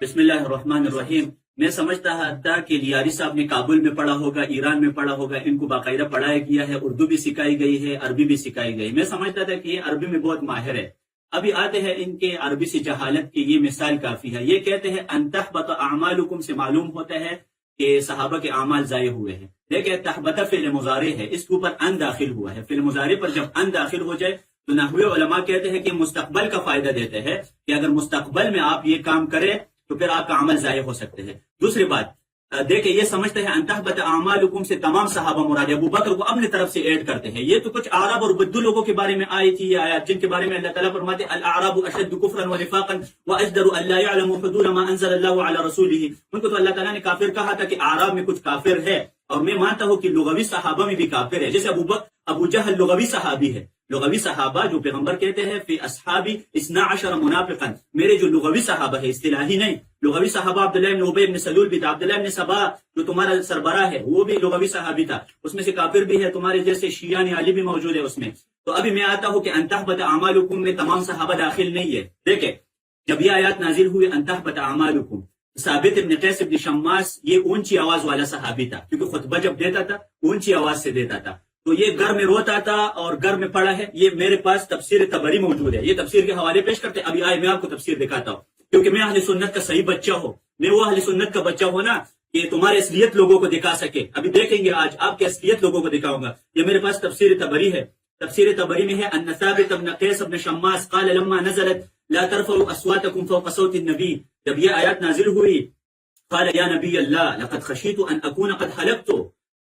بسم اللہ الرحمن الرحیم. میں سمجھتا تھا کہ لیاری صاحب نے کابل میں پڑھا ہوگا ایران میں پڑھا ہوگا ان کو باقاعدہ پڑھایا گیا ہے اردو بھی سکھائی گئی ہے عربی بھی سکھائی گئی. میں سمجھتا تھا کہ یہ عربی میں بہت ماہر ہے. ابھی آتے ہیں ان کے عربی سے جہالت کی یہ مثال کافی ہے. یہ کہتے ہیں ان تحبط اعمالکم سے معلوم ہوتا ہے کہ صحابہ کے اعمال ضائع ہوئے ہیں. دیکھیں تحبط فعل مضارع ہے اس کے اوپر ان داخل ہوا ہے. فعل مضارع پر جب ان داخل ہو جائے تو نحوی علماء کہتے ہیں کہ مستقبل کا فائدہ دیتے ہیں کہ اگر مستقبل میں آپ یہ کام کریں تو پھر آپ کا عمل ضائع ہو سکتے ہیں. دوسری بات دیکھیں یہ سمجھتے ہیں ان تحبط اعمالکم سے تمام صحابہ مراد ہے. ابو بکر کو اپنے طرف سے ایڈ کرتے ہیں. یہ تو کچھ اعراب اور بدو لوگوں کے بارے میں آئی تھی یہ آیات جن کے بارے میں اللہ تعالیٰ فرماتے ہیں الاعراب اشد کفرا ونفاقا واجدر ان لا يعلموا حدود ما انزل الله على رسوله. ان کو تو اللہ تعالیٰ نے کافر کہا تھا کہ اعراب میں کچھ کافر ہے اور میں مانتا ہوں کہ لغوی صحابہ میں بھی کافر ہے. جیسے ابو جہل لغوی صحابی ہے. لغوی صحابہ جو پیغمبر کہتے ہیں فی اصحابی 12 منافقا میرے جو لغوی صحابہ ہے اصطلاحی نہیں. لغوی صحابہ عبداللہ بن ابی بن سلول بھی تھا. عبداللہ بن سبا جو تمہارا سربراہ ہے وہ بھی لغوی صحابی تھا. اس میں سے کافر بھی ہے تمہارے جیسے شیعان علی بھی موجود ہے اس میں. تو ابھی میں آتا ہوں کہ ان تحبط اعمالکم میں تمام صحابہ داخل نہیں ہے. دیکھیں جب یہ آیات نازل ہوئی ان تحبط اعمالکم ثابت ابن قیس ابن شماس یہ اونچی آواز والا صحابی تھا کیونکہ خطبہ جب دیتا تھا اونچی آواز سے دیتا تھا. تو یہ گھر میں روتا تھا اور گھر میں پڑا ہے. یہ میرے پاس تفسیر طبری موجود ہے. یہ تفسیر کے حوالے پیش کرتے. ابھی آئے میں آپ کو تفسیر دکھاتا ہوں کیونکہ میں اہل سنت کا صحیح بچہ ہوں. میں وہ اہل سنت کا بچہ ہوں نا کہ تمہارے اصلیت لوگوں کو دکھا سکے. ابھی دیکھیں گے آج آپ کے اصلیت لوگوں کو دکھاؤں گا. یہ میرے پاس تفسیر طبری ہے. تفسیر طبری میں ہے ان ثابت ابن قیس ابن شماس قال لما نزلت لا ترفعوا اصواتكم فوق صوت النبي. جب یہ آیات نازل ہوئی قال یا نبی اللہ لقد خشیت ان اکون قد حلقت.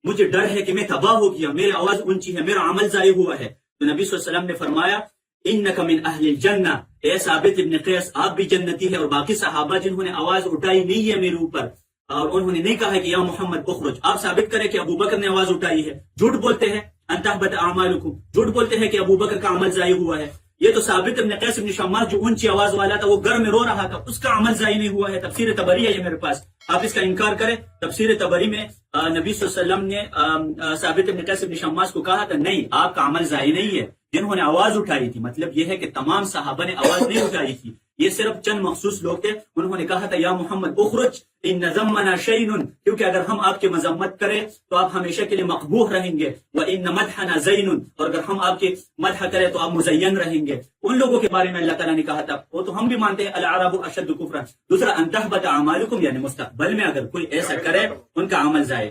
مجھے ڈر ہے کہ میں تباہ ہو گیا میری آواز اونچی ہے میرا عمل ضائع ہوا ہے. تو نبی صلی اللہ علیہ وسلم نے فرمایا انک من اہل الجنہ اے ثابت ابن قیس آپ بھی جنتی ہے. اور باقی صحابہ جنہوں نے آواز اٹھائی نہیں ہے میرے اوپر اور انہوں نے نہیں کہا ہے کہ یا محمد اخرج. آپ ثابت کریں کہ ابو بکر نے آواز اٹھائی ہے. جھوٹ بولتے ہیں ان تحبط اعمالکم. جھوٹ بولتے ہیں کہ ابو بکر کا عمل ضائع ہوا ہے. یہ تو ثابت ابن قیس ابن شماس جو اونچی آواز والا تھا وہ گھر میں رو رہا تھا اس کا عمل ضائع نہیں ہوا ہے. تفسیر طبری ہے یہ میرے پاس. آپ اس کا انکار کریں. تفسیر طبری میں نبی صلی اللہ علیہ وسلم نے ثابت ابن قیس ابن شماس کو کہا تھا نہیں آپ کا عمل ضائع نہیں ہے. جنہوں نے آواز اٹھائی تھی مطلب یہ ہے کہ تمام صحابہ نے آواز نہیں اٹھائی تھی. یہ صرف چند مخصوص لوگ تھے. انہوں نے کہا تھا یا محمد اخرج ان ذمنا شیء کیونکہ اگر ہم آپ کی مذمت کریں تو آپ ہمیشہ کے لیے مقبوح رہیں گے. وان مدحنا زین اور اگر ہم آپ کے مدح کریں تو آپ مزین رہیں گے. ان لوگوں کے بارے میں اللہ تعالیٰ نے کہا تھا وہ تو ہم بھی مانتے ہیں الاعراب اشد کفرا. دوسرا ان تحبط اعمالکم یعنی مستقبل میں اگر کوئی ایسا کرے ان کا عمل ضائع.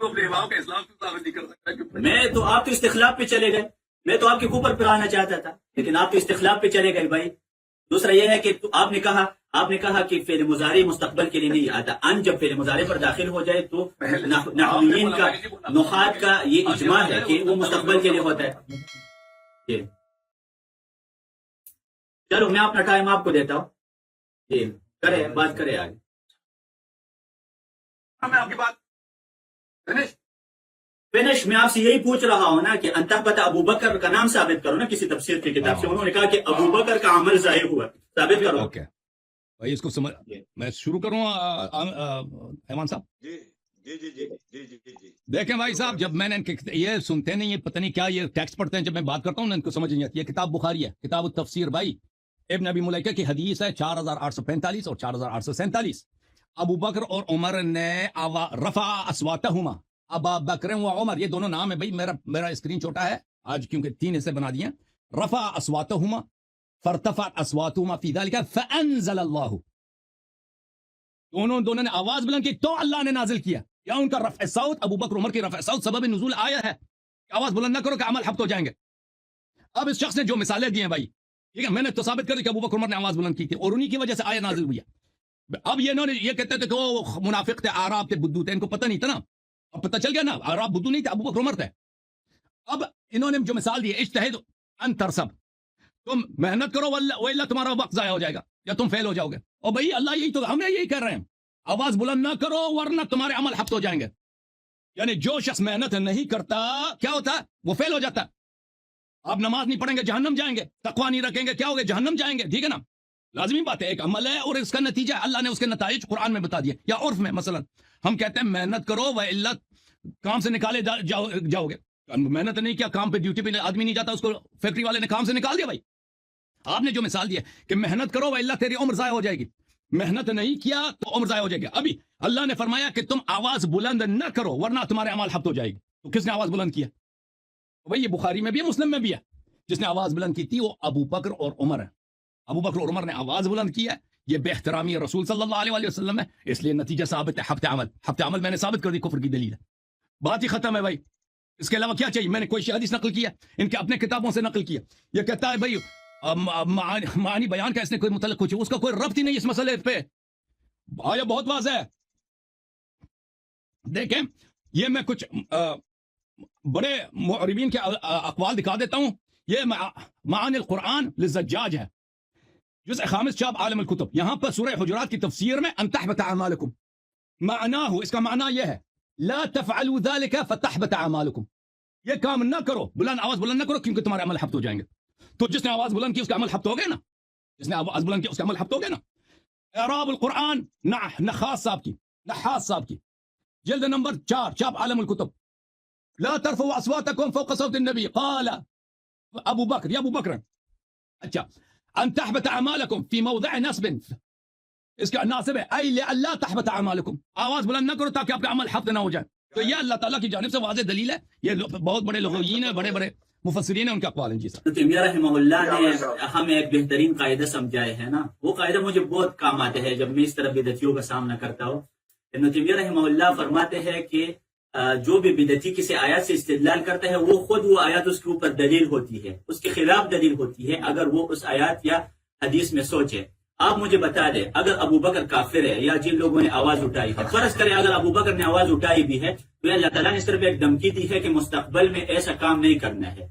تو اپنے امام کا اسلام کو ثابت نہیں کر سکتا. میں تو آپ تو استخلاف پہ چلے گئے، میں تو آپ کے اوپر پر آنا چاہتا تھا، لیکن آپ تو استخلاف پہ چلے گئے بھائی. دوسرا یہ ہے کہ آپ نے کہا کہ فعل مضارع مستقبل کے لیے نہیں آتا. ان جب فعل مضارع پر داخل ہو جائے تو نحویین کا، نحات کا یہ اجماع ہے کہ وہ مستقبل کے لیے ہوتا ہے. چلو میں اپنا ٹائم آپ کو دیتا ہوں، جی کرے بات کرے آگے. میں آپ کی بات فنش میں آپ سے یہی پوچھ رہا ہوں نا کہ انتحبت ابو بکر کا نام ثابت کرو نا کسی تفسیر کی کتاب سے. انہوں نے کہا کہ ابو بکر کا عمل ظاہر ہوا، ثابت کرو. اوکے بھائی اس کو سمجھ، میں شروع کروں ایمان صاحب. جی جی جی جی جی جی جی جی دیکھیں بھائی صاحب، جب میں نے یہ سنتے نہیں، یہ پتہ نہیں کیا یہ ٹیکسٹ پڑھتے ہیں، جب میں بات کرتا ہوں نا ان کو سمجھ نہیں آتی. یہ کتاب بخاری ہے، کتاب التفسیر بھائی، ابن ابی ملیکہ کی حدیث ہے 4845 اور 4847. ابو بکر اور عمر نے رفع اصواتہما، ابا بکر و عمر، یہ دونوں نام ہے بھائی. میرا اسکرین چھوٹا ہے آج کیونکہ 3 حصے بنا دیے. رفع اصواتہما فارتفعت اصواتہما فی ذلک فانزل اللہ، دونوں نے آواز بلند کی تو اللہ نے نازل کیا. یا ان کا رفع صوت، ابو بکر عمر کی رفع صوت سبب نزول آیا ہے کہ آواز بلند نہ کرو کہ عمل حبط ہو جائیں گے. اب اس شخص نے جو مثالیں دی ہیں بھائی، ٹھیک ہے، میں نے تو ثابت کر دی کہ ابو بکر عمر نے آواز بلند کی تھی اور انہی کی وجہ سے آیا نازل ہوئی ہے. اب یہ انہوں نے یہ کہتے تھے کہ وہ منافق تھے، اعراب تھے، بدو تھے، ان کو پتہ نہیں تھا نا. اب پتہ چل گیا نا، اعراب بدو نہیں تھے، ابو بکر عمر تھے. اب انہوں نے جو مثال دی ہے، اجتہد ان ترسب، تم محنت کرو واللہ تمہارا وقت ضائع ہو جائے گا یا تم فیل ہو جاؤ گے. اور بھائی اللہ یہی تو ہمیں یہی کہہ رہے ہیں، آواز بلند نہ کرو ورنہ تمہارے عمل حبط ہو جائیں گے. یعنی جو شخص محنت نہیں کرتا کیا ہوتا ہے؟ وہ فیل ہو جاتا ہے. آپ نماز نہیں پڑھیں گے جہنم جائیں گے، تقوی نہیں رکھیں گے کیا ہوگے؟ جہنم جائیں گے. ٹھیک ہے نا، لازمی بات ہے، ایک عمل ہے اور اس کا نتیجہ اللہ نے اس کے نتائج قرآن میں بتا دیے. یا عرف میں مثلا ہم کہتے ہیں محنت کرو وَإِلَّا کام سے نکالے جاؤ گے. محنت نہیں کیا، کام پہ ڈیوٹی پہ آدمی نہیں جاتا، اس کو فیکٹری والے نے کام سے نکال دیا. بھائی آپ نے جو مثال دی ہے کہ محنت کرو وَإِلَّا تیری عمر ضائع ہو جائے گی، محنت نہیں کیا تو عمر ضائع ہو جائے گی. ابھی اللہ نے فرمایا کہ تم آواز بلند نہ کرو ورنہ تمہارے عمل حبط ہو جائے گی. تو کس نے آواز بلند کیا؟ بھائی یہ بخاری میں بھی ہے، مسلم میں بھی ہے. جس نے آواز بلند کی تھی وہ ابو بکر اور عمر ہے. ابو بکر اور عمر نے آواز بلند کی ہے، یہ بے احترامی رسول صلی اللہ علیہ وسلم ہے، اس لیے نتیجہ ثابت ہے حبط عمل. حبط عمل میں نے ثابت کر دی، کفر کی دلیل ہے. بات ہی ختم ہے بھائی. اس کے علاوہ کیا چاہیے؟ میں نے کوئی حدیث نقل کیا، ان کے اپنے کتابوں سے نقل کیا. یہ کہتا ہے بھائی معانی بیان کا اس نے کوئی متعلق کچھ، اس کا کوئی ربط ہی نہیں اس مسئلے پہ. آیا بہت واضح ہے. دیکھیں یہ میں کچھ بڑے معربین کے اقوال دکھا دیتا ہوں. یہ معانی القرآن للزجاج ہے، جزء 5 چاپ عالم الکتب. یہاں پر سورہ حجرات کی تفسیر میں ان تحبط اعمالکم، معناہ اس کا معنی یہ ہے لا تفعلوا ذلك فتحبط اعمالکم، یہ کام نہ کرو، آواز بلند نہ کرو کیونکہ تمہارے عمل حبط ہو جائیں گے. تو جس نے آواز بلند کی اس کا عمل حبط ہو گیا نا، جس نے آواز بلند کی اس کا عمل حبط ہو گیا نا. اعراب القرآن نحاس صاحب کی جلد نمبر 4 چاپ عالم الکتب. لا ترفعوا اصواتکم فوق صوت النبی قال ابو بکر، یا ابو بکر اچھا ان تحبط اعمالکم فی موضع نصب، اس کا ناصب ہے ای لا تحبط اعمالکم، آواز بلند نہ کرو تاکہ آپ کا عمل حبط نہ ہو جائے. تو یہ اللہ تعالیٰ کی جانب سے واضح دلیل ہے. یہ بہت بڑے لغویین ہیں، بڑے بڑے مفسرین ہیں، ان کا اقوال ہیں. جی سر تیمیہ رحمہ اللہ نے ہمیں ایک بہترین قاعدہ سمجھائے ہے نا، وہ قاعدہ مجھے بہت کام آتے ہیں جب میں اس طرح بدعتیوں کا سامنا کرتا ہوں. ابن تیمیہ رحمہ اللہ فرماتے ہیں کہ جو بھی بدعتی کسی آیات سے استدلال کرتا ہے وہ خود وہ آیات اس کے اوپر دلیل ہوتی ہے، اس کے خلاف دلیل ہوتی ہے اگر وہ اس آیات یا حدیث میں سوچے. آپ مجھے بتا دیں اگر ابو بکر کافر ہے یا جن لوگوں نے آواز اٹھائی ہے، فرض کریں اگر ابو بکر نے آواز اٹھائی بھی ہے تو اللہ تعالیٰ نے صرف ایک دھمکی دی ہے کہ مستقبل میں ایسا کام نہیں کرنا ہے.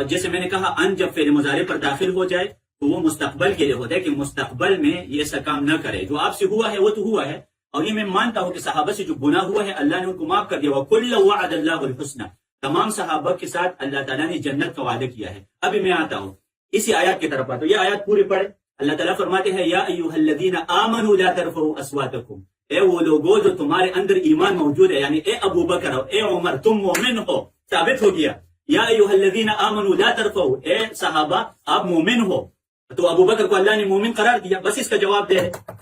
جیسے میں نے کہا ان جب فعل مضارع پر داخل ہو جائے تو وہ مستقبل کے لیے ہوتا ہے کہ مستقبل میں یہ ایسا کام نہ کرے. جو آپ سے ہوا ہے وہ تو ہوا ہے، اور یہ میں مانتا ہوں کہ صحابہ سے جو گناہ ہوا ہے اللہ نے ان کو معاف کر دیا. وَكُلًّا وَعَدَ اللَّهُ الْحُسْنَى، تمام صحابہ کے ساتھ اللہ تعالیٰ نے جنت کا وعدہ کیا ہے. ابھی میں آتا ہوں اسی آیات کی طرف آتا ہوں. یہ آیات پوری پڑھے. اللہ تعالیٰ فرماتے ہیں یا ایھا الذین آمنوا لا ترفعوا اصواتکم، اے وہ لوگوں جو تمہارے اندر ایمان موجود ہے، یعنی اے ابو بکر اے عمر تم مومن ہو، ثابت ہو گیا. یا ایھا الذین آمنوا لا ترفعوا، اے صحابہ آپ مومن ہو. تو ابو بکر کو اللہ نے مومن قرار دیا، بس اس کا جواب دے.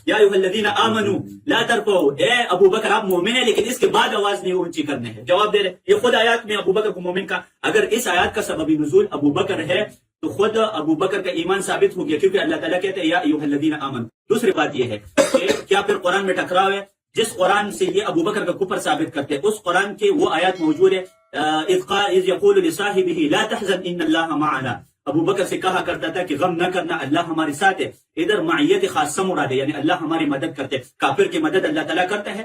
یا ایھا الذین آمنوا لا ترفعوا، اے ابو بکر آپ مومن ہیں لیکن اس کے بعد آواز نہیں اونچی کرنے ہے. جواب دے رہے. یہ خود آیات میں ابو بکر کو مومن کا، اگر اس آیات کا سبب نزول ابو بکر ہے تو خود ابو بکر کا ایمان ثابت ہو گیا، کیونکہ اللہ تعالیٰ کہتے ہیں یا ایھا الذین آمنوا. دوسری بات یہ ہے کہ کیا پھر قرآن میں ٹکراؤ ہے؟ جس قرآن سے یہ ابو بکر کا کفر ثابت کرتے ہیں اس قرآن کے وہ آیات موجود ہے اذ یقول لصاحبہ لا تحزن ان اللہ معنا. ابو بکر سے کہا کرتا تھا کہ غم نہ کرنا، اللہ ہمارے ساتھ ہے. ادھر معیت خاصہ مراد ہے، یعنی اللہ ہماری مدد کرتے. کافر کی مدد اللہ تعالیٰ کرتا ہے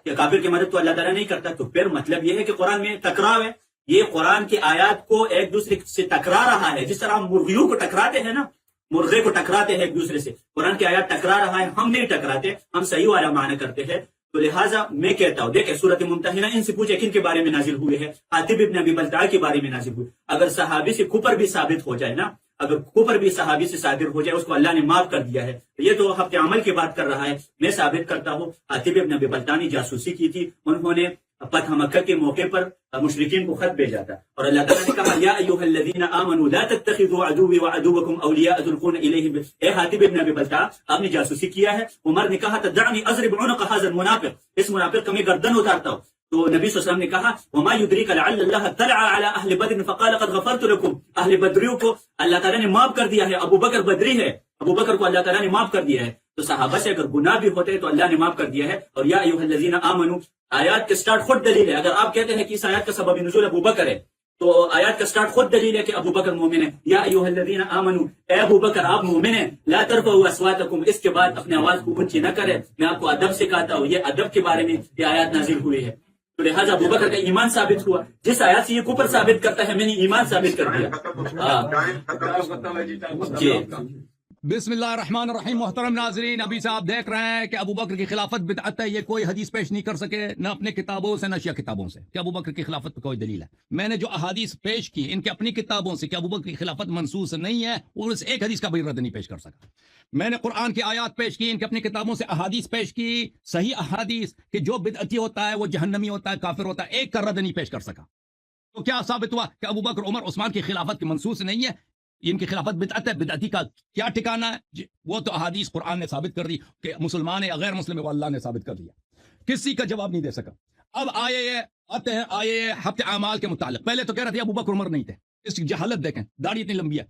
کہ کافر کی مدد تو اللہ تعالیٰ نہیں کرتا. تو پھر مطلب یہ ہے کہ قرآن میں ٹکراؤ ہے. یہ قرآن کی آیات کو ایک دوسرے سے ٹکرا رہا ہے، جس طرح ہم مرغیوں کو ٹکراتے ہیں نا، مرغے کو ٹکراتے ہیں ایک دوسرے سے. قرآن کی آیات ٹکرا رہا ہے، ہم نہیں ٹکراتے، ہم صحیح والا معنی کرتے ہیں. تو لہٰذا میں کہتا ہوں، دیکھیں سورۃ ممتحنہ ان سے پوچھے کن کے بارے میں نازل ہوئے ہیں؟ حاتب ابن ابی بلتع کے بارے میں نازل ہوئے. اگر صحابی سے کفر بھی ثابت ہو جائے نا، اگر کفر بھی صحابی سے صادر ہو جائے، اس کو اللہ نے معاف کر دیا ہے. یہ تو حق عمل کی بات کر رہا ہے. میں ثابت کرتا ہوں حاتب ابن ابی بلتع نے جاسوسی کی تھی. انہوں نے فتح مکہ کے موقع پر مشرکین کو خط بھیجا تھا، اور اللہ تعالیٰ نے کہا یا ایھا الذین آمنوا لا تتخذوا عدوی وعدوکم اولیاء تلقون الیہم. اے حاتب ابن ابی بلتع، آپ نے جاسوسی کیا ہے. عمر نے کہا تھا دعنی اضرب عنق ھذا المنافق، اس منافق کا میں گردن اتارتا ہوں. تو نبی صلی اللہ علیہ وسلم نے کہا وما یدریک لعل اللہ اطلع علی اہل بدر فقال قد غفرت لکم. اہل بدریوں کو اللہ تعالیٰ نے معاف کر دیا ہے. ابو بکر بدری ہے، ابو بکر کو اللہ تعالیٰ نے معاف کر دیا ہے. تو صحابہ سے اگر گناہ بھی ہوتے ہیں تو اللہ نے معاف کر دیا ہے. اور یا ایھا الذین آمنوا آیات کے سٹارٹ خود دلیل ہے. اگر آپ کہتے ہیں کہ اس آیات کا سبب نزول ابو بکر ہے، تو آیات کا سٹارٹ خود دلیل ہے کہ ابو بکر مومن ہے. یا ایھا الذین آمنوا، اے ابو بکر آپ مومن ہیں. لا ترفعوا اصواتکم، اس کے بعد اپنے آواز کو اونچی نہ کرے. میں آپ کو ادب سکھاتا ہوں. یہ ادب کے بارے میں یہ آیات نازل ہوئی ہے. تو لہٰذا ابو بکر کا ایمان ثابت ہوا. جس آیات سے یہ کفر ثابت کرتا ہے میں نے ایمان ثابت کر دیا. جی بسم اللہ الرحمن الرحیم. محترم ناظرین، ابھی سے آپ دیکھ رہے ہیں کہ ابو بکر کی خلافت بدعت ہے. یہ کوئی حدیث پیش نہیں کر سکے، نہ اپنے کتابوں سے نہ شیعہ کتابوں سے، کہ ابو بکر کی خلافت پہ کوئی دلیل ہے. میں نے جو احادیث پیش کی ان کے اپنی کتابوں سے کہ ابو بکر کی خلافت منسوخ نہیں ہے، اور اس ایک حدیث کا بھی رد نہیں پیش کر سکا. میں نے قرآن کی آیات پیش کی، ان کے اپنی کتابوں سے احادیث پیش کی، صحیح احادیث کہ جو بدعتی ہوتا ہے وہ جہنمی ہوتا ہے، کافر ہوتا ہے، ایک کا رد نہیں پیش کر سکا. تو کیا ثابت ہوا کہ ابو بکر عمر عثمان کی خلافت کی منسوخ نہیں ہے، ان کی خلافت بدعت ہے. بدعتی کا کیا ٹھکانہ ہے؟ وہ تو احادیث قرآن نے ثابت کر دی کہ مسلمان ہے یا غیر مسلم ہے، وہ اللہ نے ثابت کر دیا. کسی کا جواب نہیں دے سکا. اب آتے ہیں آئے ہفتے اعمال کے متعلق. پہلے تو کہہ رہے تھے ابو بکر عمر نہیں تھے. اس کی جہالت دیکھیں، داڑھی اتنی لمبی ہے.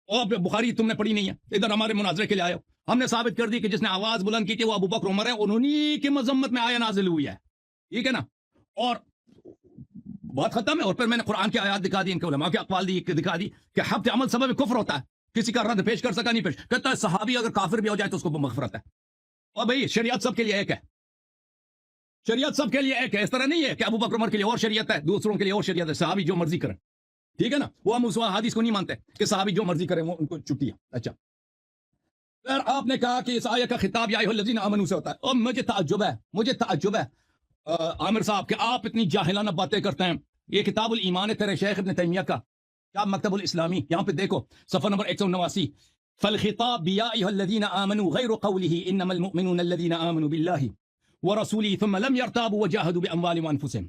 اور بخاری تم نے پڑھی نہیں ہے، ادھر ہمارے مناظرے کے لیے آئے ہو. ہم نے ثابت کر دی کہ جس نے آواز بلند کی تھی وہ ابو بکر عمر ہے، انہوں کی مذمت میں آیا نازل ہوئی ہے. ٹھیک ہے نا؟ اور بات ختم ہے. اور پھر میں نے قرآن کی آیات دکھا دی، ان کے علماء کے اقوال دکھا دی کہ حبط عمل سبب کفر ہوتا ہے. کسی کا رد پیش کر سکا نہیں پیش. کہتا ہے صحابی اگر کافر بھی ہو جائے تو اس کو مغفرت ہے. اور بھائی شریعت سب کے لیے ایک ہے، شریعت سب کے لیے ایک ہے. اس طرح نہیں ہے کہ ابو بکر عمر کے لیے اور شریعت ہے، دوسروں کے لیے اور شریعت ہے. صحابی جو مرضی کریں، ٹھیک ہے نا؟ وہ ہم اس حدیث کو نہیں مانتے کہ صحابی جو مرضی کریں وہ ان کو چھٹی ہے. اچھا، پھر آپ نے کہا کہ اس آیت کا خطاب یا ایھا الذین آمنوا سے ہوتا ہے. اور مجھے تعجب ہے عامر صاحب کہ آپ اتنی جاہلانہ باتیں کرتے ہیں. یہ کتاب الایمان ہے تیرے شیخ ابن تیمیہ کا، کیا مکتب الاسلامی، یہاں پہ دیکھو صفحہ نمبر 189. فالخطاب بیا ایھا الذین آمنوا غیر قوله انما المؤمنون الذین آمنوا بالله ورسوله ثم لم يرتابوا وجاهدوا باموالهم وانفسهم.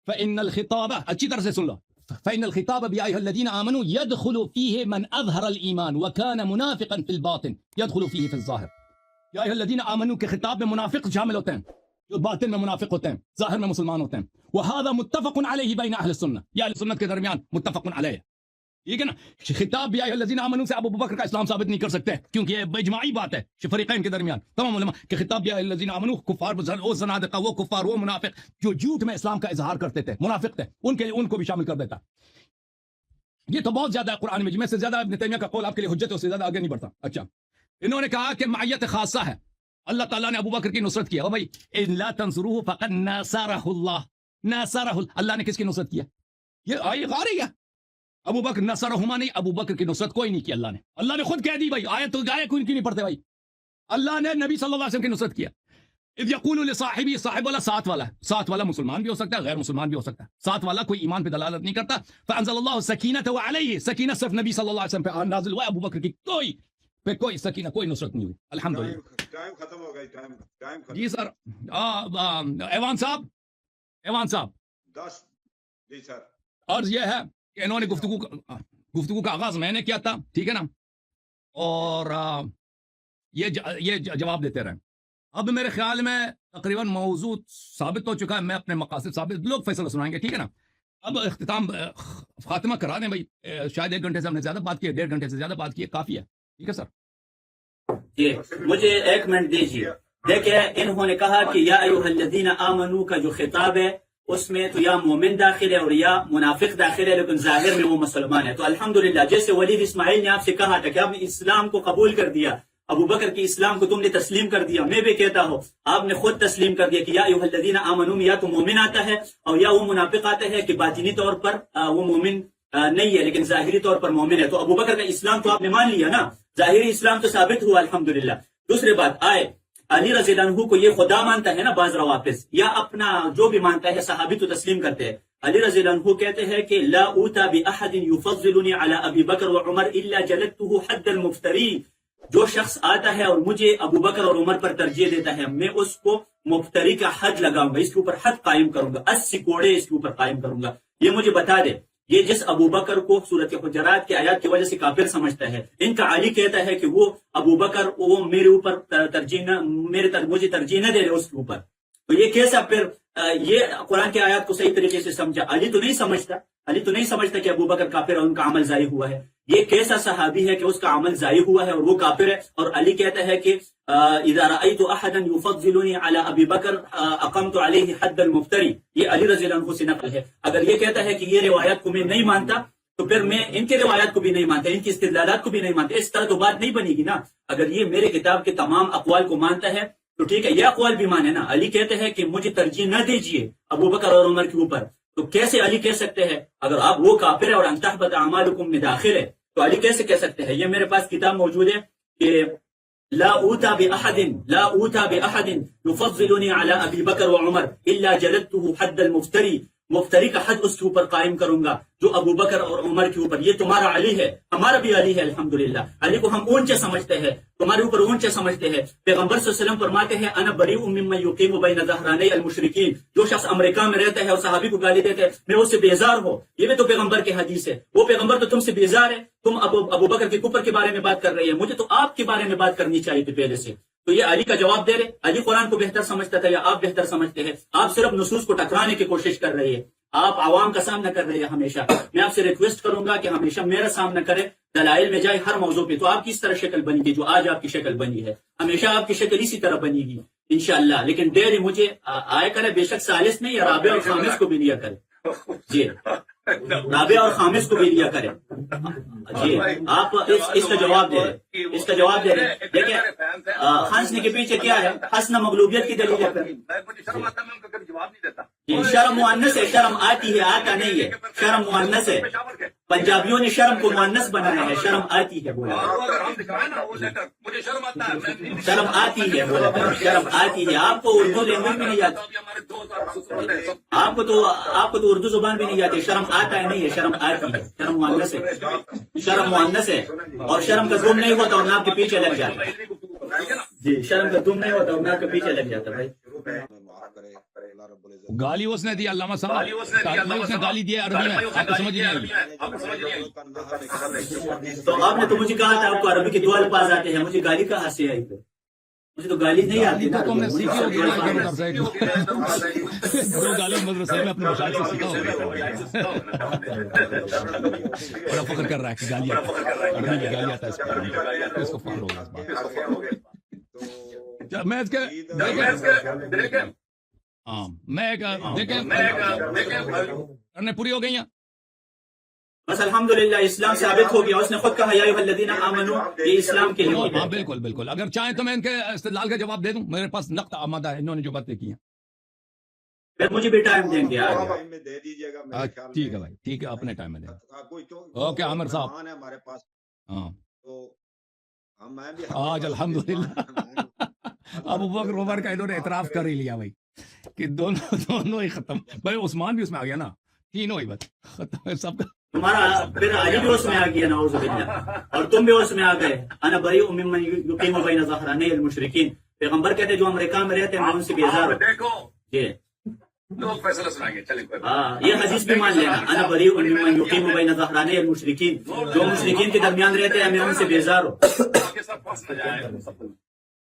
فان الخطاب، اچھی طرح سے سن لو، فان الخطاب بیا ایھا الذین آمنوا يدخل فيه من اظهر الايمان وكان منافقا في الباطن يدخل فيه في الظاهر. یا ایھا الذین آمنوا کے خطاب میں منافق شامل ہوتے ہیں، جو باطن میں منافق ہوتے ہیں، ظاہر میں مسلمان ہوتے ہیں. وهذا متفق علیہ بین اہل السنہ، یا اہل سنت کے درمیان متفق علیہ. ٹھیک ہے نا؟ خطاب یا ایھا الذین آمنوا سے ابو بکر کا اسلام ثابت نہیں کر سکتے، کیونکہ یہ اجماعی بات ہے فریقین کے درمیان تمام علماء کہ خطاب یا ایھا الذین آمنوا کفار وہ زنادقہ، وہ کفار، وہ منافق جو جھوٹ میں اسلام کا اظہار کرتے تھے، منافق تھے، ان کے لیے ان کو بھی شامل کر دیتا. یہ تو بہت زیادہ ہے قرآن میں، میں سے زیادہ ابن تیمیہ کا قول آپ کے لیے حجت ہے، اس سے زیادہ آگے نہیں بڑھتا. اچھا، انہوں نے کہا کہ معیت خاصہ ہے، اللہ تعالیٰ نے ابو بکر کی نصرت کیا. بھائی ان لا تنصروه فقد نصرہ اللہ، اللہ نے کس کی نصرت کیا؟ یہ آیت غاری ہے. ابو بکر نصرہما نہیں، ابو بکر کی نصرت کوئی نہیں کی اللہ نے. اللہ نے خود کہہ دی. بھائی آیت تو گائے کوئی نہیں پڑھتے. بھائی اللہ نے نبی صلی اللہ علیہ وسلم کی نصرت کیا. اذ یقول لصاحبہ، صاحب والا ساتھ والا ہے، ساتھ والا مسلمان بھی ہو سکتا ہے، غیر مسلمان بھی ہو سکتا ہے. ساتھ والا کوئی ایمان پہ دلالت نہیں کرتا. فانزل اللہ سکینۃ علیہ، سکینہ صرف نبی صلی اللہ علیہ وسلم پہ نازل ہوا. ابو بکر کی کوئی سکینہ، کوئی نصرت نہیں ہوئی. الحمدللہ. ٹائم ختم ہو گئی. ٹائم جی سر. ایوان صاحب 10. جی سر. عرض یہ ہے کہ انہوں نے گفتگو کا آغاز میں نے کیا تھا، ٹھیک ہے نا، اور یہ جواب دیتے رہے. اب میرے خیال میں تقریباً موضوع ثابت ہو چکا ہے. میں اپنے مقاصد ثابت، لوگ فیصلہ سنائیں گے، ٹھیک ہے نا. اب اختتام خاتمہ کرا دیں. بھائی شاید 1 گھنٹے سے ہم نے زیادہ بات کی ہے، 1.5 گھنٹے سے زیادہ بات کی ہے، کافی ہے. ٹھیک ہے سر. مجھے 1 منٹ دیجیے. دیکھیں انہوں نے کہا کہ یا ایھا الذین آمنو کا جو خطاب ہے اس میں تو یا مومن داخل ہے اور یا منافق داخل ہے، لیکن ظاہر میں وہ مسلمان ہے۔ تو الحمدللہ جیسے ولید اسماعیل نے آپ سے کہا تھا کہ آپ نے اسلام کو قبول کر دیا، ابو بکر کی اسلام کو تم نے تسلیم کر دیا، میں بھی کہتا ہوں آپ نے خود تسلیم کر دیا کہ یا ایھا الذین آمنو میں یا تو مومن آتا ہے اور یا وہ منافق آتا ہے کہ باطنی طور پر وہ مومن نہیں ہے لیکن ظاہری طور پر مومن ہے۔ تو ابو بکر کا اسلام تو آپ نے مان لیا نا، ظاہری اسلام تو ثابت ہوا الحمدللہ۔ دوسری بات، آئے علی رضی اللہ عنہ کو یہ خدا مانتا ہے نا بعض روافض، یا اپنا جو بھی مانتا ہے صحابی تو تسلیم کرتے ہیں۔ علی رضی اللہ عنہ کہتے ہیں کہ لا اوتا باحد يفضلني على ابی بکر وعمر الا جلدته حد المفتری، جو شخص آتا ہے اور مجھے ابو بکر اور عمر پر ترجیح دیتا ہے میں اس کو مفتری کا حد لگاؤں گا، اس کے اوپر حد قائم کروں گا، 80 کوڑے اس کے اوپر قائم کروں گا۔ یہ مجھے بتا دے، یہ جس ابو بکر کو سورۃ حجرات کی آیات کی وجہ سے کافر سمجھتا ہے، ان کا علی کہتا ہے کہ وہ ابو بکر وہ میرے اوپر مجھے ترجیح نہ دے رہے اس کے اوپر، تو یہ کیسا پھر یہ قرآن کی آیات کو صحیح طریقے سے سمجھا؟ علی تو نہیں سمجھتا کہ ابو بکر کافر اور ان کا عمل ضائع ہوا ہے۔ یہ کیسا صحابی ہے کہ اس کا عمل ضائع ہوا ہے اور وہ کافر ہے؟ اور علی کہتا ہے کہ اذا رأيت احدا يفضلني على ابی بکر اقمت عليه حد المفتری، یہ علی رضی اللہ عنہ سے نقل ہے۔ اگر یہ کہتا ہے کہ یہ روایات کو میں نہیں مانتا تو پھر میں ان کے روایات کو بھی نہیں مانتا، ان کی استدلالات کو بھی نہیں مانتا، اس طرح تو بات نہیں بنے گی نا۔ اگر یہ میرے کتاب کے تمام اقوال کو مانتا ہے تو ٹھیک ہے، یہ اقوال بھی مانے نا۔ علی کہتے ہیں کہ مجھے ترجیح نہ دیجیے ابو بکر اور عمر کے اوپر، تو کیسے علی کہہ سکتے ہیں اگر آپ وہ کافر ہے اور ان تحبط اعمالکم میں داخل ہے تو علی کیسے کہہ سکتے ہیں؟ یہ میرے پاس کتاب موجود ہے کہ لا اوتا باحد يفضلني على ابی بکر وعمر الا جلدته حد المفتری، مفتری کا حد اس کے اوپر قائم کروں گا جو ابو بکر اور عمر کے اوپر۔ یہ تمہارا علی ہے، ہمارا بھی علی ہے الحمدللہ۔ علی کو ہم اونچا سمجھتے ہیں، تمہارے اوپر اونچا سمجھتے ہیں۔ پیغمبر صلی اللہ علیہ وسلم فرماتے ہیں انا بریء ممن یقیم بین ظہرانی المشرکین، جو شخص امریکہ میں رہتا ہے اور صحابی کو گالی دیتے ہیں میں اس سے بیزار ہوں، یہ بھی تو پیغمبر کی حدیث ہے۔ وہ پیغمبر تو تم سے بیزار ہے، تم ابو بکر کے کفر کے بارے میں بات کر رہی ہے، مجھے تو آپ کے بارے میں بات کرنی چاہیے تھی پہلے سے۔ تو یہ علی کا جواب دے رہے، علی قرآن کو بہتر سمجھتا تھا یا آپ بہتر سمجھتے ہیں؟ آپ صرف نصوص کو ٹکرانے کی کوشش کر رہی ہے، آپ عوام کا سامنا کر رہے ہیں ہمیشہ۔ میں آپ سے ریکویسٹ کروں گا کہ ہمیشہ میرا سامنا کرے، دلائل میں جائے ہر موضوع پہ، تو آپ کی اس طرح شکل بنی گی جو آج آپ کی شکل بنی ہے، ہمیشہ آپ کی شکل اسی طرح بنی گی انشاءاللہ۔ لیکن ڈیری مجھے آئے کرے، بے شک سالس میں یا رابع اور خامس کو بھی لیا کرے، جی رابع اور خامس کو بھی لیا کرے۔ جی آپ اس کا جواب دے رہے، دیکھیں ہنسنے کے پیچھے کیا ہے؟ ہنسنا مغلوبیت کی دلیل ہے۔ شرم مؤنث ہے، شرم آتی ہے، آتا نہیں ہے، شرم مؤنث ہے۔ پنجابیوں نے شرم کو مؤنث بنایا ہے، شرم آتی ہے بولا، شرم آتی ہے بولا، شرم آتی ہے۔ آپ کو اردو لینگویج بھی نہیں آتی، آپ کو تو اردو زبان بھی نہیں آتی۔ شرم آتا ہے نہیں ہے، شرم آتی ہے، شرم مؤنث ہے، شرم مؤنث ہے، اور شرم کا دم نہیں ہوتا اور ناک کے پیچھے لگ جاتا ہے۔ جی شرم کا دم نہیں ہوتا اور ناک کے پیچھے لگ جاتا بھائی۔ گالی اس نے دی علامہ صاحب، اس نے گالی دی عربی میں، آپ کو سمجھ نہیں آئی؟ تو آپ نے تو مجھے کہا تھا آپ کو عربی کے دو الفاظ آتے ہیں، مجھے گالی کہاں سے آئی؟ مجھے تو گالی نہیں آتی، تو تم نے سیکھی ہوگی جو گالی مدرسے میں اپنے مشاہد سے سیکھا ہوگا۔ بڑا فخر کر رہا ہے کہ گالی عربی میں گالی آتا ہے، اس کو فخر ہوگا اس بات۔ میں اس کے دیکھیں پوری ہو گئی ہیں بس الحمدللہ اسلام ثابت ہو گیا، اس نے خود کہا یا ایھا الذین آمنوا، یہ اسلام کے لیے۔ ہاں بالکل بالکل، اگر چاہیں تو میں ان کے استدلال کا جواب دے دوں، میرے پاس نقد آمادہ ہے، انہوں نے جو باتیں کی ہیں۔ پھر مجھے بھی ٹائم دیں گے ٹھیک ہے بھائی، ٹھیک ہے اپنے ٹائم میں دیں۔ اوکے عامر صاحب، ہمارے پاس ہاں تو آج الحمدللہ ابو بکر عمر کا انہوں نے اعتراف کر ہی لیا بھائی کہ دونوں ہی ختم، بھائی عثمان بھی اس میں آ گیا نا، تینوں ہی بس ختم ہے سب کا۔ تمہارا پھر علی بھی اس میں آ گیا نعوذ باللہ، اور تم بھی اس میں آ گئے، انا بریء ممن یقیم بین ظہرانی المشرکین۔ پیغمبر کہتے جو امریکہ میں رہتے ہیں میں ان سے بیزار ہوں۔ جی لوگ فیصلہ سنائیں گے، چلیں کوئی یہ حدیث بھی مان لینا، انا بریء ممن یقیم بین ظہرانی المشرکین، جو مشرکین کے درمیان رہتے ہیں میں ان سے بیزار ہوں۔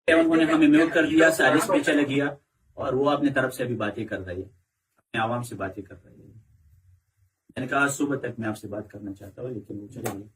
انہوں نے ہمیں میوٹ کر دیا، سالس پہ چلے گیا اور وہ اپنے طرف سے بھی باتیں کر رہی ہے، اپنے عوام سے باتیں کر رہی ہے۔ میں نے کہا صبح تک میں آپ سے بات کرنا چاہتا ہوں لیکن وہ چلے گئے۔